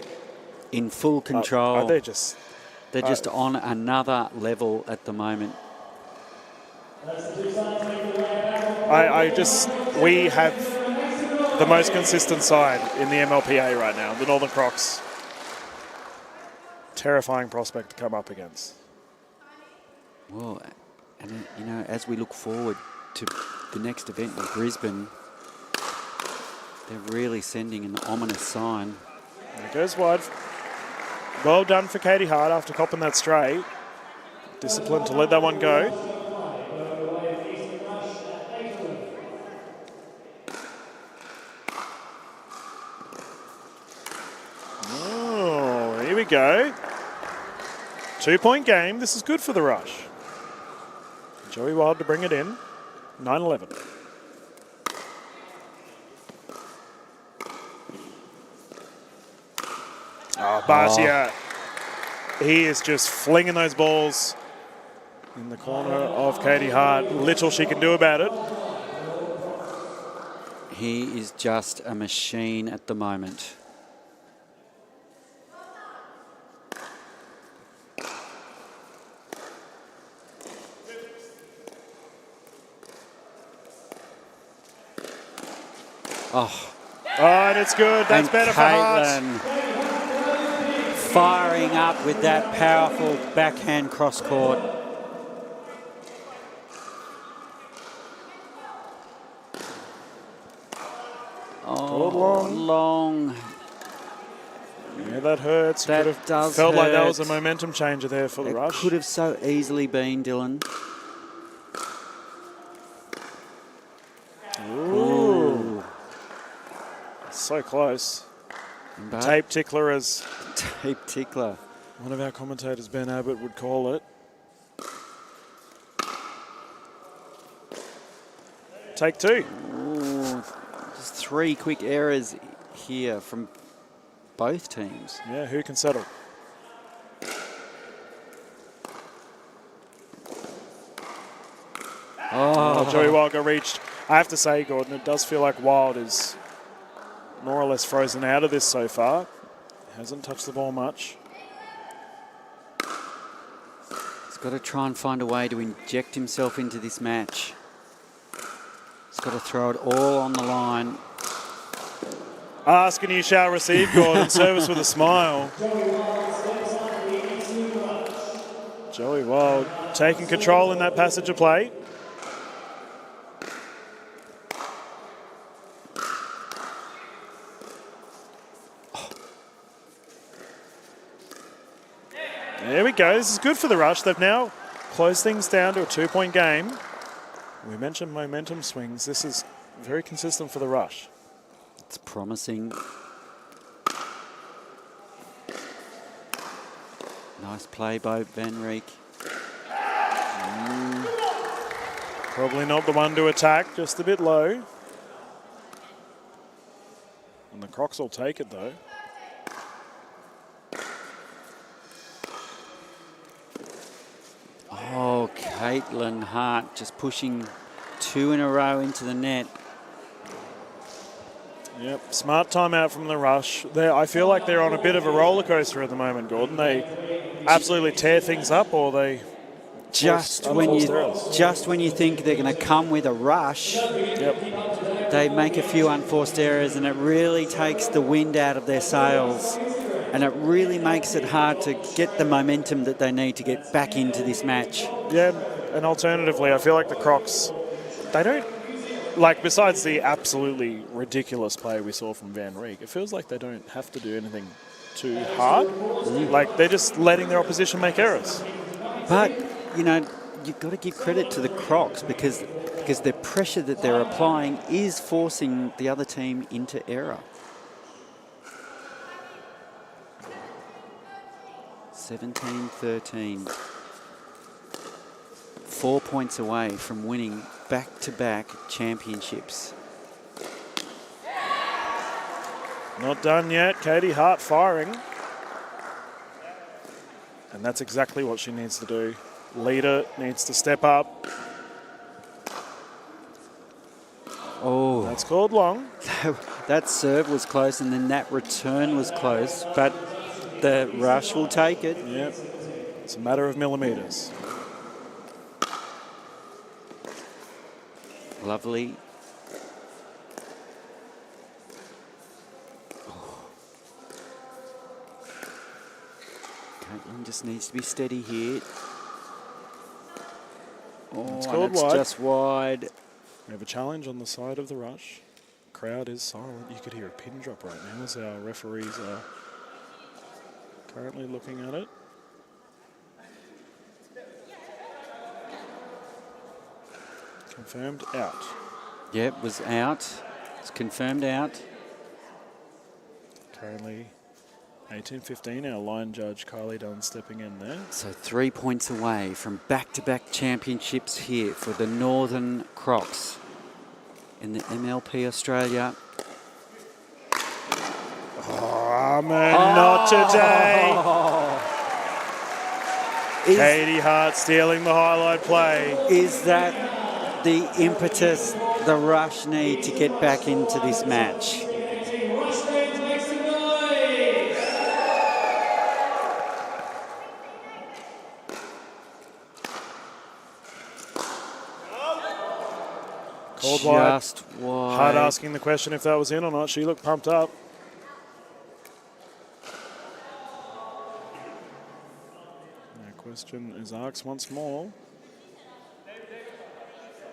Speaker 7: In full control.
Speaker 2: They're just
Speaker 7: on another level at the moment.
Speaker 2: We have the most consistent side in the MLPA right now, the Northern Crocs. Terrifying prospect to come up against.
Speaker 7: Well, and you know, as we look forward to the next event in Brisbane, they're really sending an ominous sign.
Speaker 2: It goes wide. Well done for Katie Hart after copping that straight. Disciplined to let that one go. Oh, here we go. 2-point game. This is good for the Rush. Joey Wild to bring it in. 9-11. Oh, Bhatia. He is just flinging those balls in the corner of Katie Hart. Little she can do about it.
Speaker 7: He is just a machine at the moment. Oh,
Speaker 2: and it's good. That's better for Hart.
Speaker 7: Firing up with that powerful backhand cross court. Oh, long.
Speaker 2: Yeah, that hurts.
Speaker 7: That does
Speaker 2: felt
Speaker 7: hurt.
Speaker 2: like that was a momentum changer there for the Rush.
Speaker 7: It could have so easily been, Dylan.
Speaker 2: Ooh. So close.
Speaker 7: But
Speaker 2: Tape tickler, as
Speaker 7: tape tickler.
Speaker 2: one of our commentators, Ben Abbott, would call it. Take two.
Speaker 7: Ooh, just 3 quick errors here from both teams.
Speaker 2: Yeah, who can settle? Oh, Joey Wild got reached. I have to say, Gordon, it does feel like Wild is more or less frozen out of this so far. Hasn't touched the ball much.
Speaker 7: He's got to try and find a way to inject himself into this match. He's got to throw it all on the line.
Speaker 2: Ask and you shall receive, Gordon. Service with a smile. Joey Wild taking control in that passage of play. There we go. This is good for the Rush. They've now closed things down to a 2-point game. We mentioned momentum swings. This is very consistent for the Rush.
Speaker 7: It's promising. Nice play by Van Rieck.
Speaker 2: Probably not the one to attack, just a bit low. And the Crocs will take it though.
Speaker 7: Oh, Caitlin Hart just pushing 2 in a row into the net.
Speaker 2: Yep, smart timeout from the Rush. I feel like they're on a bit of a roller coaster at the moment, Gordon. They absolutely tear things up or they
Speaker 7: just when you think they're going to come with a rush, they make a few unforced errors, and it really takes the wind out of their sails, and it really makes it hard to get the momentum that they need to get back into this match.
Speaker 2: Yeah, and alternatively, I feel like the Crocs, they don't, like, besides the absolutely ridiculous play we saw from Van Reek, it feels like they don't have to do anything too hard. Like, they're just letting their opposition make errors.
Speaker 7: But, you know, you've got to give credit to the Crocs because the pressure that they're applying is forcing the other team into error. 17-13. 4 points away from winning back-to-back championships.
Speaker 2: Not done yet. Katie Hart firing. And that's exactly what she needs to do. Leader needs to step up.
Speaker 7: Oh.
Speaker 2: That's called long.
Speaker 7: That serve was close, and then that return was close, but the rush will take it.
Speaker 2: Yep. It's a matter of millimetres.
Speaker 7: Lovely. Caitlin just needs to be steady here. Oh,
Speaker 2: It's called
Speaker 7: it's
Speaker 2: wide.
Speaker 7: just wide.
Speaker 2: We have a challenge on the side of the rush. Crowd is silent. You could hear a pin drop right now as our referees are currently looking at it. Confirmed out.
Speaker 7: Yep, was out. It's confirmed out.
Speaker 2: Currently 18-15. Our line judge Kylie Dunn stepping in there.
Speaker 7: So 3 points away from back-to-back championships here for the Northern Crocs in the MLP Australia.
Speaker 2: Oh, man, not today. Katie Hart stealing the highlight play.
Speaker 7: Is that the impetus the Rush need to get back into this match?
Speaker 2: Called wide.
Speaker 7: Just wide.
Speaker 2: Hart asking the question if that was in or not. She looked pumped up. No question is asked once more.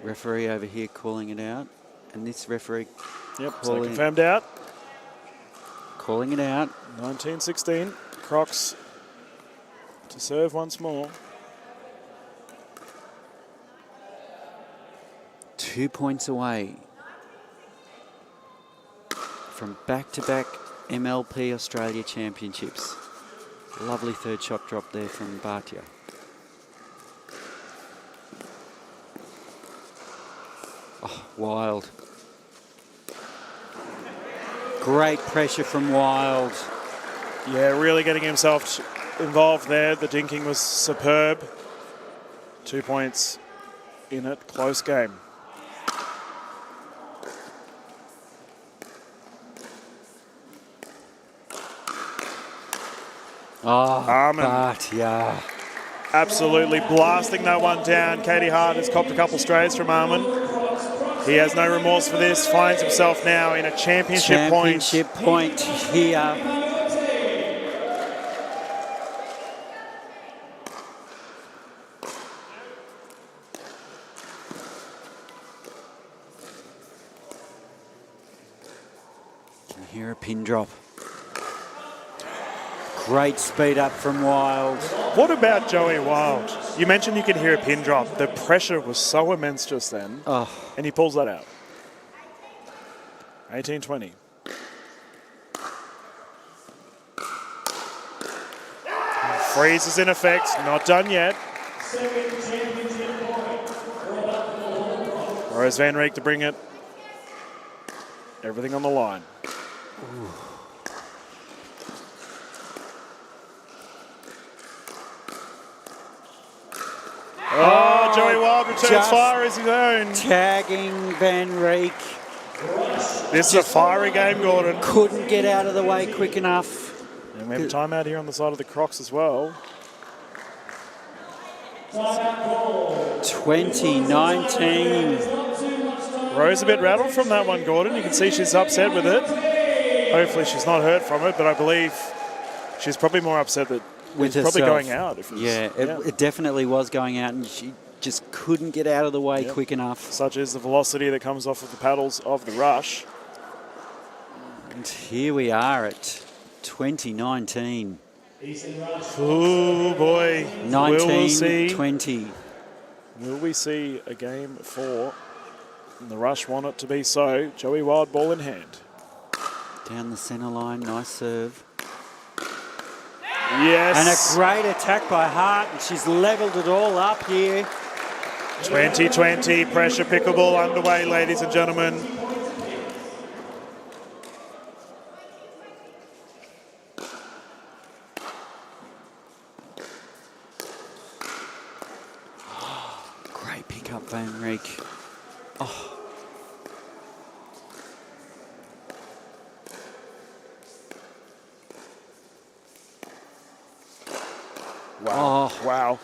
Speaker 7: Referee over here calling it out. And this referee
Speaker 2: Yep, so confirmed out.
Speaker 7: calling it out.
Speaker 2: 19-16. Crocs to serve once more.
Speaker 7: 2 points away from back-to-back MLP Australia Championships. Lovely third shot drop there from Bhatia. Oh, Wild. Great pressure from Wild.
Speaker 2: Yeah, really getting himself involved there. The dinking was superb. 2 points in it. Close game.
Speaker 7: Oh,
Speaker 2: Armin.
Speaker 7: Bhatia.
Speaker 2: Absolutely blasting that one down. Katie Hart has copped a couple strays from Armin. He has no remorse for this. Finds himself now in a championship point.
Speaker 7: Championship point here. Can hear a pin drop. Great speed up from Wild.
Speaker 2: What about Joey Wild? You mentioned you could hear a pin drop. The pressure was so immense just then.
Speaker 7: Oh.
Speaker 2: And he pulls that out. 18-20. Freeze is in effect. Not done yet. Rose Van Reek to bring it. Everything on the line.
Speaker 7: Ooh.
Speaker 2: Oh, Joey Wild returns fire as his own.
Speaker 7: Tagging Van Reek.
Speaker 2: This is a fiery game, Gordon.
Speaker 7: Couldn't get out of the way quick enough.
Speaker 2: And we have a timeout here on the side of the Crocs as well.
Speaker 7: 2019.
Speaker 2: Rose a bit rattled from that one, Gordon. You can see she's upset with it. Hopefully she's not hurt from it, but I believe she's probably more upset that
Speaker 7: With
Speaker 2: it's probably
Speaker 7: herself.
Speaker 2: going out. If it was,
Speaker 7: It definitely was going out, and she just couldn't get out of the way quick enough.
Speaker 2: Such is the velocity that comes off of the paddles of the rush.
Speaker 7: And here we are at 2019.
Speaker 2: Oh boy.
Speaker 7: 19-20.
Speaker 2: Will we see a game 4? And the rush want it to be so. Joey Wild, ball in hand.
Speaker 7: Down the centre line, nice serve.
Speaker 2: Yes.
Speaker 7: And a great attack by Hart, and she's levelled it all up here.
Speaker 2: 2020 pressure pickleball underway, ladies and gentlemen.
Speaker 7: Great pick up, Van Rieck. Oh.
Speaker 2: Wow.
Speaker 7: Oh.
Speaker 2: Wow.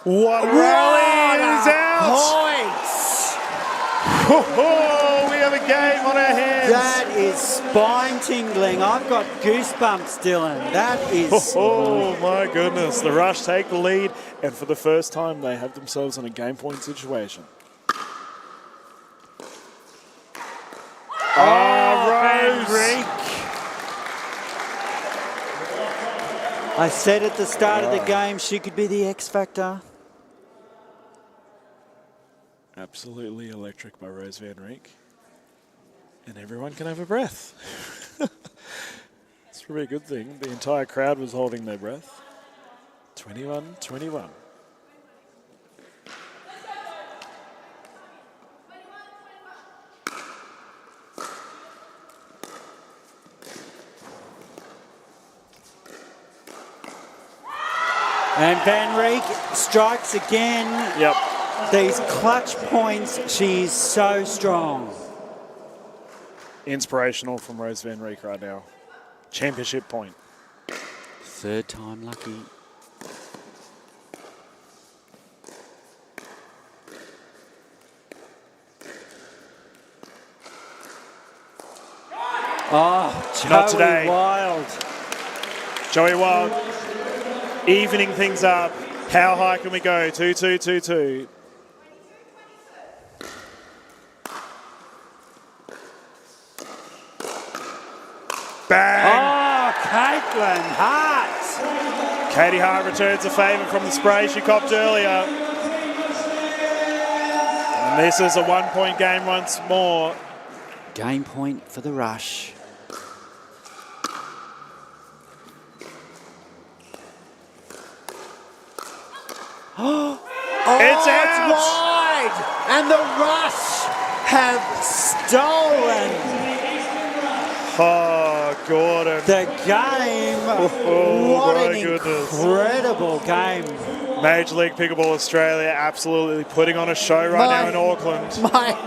Speaker 2: What a rally is out!
Speaker 7: Points!
Speaker 2: Oh, we have a game on our hands.
Speaker 7: That is spine tingling. I've got goosebumps, Dylan. That is.
Speaker 2: Oh my goodness. The Rush take the lead, and for the first time they have themselves in a game point situation. Rose.
Speaker 7: I said at the start of the game she could be the X factor.
Speaker 2: Absolutely electric by Rose Van Rieck. And everyone can have a breath. It's probably a good thing. The entire crowd was holding their breath. 21-21.
Speaker 7: And Van Rieck strikes again.
Speaker 2: Yep.
Speaker 7: These clutch points, she's so strong.
Speaker 2: Inspirational from Rose Van Rieck right now. Championship point.
Speaker 7: Third time lucky. Oh,
Speaker 2: Not today.
Speaker 7: Joey Wild.
Speaker 2: Joey Wild evening things up. How high can we go? 2-2-2-2. Bang!
Speaker 7: Oh, Caitlin Hart.
Speaker 2: Katie Hart returns a favour from the spray she copped earlier. And this is a 1 point game once more.
Speaker 7: Game point for the Rush.
Speaker 2: It's out!
Speaker 7: Wide! And the Rush have stolen
Speaker 2: Oh, Gordon.
Speaker 7: the game.
Speaker 2: Oh,
Speaker 7: What
Speaker 2: my
Speaker 7: an
Speaker 2: goodness.
Speaker 7: incredible game.
Speaker 2: Major League Pickleball Australia absolutely putting on a show right now in Auckland.
Speaker 7: My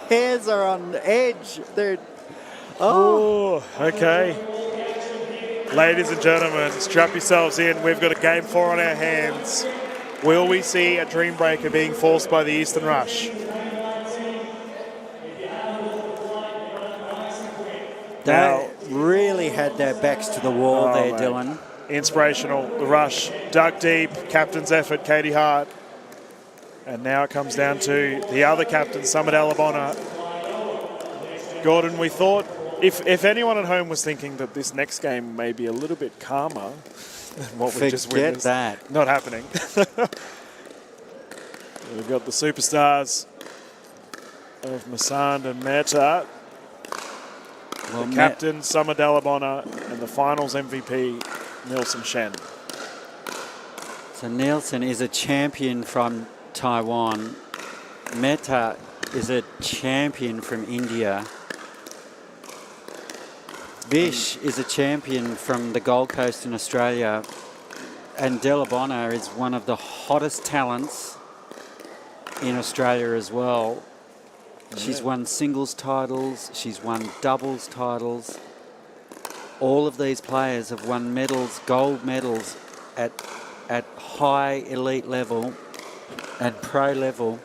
Speaker 7: hairs are on edge. They're,
Speaker 2: Oh, okay. Ladies and gentlemen, strap yourselves in. We've got a game 4 on our hands. Will we see a dream breaker being forced by the Eastern Rush?
Speaker 7: they really had their backs to the wall
Speaker 2: Oh,
Speaker 7: there,
Speaker 2: mate.
Speaker 7: Dylan.
Speaker 2: Inspirational. The Rush dug deep. Captain's effort, Katie Hart. And now it comes down to the other captain, Summit Alabona. Gordon, we thought, if anyone at home was thinking that this next game may be a little bit calmer than what we just
Speaker 7: Forget
Speaker 2: witnessed,
Speaker 7: that.
Speaker 2: not happening. We've got the superstars of Masand and Mehta,
Speaker 7: Well,
Speaker 2: the captain, Summer Dalabona, and the finals MVP, Nielsen Shen.
Speaker 7: So Nielsen is a champion from Taiwan. Mehta is a champion from India. Vish is a champion from the Gold Coast in Australia. And Delabona is one of the hottest talents in Australia as well. She's won singles titles, she's won doubles titles, all of these players have won medals, gold medals at high elite level and pro level.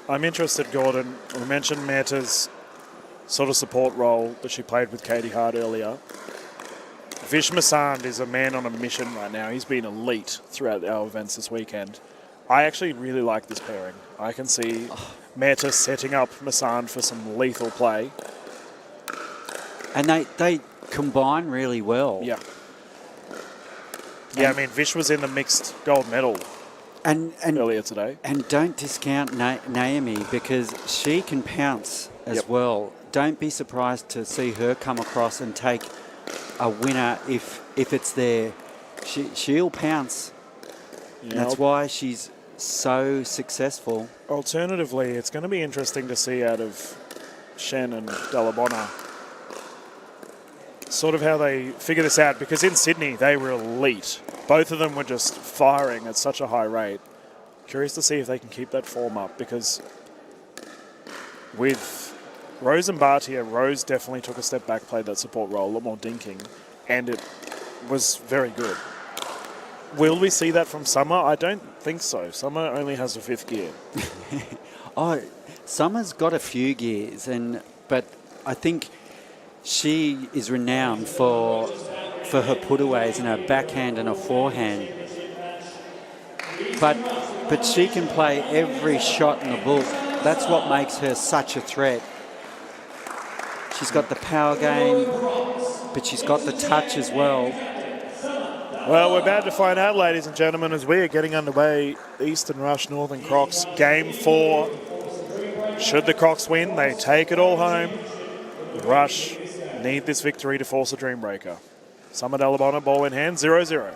Speaker 2: I'm interested, Gordon. We mentioned Mehta's sort of support role that she played with Katie Hart earlier. Vish Masand is a man on a mission right now. He's been elite throughout our events this weekend. I actually really like this pairing. I can see Mehta setting up Masand for some lethal play.
Speaker 7: And they combine really well.
Speaker 2: Yeah. Yeah, I mean, Vish was in the mixed gold medal
Speaker 7: and
Speaker 2: earlier today.
Speaker 7: And don't discount Naomi, because she can pounce as well. Don't be surprised to see her come across and take a winner if it's there. She'll pounce.
Speaker 2: Yeah,
Speaker 7: That's why she's so successful.
Speaker 2: Alternatively, it's going to be interesting to see out of Shen and Dalabona sort of how they figure this out, because in Sydney they were elite. Both of them were just firing at such a high rate. Curious to see if they can keep that form up, because with Rose and Bhatia, Rose definitely took a step back, played that support role, a lot more dinking, and it was very good. Will we see that from Summer? I don't think so. Summer only has a 5th gear.
Speaker 7: Summer's got a few gears, but I think she is renowned for her putaways and her backhand and her forehand. But she can play every shot in the book. That's what makes her such a threat. She's got the power game, but she's got the touch as well.
Speaker 2: Well, we're about to find out, ladies and gentlemen, as we are getting underway. Eastern Rush, Northern Crocs, Game 4. Should the Crocs win, they take it all home. The Rush need this victory to force a dream breaker. Summer Dalabona, ball in hand, 0-0.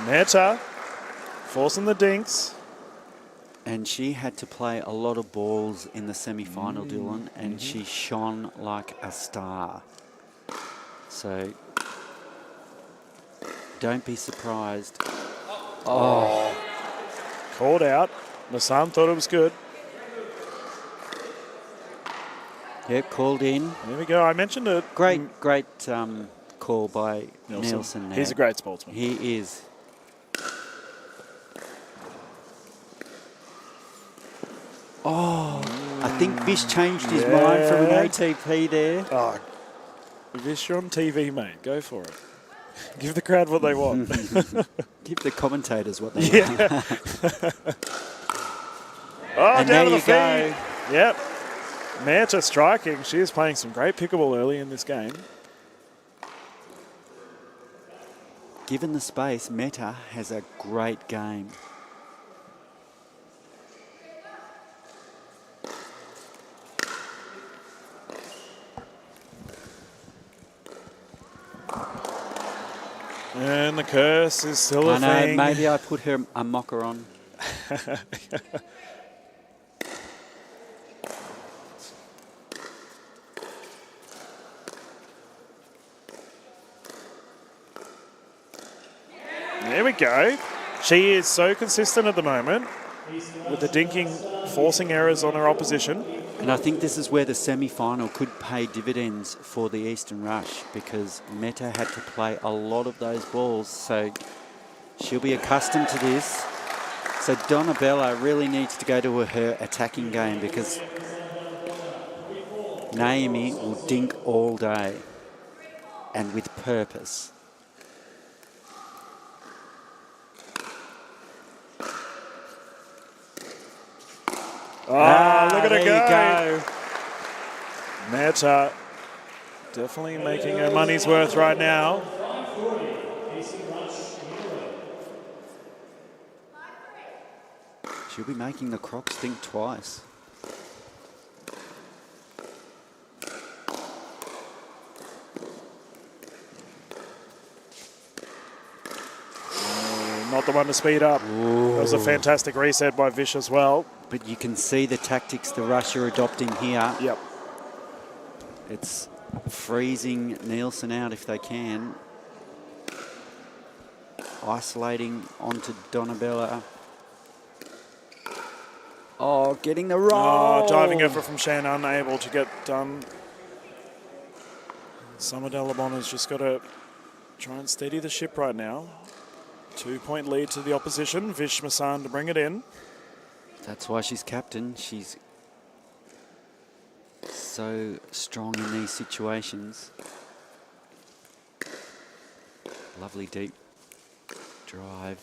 Speaker 2: Mehta forcing the dinks.
Speaker 7: And she had to play a lot of balls in the semi-final, Dylan, and she shone like a star. So don't be surprised.
Speaker 2: Oh. Called out. Masand thought it was good.
Speaker 7: Yeah, called in.
Speaker 2: There we go. I mentioned it.
Speaker 7: Great call by Nielsen there.
Speaker 2: He's a great sportsman.
Speaker 7: He is. Oh, I think Vish changed his mind from an ATP there.
Speaker 2: Oh, Vish, you're on TV, mate. Go for it. Give the crowd what they want.
Speaker 7: Give the commentators what they want.
Speaker 2: Oh,
Speaker 7: and
Speaker 2: down
Speaker 7: there
Speaker 2: to the
Speaker 7: you go.
Speaker 2: feet. Yep. Mehta striking. She is playing some great pickleball early in this game.
Speaker 7: Given the space, Mehta has a great game.
Speaker 2: And the curse is still a thing.
Speaker 7: Maybe I put her a mocker on.
Speaker 2: There we go. She is so consistent at the moment with the dinking, forcing errors on her opposition.
Speaker 7: And I think this is where the semi-final could pay dividends for the Eastern Rush, because Mehta had to play a lot of those balls, so she'll be accustomed to this. So Donabella really needs to go to her attacking game, because Naomi will dink all day and with purpose.
Speaker 2: Look at her
Speaker 7: there you
Speaker 2: go. Mehta definitely making her money's worth right now.
Speaker 7: She'll be making the Crocs think twice.
Speaker 2: Not the one to speed up.
Speaker 7: Ooh.
Speaker 2: That was a fantastic reset by Vish as well.
Speaker 7: But you can see the tactics the Rush are adopting here.
Speaker 2: Yep.
Speaker 7: It's freezing Nielsen out if they can. isolating onto Donabella. Oh, getting the roll.
Speaker 2: Oh, diving effort from Shan, unable to get done. Summer Delabona's just got to try and steady the ship right now. 2-point lead to the opposition. Vish Masan to bring it in.
Speaker 7: That's why she's captain. She's so strong in these situations. Lovely deep drive.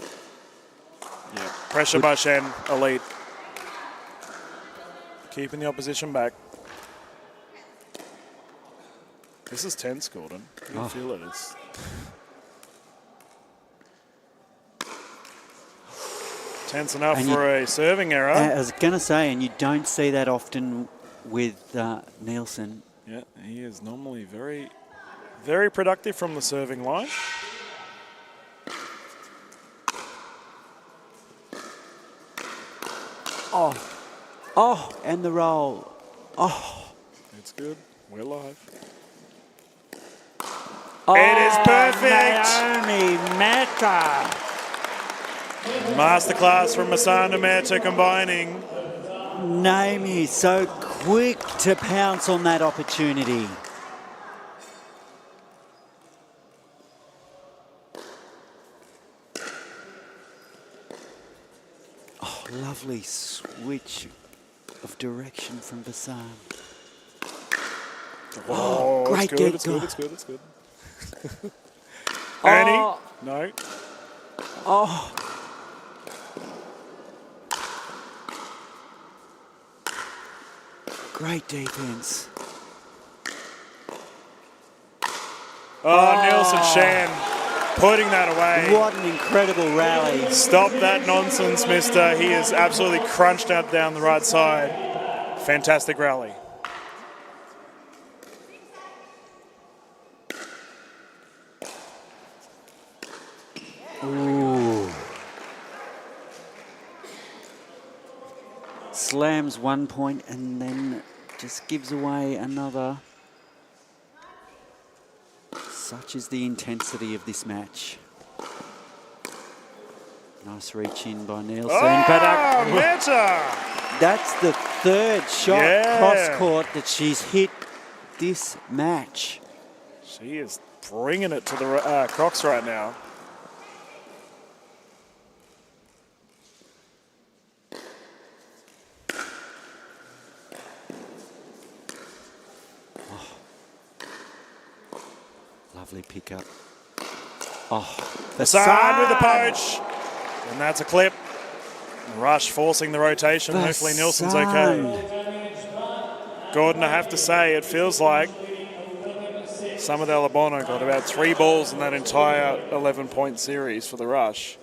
Speaker 2: Yeah, pressure by Shen, elite. Keeping the opposition back. This is tense, Gordon. You can feel it. It's tense enough
Speaker 7: And
Speaker 2: for a serving error.
Speaker 7: I was going to say, and you don't see that often with Nielsen.
Speaker 2: Yeah, he is normally very, very productive from the serving line.
Speaker 7: Oh, and the roll. Oh,
Speaker 2: It's good. We're live.
Speaker 7: oh
Speaker 2: It is perfect.
Speaker 7: Naomi Mehta.
Speaker 2: Masterclass from Masanda Mehta combining.
Speaker 7: Naomi so quick to pounce on that opportunity. Oh, lovely switch of direction from Basan.
Speaker 2: Oh,
Speaker 7: great
Speaker 2: it's good,
Speaker 7: get
Speaker 2: it's good,
Speaker 7: go.
Speaker 2: it's good, it's good. Annie?
Speaker 7: Oh.
Speaker 2: No.
Speaker 7: Oh. Great defense.
Speaker 2: Oh, Nielsen Shan putting that away.
Speaker 7: What an incredible rally.
Speaker 2: Stop that nonsense, mister. He is absolutely crunched out down the right side. Fantastic rally.
Speaker 7: Ooh. Slams 1 point and then just gives away another. Such is the intensity of this match. Nice reach in by Nielsen.
Speaker 2: Oh,
Speaker 7: But
Speaker 2: Mehta!
Speaker 7: that's the third shot
Speaker 2: Yeah.
Speaker 7: cross court that she's hit this match.
Speaker 2: She is bringing it to the Crocs right now.
Speaker 7: Lovely pickup. Oh,
Speaker 2: Hassan with the poach. And that's a clip. Rush forcing the rotation. Hopefully Nielsen's okay. Gordon, I have to say, it feels like Summer Delabono got about 3 balls in that entire 11-point series for the Rush.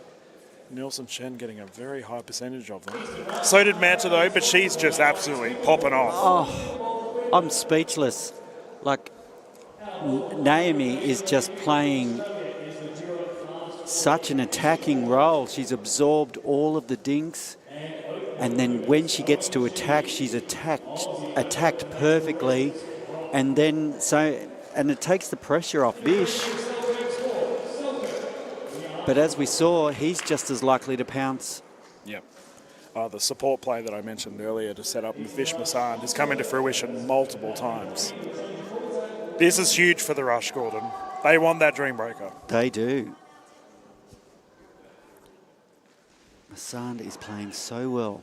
Speaker 2: Nielsen Shen getting a very high percentage of them. So did Mehta though, but she's just absolutely popping off.
Speaker 7: Oh, I'm speechless. Like, Naomi is just playing such an attacking role. She's absorbed all of the dinks, and then when she gets to attack, she's attacked perfectly, and then and it takes the pressure off Bish. But as we saw, he's just as likely to pounce.
Speaker 2: Yep. The support play that I mentioned earlier to set up with Vish Masan has come into fruition multiple times. This is huge for the Rush, Gordon. They want that dream breaker.
Speaker 7: They do. Masand is playing so well.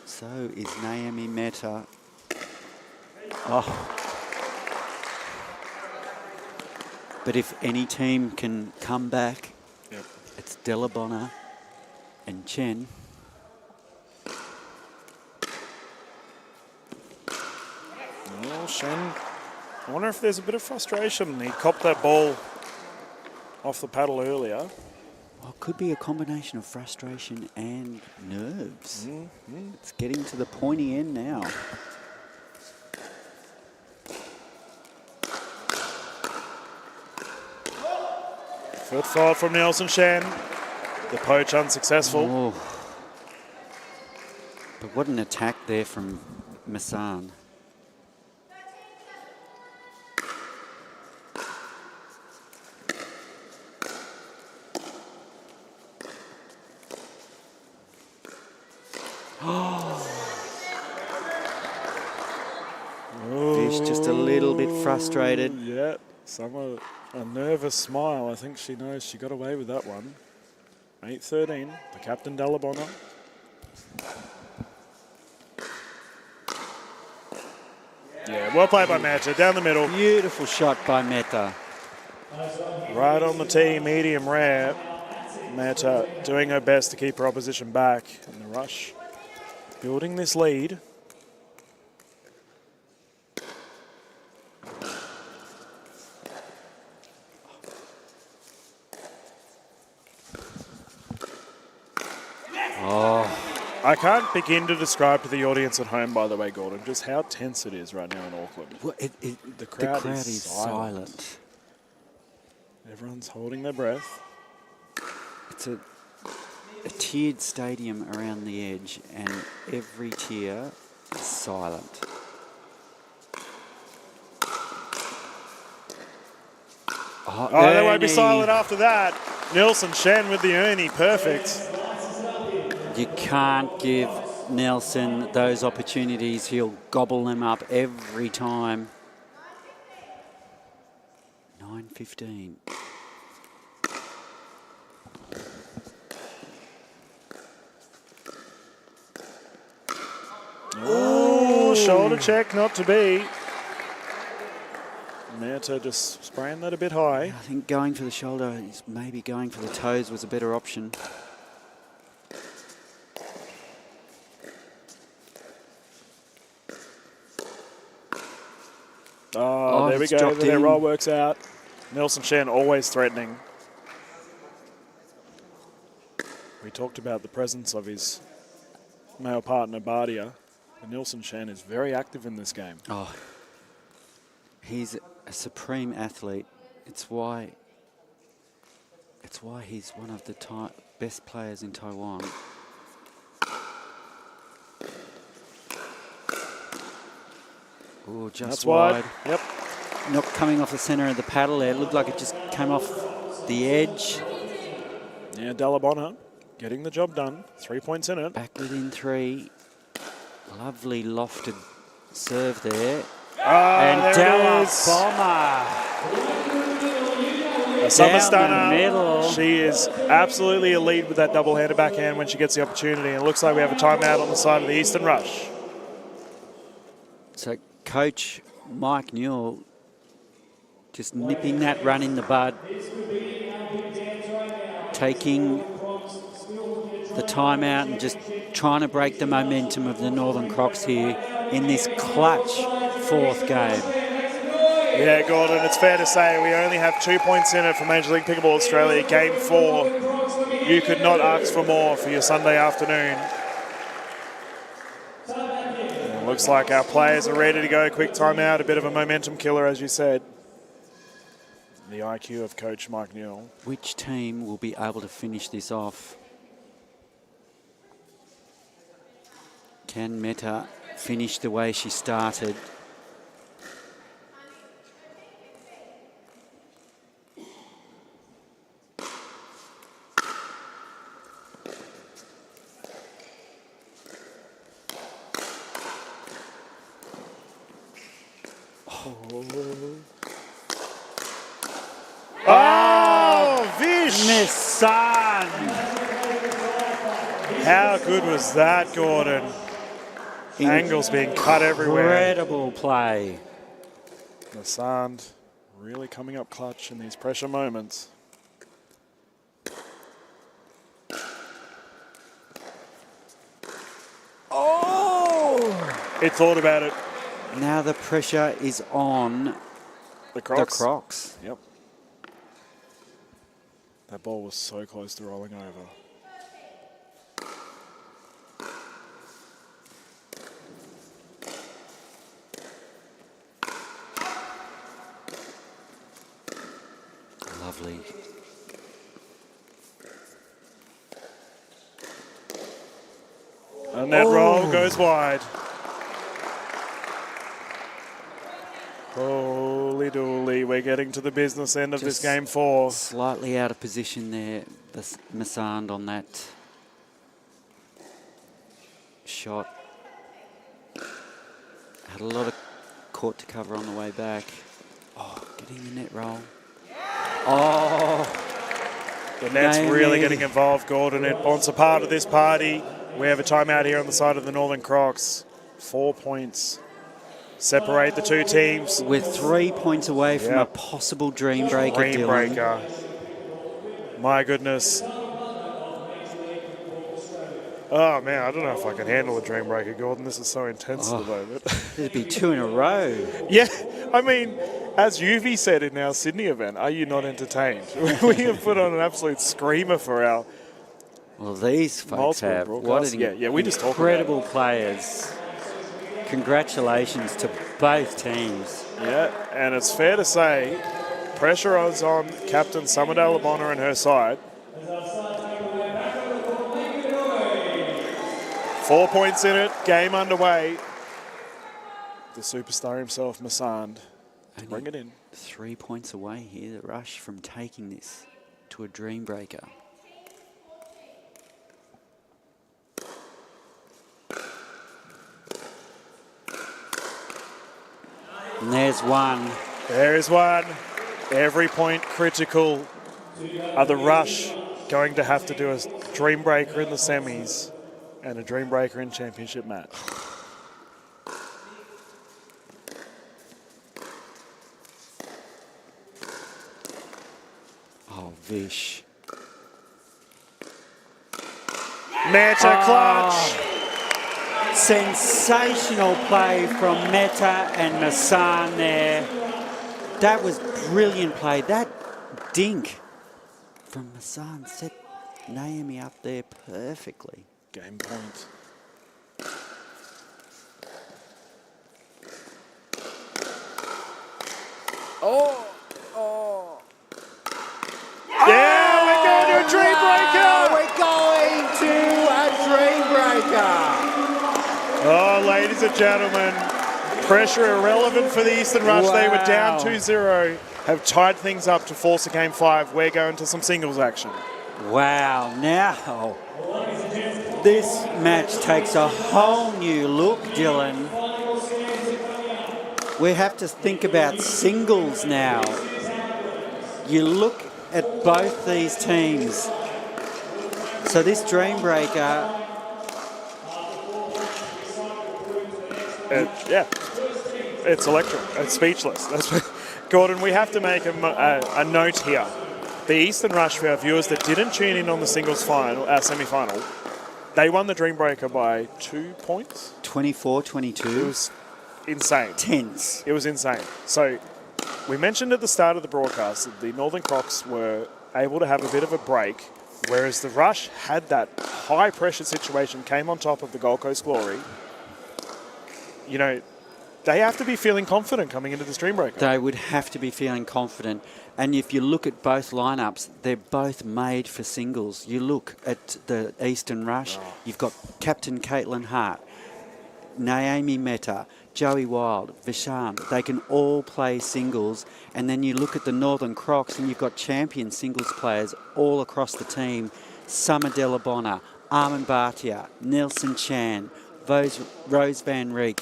Speaker 7: So is Naomi Mehta. Oh. But if any team can come back,
Speaker 2: Yep.
Speaker 7: it's Delabonna and Chen.
Speaker 2: Well, Shen, I wonder if there's a bit of frustration. He copped that ball off the paddle earlier.
Speaker 7: Well, it could be a combination of frustration and nerves. It's getting to the pointy end now.
Speaker 2: Foot fault from Nielsen Shen. The poach unsuccessful.
Speaker 7: Oh. But what an attack there from Masan. She's just a little bit frustrated.
Speaker 2: Yeah, a nervous smile. I think she knows she got away with that one. 8-13, the captain Dalabona. Yeah, well played by Meta, down the middle.
Speaker 7: Beautiful shot by Meta.
Speaker 2: Right on the tee, medium rare. Meta doing her best to keep her opposition back in the rush. Building this lead. I can't begin to describe to the audience at home, by the way, Gordon, just how tense it is right now in Auckland.
Speaker 7: Well,
Speaker 2: the crowd
Speaker 7: is silent.
Speaker 2: Everyone's holding their breath.
Speaker 7: It's a tiered stadium around the edge, and every tier is silent.
Speaker 2: Oh, they won't be silent after that. Nilsson Shen with the Ernie, perfect.
Speaker 7: You can't give Nelson those opportunities. He'll gobble them up every time. 9:15.
Speaker 2: Oh, shoulder check, not to be. Meta just spraying that a bit high.
Speaker 7: I think going for the shoulder, maybe going for the toes was a better option.
Speaker 2: Oh, there we go. Their roll works out. Nelson Shen always threatening. We talked about the presence of his male partner, Bardia. And Nelson Shen is very active in this game.
Speaker 7: Oh, he's a supreme athlete. It's why he's one of the best players in Taiwan. Oh, just
Speaker 2: That's wide. Yep.
Speaker 7: Not coming off the centre of the paddle there. It looked like it just came off the edge.
Speaker 2: Yeah, Dalabona getting the job done. 3 points in it.
Speaker 7: Back within 3. Lovely lofted serve there.
Speaker 2: And
Speaker 7: Dalabona.
Speaker 2: A summer
Speaker 7: Down
Speaker 2: stunner.
Speaker 7: the middle.
Speaker 2: She is absolutely a lead with that double-handed backhand when she gets the opportunity. And it looks like we have a timeout on the side of the Eastern Rush.
Speaker 7: So Coach Mike Newell just nipping that run in the bud, taking the timeout and just trying to break the momentum of the Northern Crocs here in this clutch 4th game.
Speaker 2: Yeah, Gordon, it's fair to say we only have 2 points in it for Major League Pickleball Australia. Game 4. You could not ask for more for your Sunday afternoon. It looks like our players are ready to go. Quick timeout, a bit of a momentum killer, as you said. The IQ of Coach Mike Newell.
Speaker 7: Which team will be able to finish this off? Can Meta finish the way she started?
Speaker 2: Oh, Vish!
Speaker 7: Nissan!
Speaker 2: How good was that, Gordon? Angles being cut everywhere.
Speaker 7: Incredible play.
Speaker 2: Nissan really coming up clutch in these pressure moments.
Speaker 7: Oh!
Speaker 2: It thought about it.
Speaker 7: Now the pressure is on
Speaker 2: The Crocs.
Speaker 7: the Crocs.
Speaker 2: Yep. That ball was so close to rolling over.
Speaker 7: Lovely.
Speaker 2: And that roll goes wide. Holy dooly, we're getting to the business end of this
Speaker 7: Just
Speaker 2: game 4.
Speaker 7: Slightly out of position there, the Massand on that shot. Had a lot of Caught to cover on the way back. Oh, getting the net roll. Oh.
Speaker 2: The net's
Speaker 7: Naomi.
Speaker 2: really getting involved, Gordon. It wants a part of this party. We have a timeout here on the side of the Northern Crocs. 4 points. Separate the two teams.
Speaker 7: We're 3 points away from a possible dream breaker,
Speaker 2: Dream
Speaker 7: Dylan.
Speaker 2: breaker. My goodness. Oh, man, I don't know if I can handle a dream breaker, Gordon. This is so intense at the moment.
Speaker 7: It'd be 2 in a row.
Speaker 2: Yeah, I mean, as Yuvi said in our Sydney event, are you not entertained? We have put on an absolute screamer for our
Speaker 7: Well, these folks have. What an
Speaker 2: we just talked about it.
Speaker 7: incredible players. Congratulations to both teams.
Speaker 2: Yeah, and it's fair to say, pressure is on Captain Summerdale Labona and her side. 4 points in it, game underway. The superstar himself, Masand, to bring it in.
Speaker 7: 3 points away here, the Rush, from taking this to a dream breaker. And there's one.
Speaker 2: There is one. Every point critical. Are the Rush going to have to do a dream breaker in the semis and a dream breaker in championship match?
Speaker 7: Oh, Vish.
Speaker 2: Meta clutch.
Speaker 7: Sensational play from Meta and Masan there. That was brilliant play. That dink from Masan set Naomi up there perfectly.
Speaker 2: Game point.
Speaker 7: Oh.
Speaker 2: Yeah, we're going to a dream breaker.
Speaker 7: We're going to a dream breaker.
Speaker 2: Oh, ladies and gentlemen, pressure irrelevant for the Eastern Rush. They were down
Speaker 7: Wow.
Speaker 2: 2-0, have tied things up to force a game 5. We're going to some singles action.
Speaker 7: Wow, now this match takes a whole new look, Dylan. We have to think about singles now. You look at both these teams. So this dream breaker,
Speaker 2: It's electric. It's speechless. Gordon, we have to make a note here. The Eastern Rush, for our viewers that didn't tune in on the singles semi-final, they won the Dream Breaker by 2 points.
Speaker 7: 24-22.
Speaker 2: It was insane.
Speaker 7: Tense.
Speaker 2: It was insane. So we mentioned at the start of the broadcast that the Northern Crocs were able to have a bit of a break, whereas the Rush had that high-pressure situation, came on top of the Gold Coast Glory. You know, they have to be feeling confident coming into this Dream Breaker.
Speaker 7: They would have to be feeling confident. And if you look at both lineups, they're both made for singles. You look at the Eastern Rush, you've got Captain Caitlin Hart, Naomi Meta, Joey Wild, Vishan. They can all play singles. And then you look at the Northern Crocs and you've got champion singles players all across the team. Summer Delabonna, Armin Bhatia, Nelson Chan, Rose Van Reek.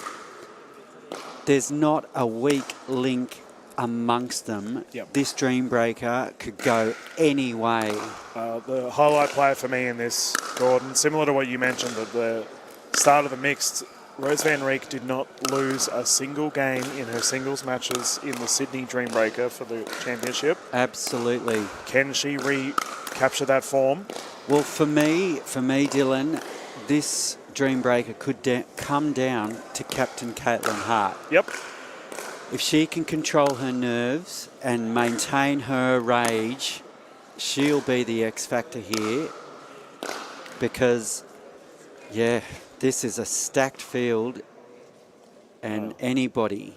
Speaker 7: There's not a weak link amongst them.
Speaker 2: Yep.
Speaker 7: This Dream Breaker could go any way.
Speaker 2: The highlight player for me in this, Gordon, similar to what you mentioned at the start of the mixed, Rose Van Reek did not lose a single game in her singles matches in the Sydney Dream Breaker for the championship.
Speaker 7: Absolutely.
Speaker 2: Can she recapture that form?
Speaker 7: Well, for me, Dylan, this Dream Breaker could come down to Captain Caitlin Hart.
Speaker 2: Yep.
Speaker 7: If she can control her nerves and maintain her rage, she'll be the X factor here. Because, yeah, this is a stacked field and anybody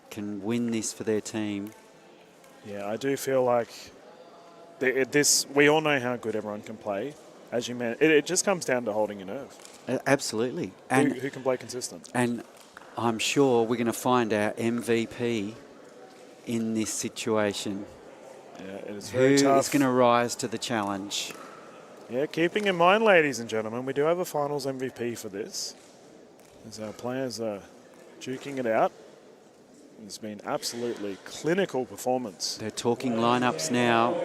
Speaker 7: can win this for their team.
Speaker 2: Yeah, I do feel like we all know how good everyone can play. As you meant, it just comes down to holding your nerve.
Speaker 7: Absolutely. And
Speaker 2: who can play consistent?
Speaker 7: And I'm sure we're going to find our MVP in this situation.
Speaker 2: Yeah, it is very tough.
Speaker 7: Who is going to rise to the challenge?
Speaker 2: Yeah, keeping in mind, ladies and gentlemen, we do have a finals MVP for this. As our players are duking it out. It's been absolutely clinical performance.
Speaker 7: They're talking lineups now.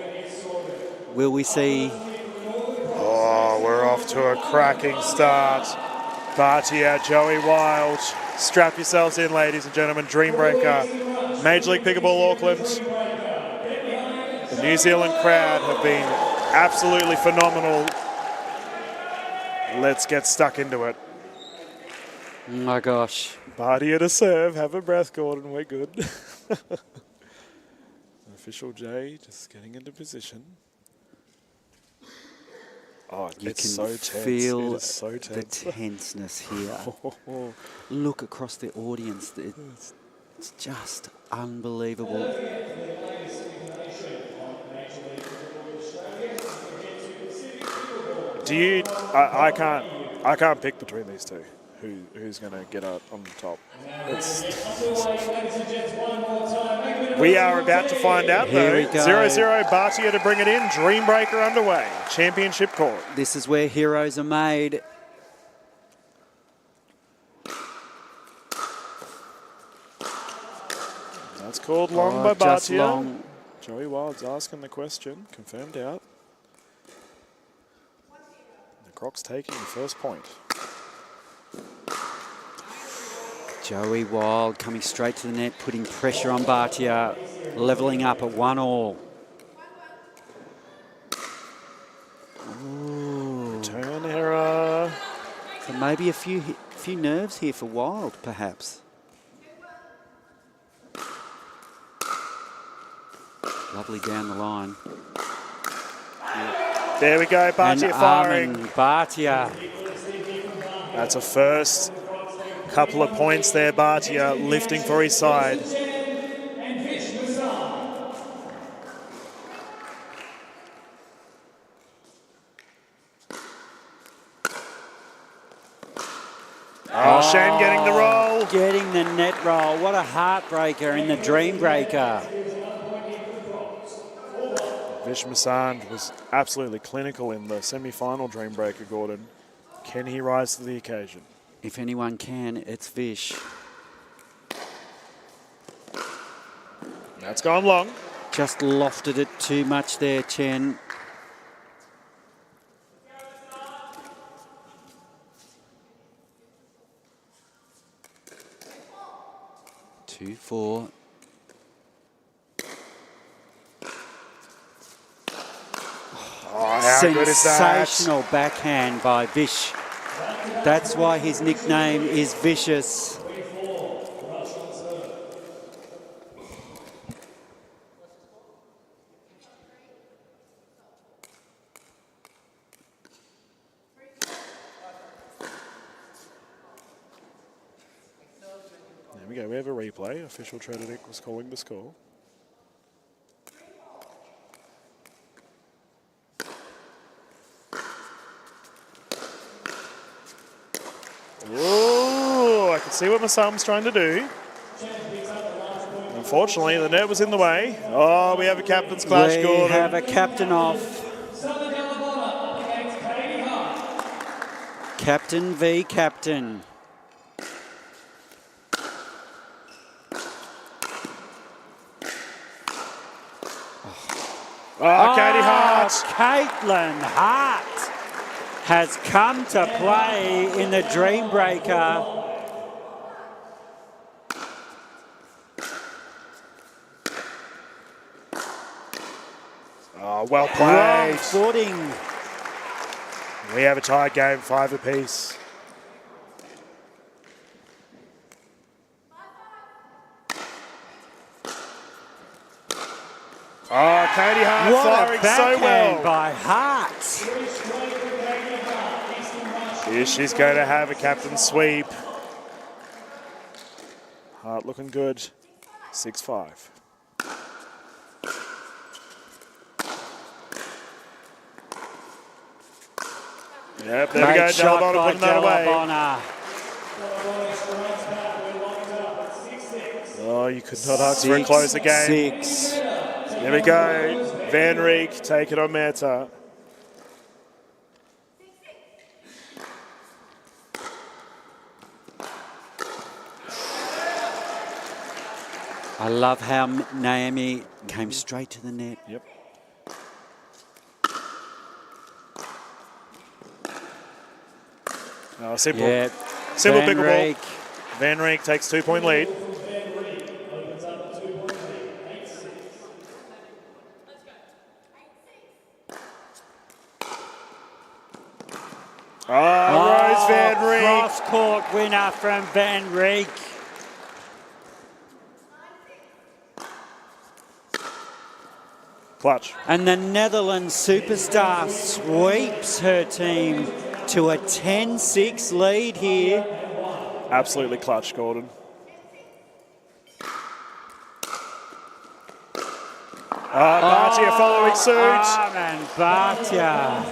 Speaker 7: Will we see?
Speaker 2: Oh, we're off to a cracking start. Bhatia, Joey Wild. Strap yourselves in, ladies and gentlemen. Dreambreaker, Major League Pickleball Auckland. The New Zealand crowd have been absolutely phenomenal. Let's get stuck into it.
Speaker 7: Oh my gosh.
Speaker 2: Bhatia to serve. Have a breath, Gordon. We're good. Official J just getting into position. Oh,
Speaker 7: You
Speaker 2: it's
Speaker 7: can
Speaker 2: so tense.
Speaker 7: feel
Speaker 2: It is so
Speaker 7: the
Speaker 2: tense.
Speaker 7: tenseness here. Look across the audience. It's just unbelievable.
Speaker 2: Do you? I can't pick between these two. Who's going to get out on top? We are about to find out,
Speaker 7: Here we
Speaker 2: though.
Speaker 7: go.
Speaker 2: 0-0, Bhatia to bring it in. Dreambreaker underway. Championship court.
Speaker 7: This is where heroes are made.
Speaker 2: That's called long by
Speaker 7: Just
Speaker 2: Bhatia.
Speaker 7: long.
Speaker 2: Joey Wild's asking the question. Confirmed out. The Croc's taking the first point.
Speaker 7: Joey Wild coming straight to the net, putting pressure on Bhatia, levelling up at 1-1.
Speaker 2: Turn error.
Speaker 7: So maybe a few nerves here for Wild, perhaps. Lovely down the line.
Speaker 2: There we go, Bhatia
Speaker 7: And
Speaker 2: firing.
Speaker 7: Bhatia.
Speaker 2: That's a first. Couple of points there, Bhatia lifting for his side. Oh, Shane getting the roll.
Speaker 7: Getting the net roll. What a heartbreaker in the Dreambreaker.
Speaker 2: Vish Masand was absolutely clinical in the semi-final Dreambreaker, Gordon. Can he rise to the occasion?
Speaker 7: If anyone can, it's Vish.
Speaker 2: That's gone long.
Speaker 7: Just lofted it too much there, Chen. Two, four.
Speaker 2: Oh, how good is that?
Speaker 7: Sensational backhand by Vish. That's why his nickname is Vicious.
Speaker 2: There we go. We have a replay. Official Tredenick was calling the score. Oh, I can see what Masam's trying to do. Unfortunately, the net was in the way. Oh, we have a captain's clash,
Speaker 7: We
Speaker 2: Gordon.
Speaker 7: have a captain off. Captain v captain.
Speaker 2: Oh, Katie Hart.
Speaker 7: Caitlin Hart has come to play in the Dreambreaker.
Speaker 2: Oh, well
Speaker 7: Wrong
Speaker 2: played.
Speaker 7: footing.
Speaker 2: We have a tie game, 5 apiece. Oh, Katie Hart
Speaker 7: What a
Speaker 2: firing so
Speaker 7: backhand
Speaker 2: well.
Speaker 7: by Hart.
Speaker 2: Here she's going to have a captain sweep. Hart looking good. 6-5. Yep, there we go.
Speaker 7: Great shot
Speaker 2: Delabona
Speaker 7: by
Speaker 2: putting that away.
Speaker 7: Delabona.
Speaker 2: Oh, you could not ask for a closer game.
Speaker 7: 6.
Speaker 2: There we go. Van Rieck take it on Mehta.
Speaker 7: I love how Naomi came straight to the net.
Speaker 2: Yep. Simple.
Speaker 7: Yeah.
Speaker 2: Simple
Speaker 7: Van
Speaker 2: pickleball.
Speaker 7: Rijk.
Speaker 2: Van Rijk takes 2-point lead. Rose Van Rijk.
Speaker 7: Cross-court winner from Van Rijk.
Speaker 2: Clutch.
Speaker 7: And the Netherlands superstar sweeps her team to a 10-6 lead here.
Speaker 2: Absolutely clutch, Gordon. Bhatia following suit.
Speaker 7: And Bhatia.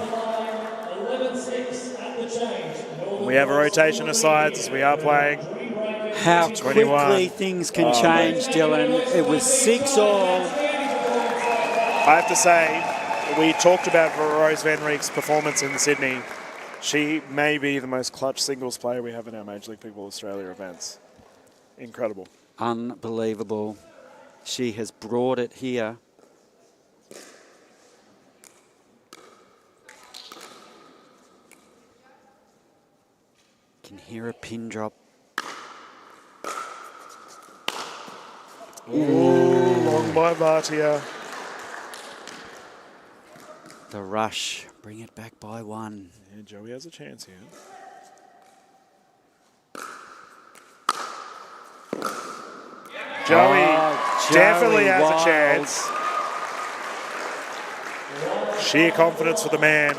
Speaker 3: 11-6 at the change.
Speaker 2: We have a rotation of sides as we are playing.
Speaker 7: How
Speaker 2: 21.
Speaker 7: quickly things can change, Dylan. It was 6-all.
Speaker 2: I have to say, we talked about Rose Van Rijk's performance in Sydney. She may be the most clutch singles player we have in our Major League Pickleball Australia events. Incredible.
Speaker 7: Unbelievable. She has brought it here. Can hear a pin drop.
Speaker 2: Ooh, long by Bhatia.
Speaker 7: The rush. Bring it back by one.
Speaker 2: Yeah, Joey has a chance here. Joey definitely has a chance. Sheer confidence for the man.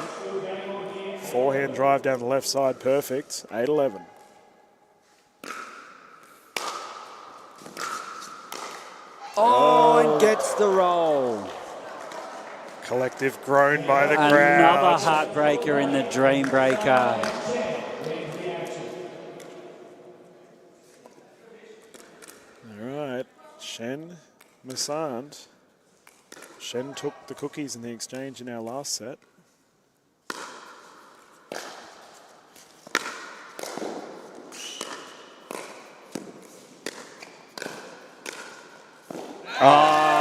Speaker 2: Forehand drive down the left side, perfect. 8-11.
Speaker 7: And gets the roll.
Speaker 2: Collective groan by the crowd.
Speaker 7: Another heartbreaker in the dream breaker.
Speaker 2: All right, Shen Masand. Shen took the cookies in the exchange in our last set.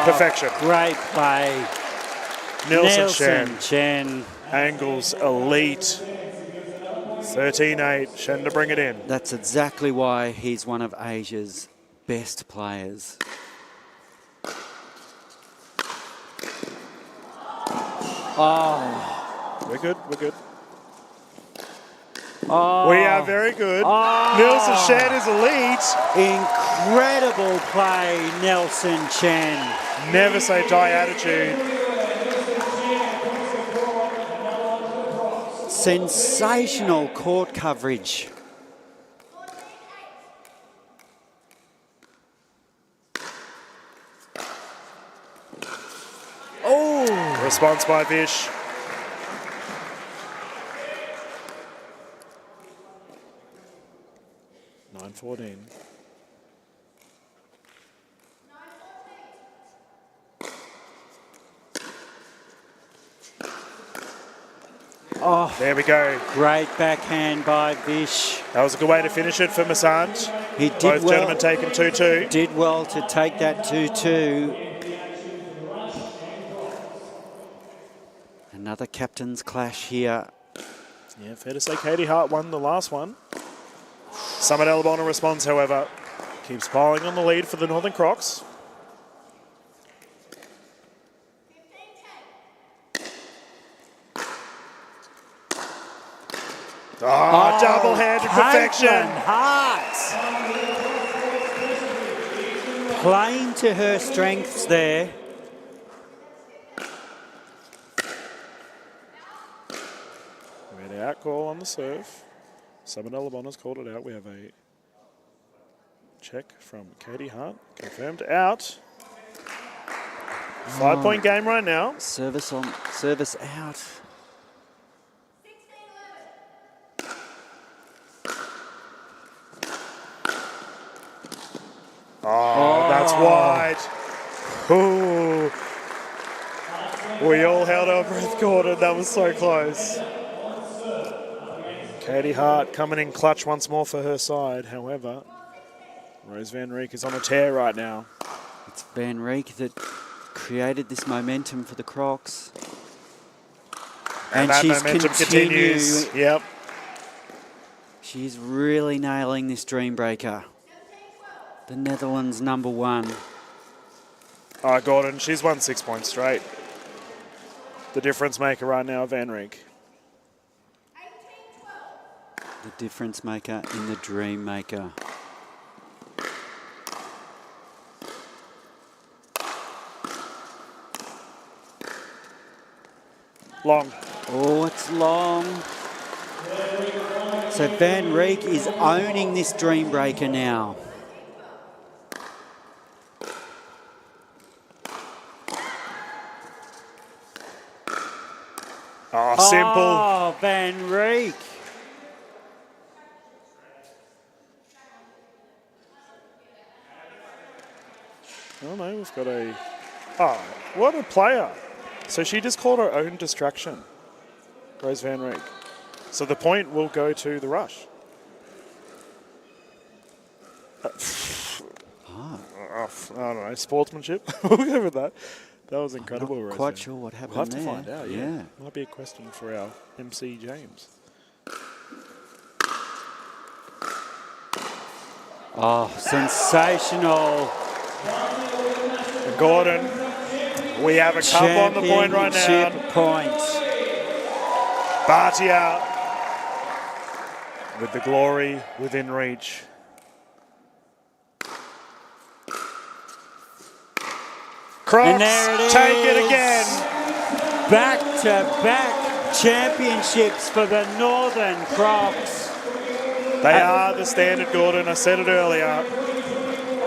Speaker 2: Perfection.
Speaker 7: Great play.
Speaker 2: Nielsen
Speaker 7: Chen.
Speaker 2: Angles elite. 13-8. Shen to bring it in.
Speaker 7: That's exactly why he's one of Asia's best players.
Speaker 2: We're good. We're good. We
Speaker 7: Oh,
Speaker 2: are very good. Nielsen Shen is elite.
Speaker 7: incredible play, Nelson Chen.
Speaker 2: Never say die attitude.
Speaker 7: Sensational court coverage.
Speaker 2: Response by Vish. $9.14. There we go.
Speaker 7: Great backhand by Vish.
Speaker 2: That was a good way to finish it for Masand.
Speaker 7: He did
Speaker 2: Both
Speaker 7: well.
Speaker 2: gentlemen taking 2-2.
Speaker 7: Did well to take that 2-2. Another captain's clash here.
Speaker 2: Yeah, fair to say Katie Hart won the last one. Summit Alabama responds, however. Keeps piling on the lead for the Northern Crocs. Double-handed perfection.
Speaker 7: Hart. Playing to her strengths there.
Speaker 2: We had an out call on the serve. Summit Alabama's called it out. We have a check from Katie Hart. Confirmed out. 5-point game right now.
Speaker 7: Service on, service out.
Speaker 2: That's wide. Ooh. We all held our breath, Gordon. That was so close. Katie Hart coming in clutch once more for her side. However, Rose Van Rijk is on a tear right now.
Speaker 7: It's Van Rieck that created this momentum for the Crocs.
Speaker 2: And that
Speaker 7: she's
Speaker 2: momentum continues. Yep.
Speaker 7: She's really nailing this dream breaker. The Netherlands #1.
Speaker 2: Oh, Gordon, she's won 6 points straight. The difference maker right now, Van Rieck.
Speaker 7: The difference maker in the dream maker.
Speaker 2: Long.
Speaker 7: Oh, it's long. So Van Rieck is owning this dream breaker now.
Speaker 2: Oh, simple.
Speaker 7: Oh, Van Rieck.
Speaker 2: Oh no, we've got a... Oh, what a player. So she just called her own distraction, Rose Van Rieck. So the point will go to the rush. I don't know, sportsmanship? We'll go with that. That was incredible, Rose.
Speaker 7: Quite sure what happened
Speaker 2: We'll have
Speaker 7: there.
Speaker 2: to find out, yeah. Might be a question for our MC James.
Speaker 7: Oh, sensational.
Speaker 2: Gordon, we have a cup on the point right now.
Speaker 7: Championship point.
Speaker 2: Bhatia with the glory within reach. Crocs,
Speaker 7: And there it
Speaker 2: take it
Speaker 7: is.
Speaker 2: again.
Speaker 7: Back-to-back championships for the Northern Crocs.
Speaker 2: They are the standard, Gordon. I said it earlier.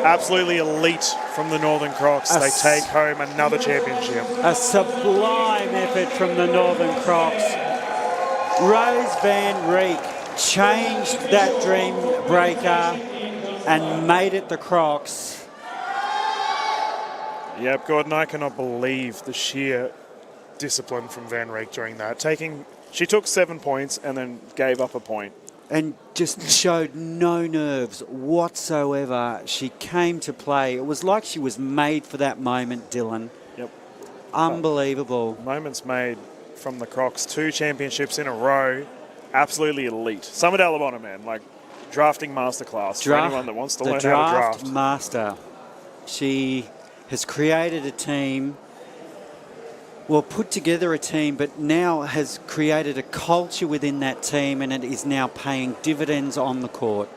Speaker 2: Absolutely elite from the Northern Crocs. They take home another championship.
Speaker 7: A sublime effort from the Northern Crocs. Rose Van Rieck changed that dream breaker and made it the Crocs.
Speaker 2: Yep, Gordon, I cannot believe the sheer discipline from Van Rieck during that. She took 7 points and then gave up a point.
Speaker 7: And just showed no nerves whatsoever. She came to play. It was like she was made for that moment, Dylan.
Speaker 2: Yep.
Speaker 7: Unbelievable.
Speaker 2: Moments made from the Crocs. 2 championships in a row. Absolutely elite. Summit Alabama, man. Like, drafting masterclass for anyone that wants to learn how to draft.
Speaker 7: Master. She has created a team, well, put together a team, but now has created a culture within that team, and it is now paying dividends on the court.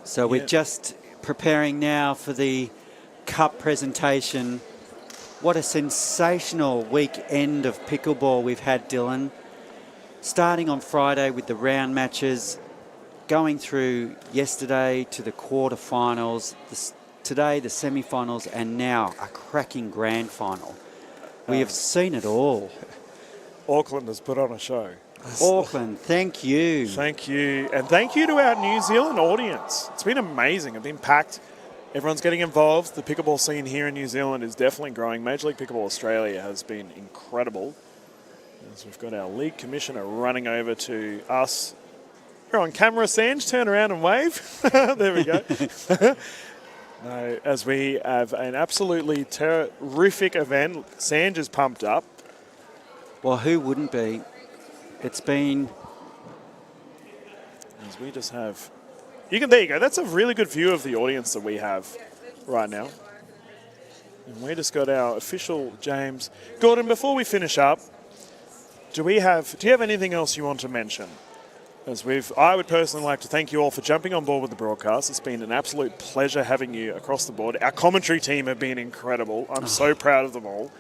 Speaker 7: So we're just preparing now for the cup presentation. What a sensational weekend of pickleball we've had, Dylan. Starting on Friday with the round matches, going through yesterday to the quarterfinals, today the semi-finals, and now a cracking grand final. We have seen it all.
Speaker 2: Auckland has put on a show.
Speaker 7: Auckland, thank you.
Speaker 2: Thank you. And thank you to our New Zealand audience. It's been amazing. It's been packed. Everyone's getting involved. The pickleball scene here in New Zealand is definitely growing. Major League Pickleball Australia has been incredible. As we've got our league commissioner running over to us. We're on camera, Sanj. Turn around and wave. There we go. No, as we have an absolutely terrific event. Sanj is pumped up.
Speaker 7: Well, who wouldn't be? It's been...
Speaker 2: As we just have... There you go. That's a really good view of the audience that we have right now. And we just got our official James. Gordon, before we finish up, do you have anything else you want to mention? I would personally like to thank you all for jumping on board with the broadcast. It's been an absolute pleasure having you across the board. Our commentary team have been incredible. I'm so proud of them all.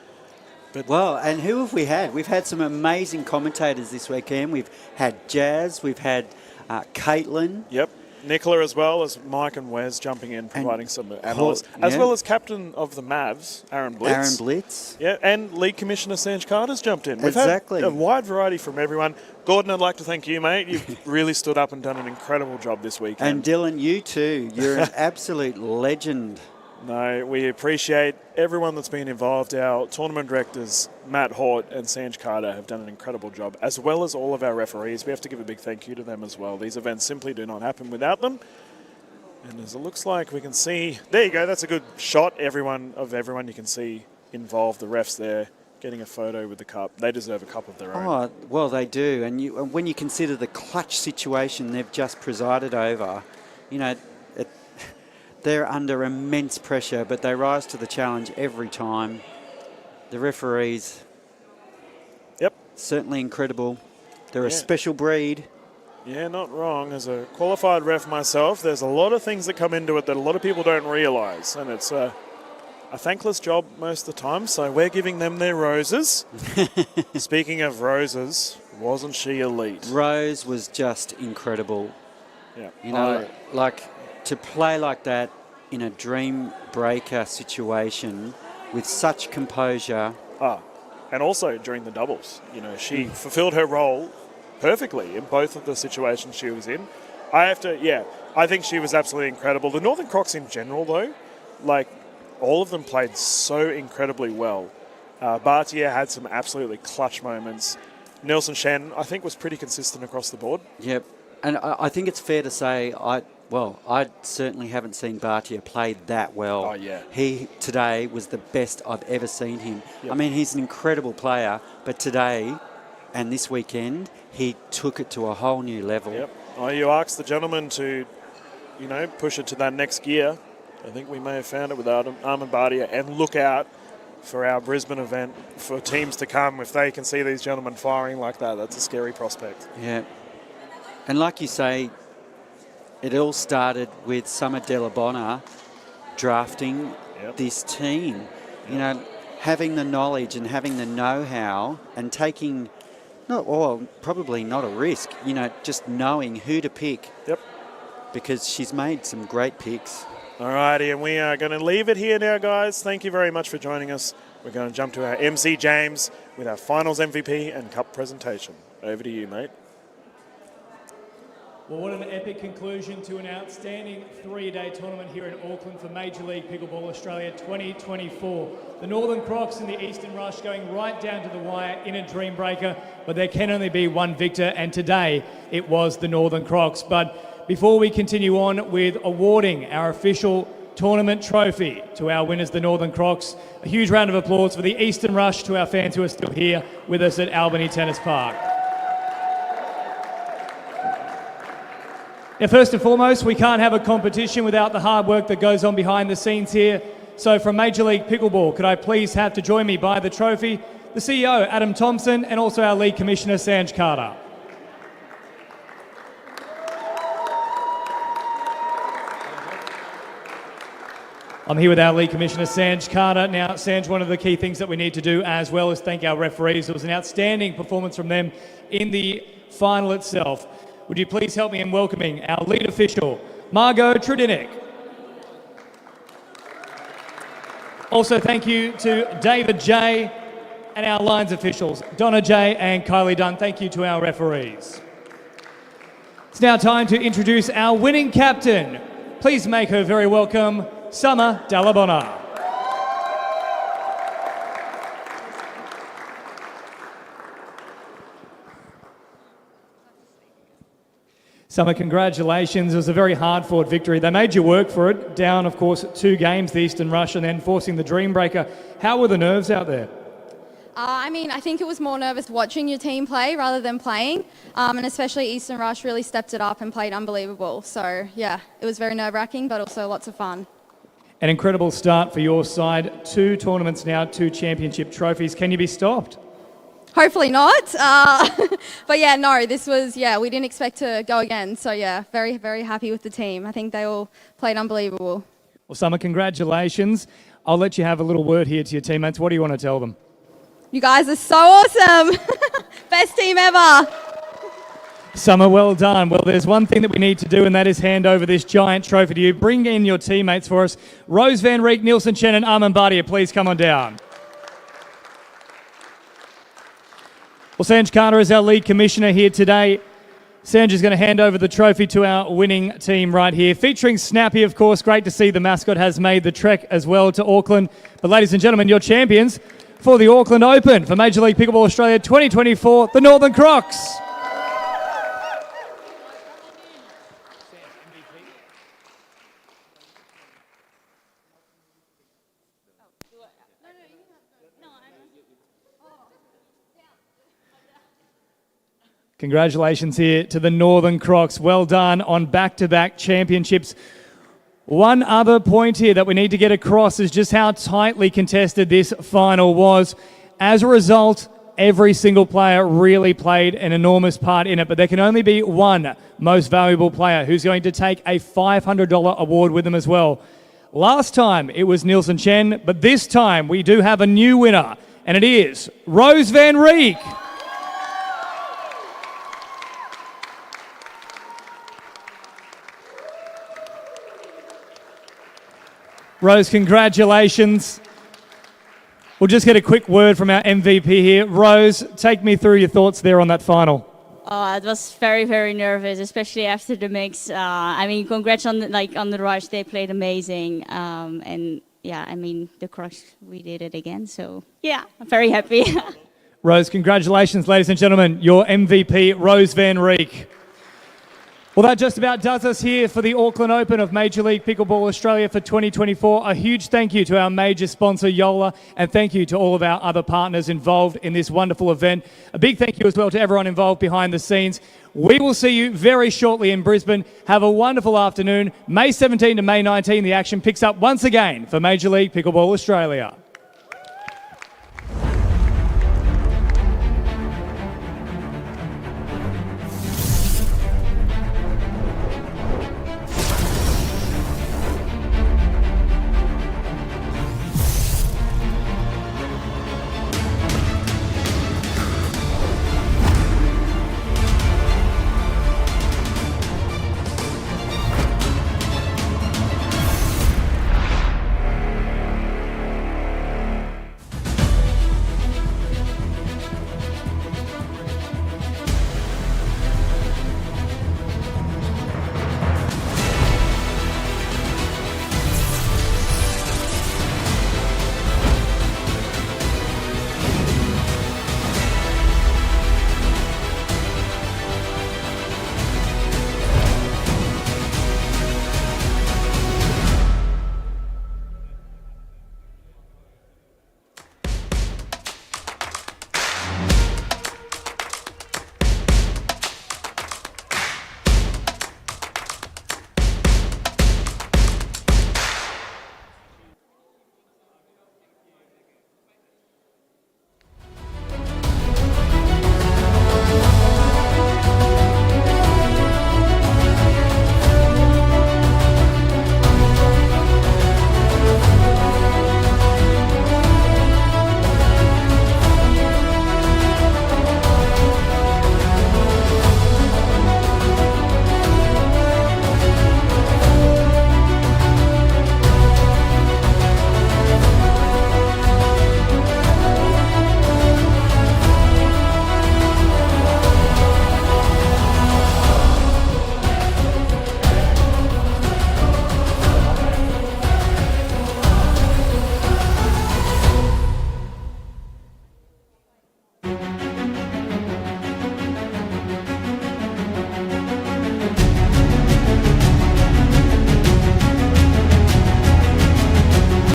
Speaker 7: Well, and who have we had? We've had some amazing commentators this weekend. We've had Jazz, we've had Caitlin.
Speaker 2: Yep. Nicola as well as Mike and Wes jumping in, providing some analysis. As well as captain of the Mavs, Aaron Blitz. Yeah, and League Commissioner Sanj Carter's jumped in. We've had a wide variety from everyone. Gordon, I'd like to thank you, mate. You've really stood up and done an incredible job this weekend.
Speaker 7: And Dylan, you too. You're an absolute legend.
Speaker 2: No, we appreciate everyone that's been involved. Our tournament directors, Matt Hort and Sanj Carter, have done an incredible job, as well as all of our referees. We have to give a big thank you to them as well. These events simply do not happen without them. And as it looks like we can see, there you go, that's a good shot. Everyone you can see involved, the refs there, getting a photo with the cup. They deserve a cup of their own.
Speaker 7: Oh, well, they do. And when you consider the clutch situation they've just presided over, you know, they're under immense pressure, but they rise to the challenge every time. The referees,
Speaker 2: yep,
Speaker 7: certainly incredible. They're a special breed.
Speaker 2: Yeah, not wrong. As a qualified ref myself, there's a lot of things that come into it that a lot of people don't realise, and it's a thankless job most of the time, so we're giving them their roses. Speaking of roses, wasn't she elite?
Speaker 7: Rose was just incredible.
Speaker 2: Yeah.
Speaker 7: You know, like to play like that in a dream breaker situation with such composure.
Speaker 2: And also during the doubles, you know, she fulfilled her role perfectly in both of the situations she was in. I think she was absolutely incredible. The Northern Crocs in general, though, like, all of them played so incredibly well. Bhatia had some absolutely clutch moments. Nelson Shen, I think, was pretty consistent across the board.
Speaker 7: Yep. And I think it's fair to say, I certainly haven't seen Bhatia play that well.
Speaker 2: Oh, yeah.
Speaker 7: He, today, was the best I've ever seen him.
Speaker 2: Yep.
Speaker 7: I mean, he's an incredible player, but today and this weekend, he took it to a whole new level.
Speaker 2: Yep. Oh, you asked the gentleman to, you know, push it to that next gear. I think we may have found it with Armin Bhatia. And look out for our Brisbane event for teams to come. If they can see these gentlemen firing like that, that's a scary prospect.
Speaker 7: Yeah. And like you say, it all started with Summer Delabonna drafting this team. Yep. You know, having the knowledge and having the know-how and taking, probably not a risk, you know, just knowing who to pick.
Speaker 2: Yep.
Speaker 7: Because she's made some great picks.
Speaker 2: Alrighty, and we are going to leave it here now, guys. Thank you very much for joining us. We're going to jump to our MC James with our finals MVP and cup presentation. Over to you, mate.
Speaker 5: Well, what an epic conclusion to an outstanding three-day tournament here in Auckland for Major League Pickleball Australia 2024. The Northern Crocs and the Eastern Rush going right down to the wire in a dream breaker, but there can only be one victor, and today it was the Northern Crocs. But before we continue on with awarding our official tournament trophy to our winners, the Northern Crocs, a huge round of applause for the Eastern Rush to our fans who are still here with us at Albany Tennis Park. Now, first and foremost, we can't have a competition without the hard work that goes on behind the scenes here. So from Major League Pickleball, could I please have to join me by the trophy, the CEO, Adam Thompson, and also our League Commissioner, Sanj Carter. I'm here with our League Commissioner, Sanj Carter. Now, Sanj, one of the key things that we need to do as well is thank our referees. It was an outstanding performance from them in the final itself. Would you please help me in welcoming our lead official, Margot Trudinic. Also, thank you to David J. and our lines officials, Donna J. and Kylie Dunn. Thank you to our referees. It's now time to introduce our winning captain. Please make her very welcome, Summer Delabonna. Summer, congratulations. It was a very hard-fought victory. They made you work for it, down, of course, 2 games, the Eastern Rush, and then forcing the Dream Breaker. How were the nerves out there?
Speaker 4: I think it was more nervous watching your team play rather than playing, and especially Eastern Rush really stepped it up and played unbelievable. So, yeah, it was very nerve-wracking, but also lots of fun.
Speaker 5: An incredible start for your side. 2 tournaments now, 2 championship trophies. Can you be stopped?
Speaker 4: Hopefully not. But yeah, no, we didn't expect to go again. So yeah, very, very happy with the team. I think they all played unbelievable.
Speaker 5: Well, Summer, congratulations. I'll let you have a little word here to your teammates. What do you want to tell them?
Speaker 4: You guys are so awesome. Best team ever.
Speaker 5: Summer, well done. Well, there's one thing that we need to do, and that is hand over this giant trophy to you. Bring in your teammates for us. Rose Van Reek, Nielsen Chen, and Armin Bhatia, please come on down. Well, Sanj Carter is our lead commissioner here today. Sandra's going to hand over the trophy to our winning team right here. Featuring Snappy, of course. Great to see the mascot has made the trek as well to Auckland. But ladies and gentlemen, your champions for the Auckland Open for Major League Pickleball Australia 2024, the Northern Crocs. Congratulations here to the Northern Crocs. Well done on back-to-back championships. One other point here that we need to get across is just how tightly contested this final was. As a result, every single player really played an enormous part in it, but there can only be one most valuable player who's going to take a $500 award with them as well. Last time it was Nielsen Chen, but this time we do have a new winner, and it is Rose Van Rieck. Rose, congratulations. We'll just get a quick word from our MVP here. Rose, take me through your thoughts there on that final.
Speaker 8: It was very, very nervous, especially after the mix. I mean, congrats on the rush. They played amazing. And yeah, I mean, the Crocs, we did it again. So yeah, I'm very happy.
Speaker 5: Rose, congratulations, ladies and gentlemen. Your MVP, Rose Van Rieck. Well, that just about does us here for the Auckland Open of Major League Pickleball Australia for 2024. A huge thank you to our major sponsor, Yola, and thank you to all of our other partners involved in this wonderful event. A big thank you as well to everyone involved behind the scenes. We will see you very shortly in Brisbane. Have a wonderful afternoon. May 17 to May 19, the action picks up once again for Major League Pickleball Australia.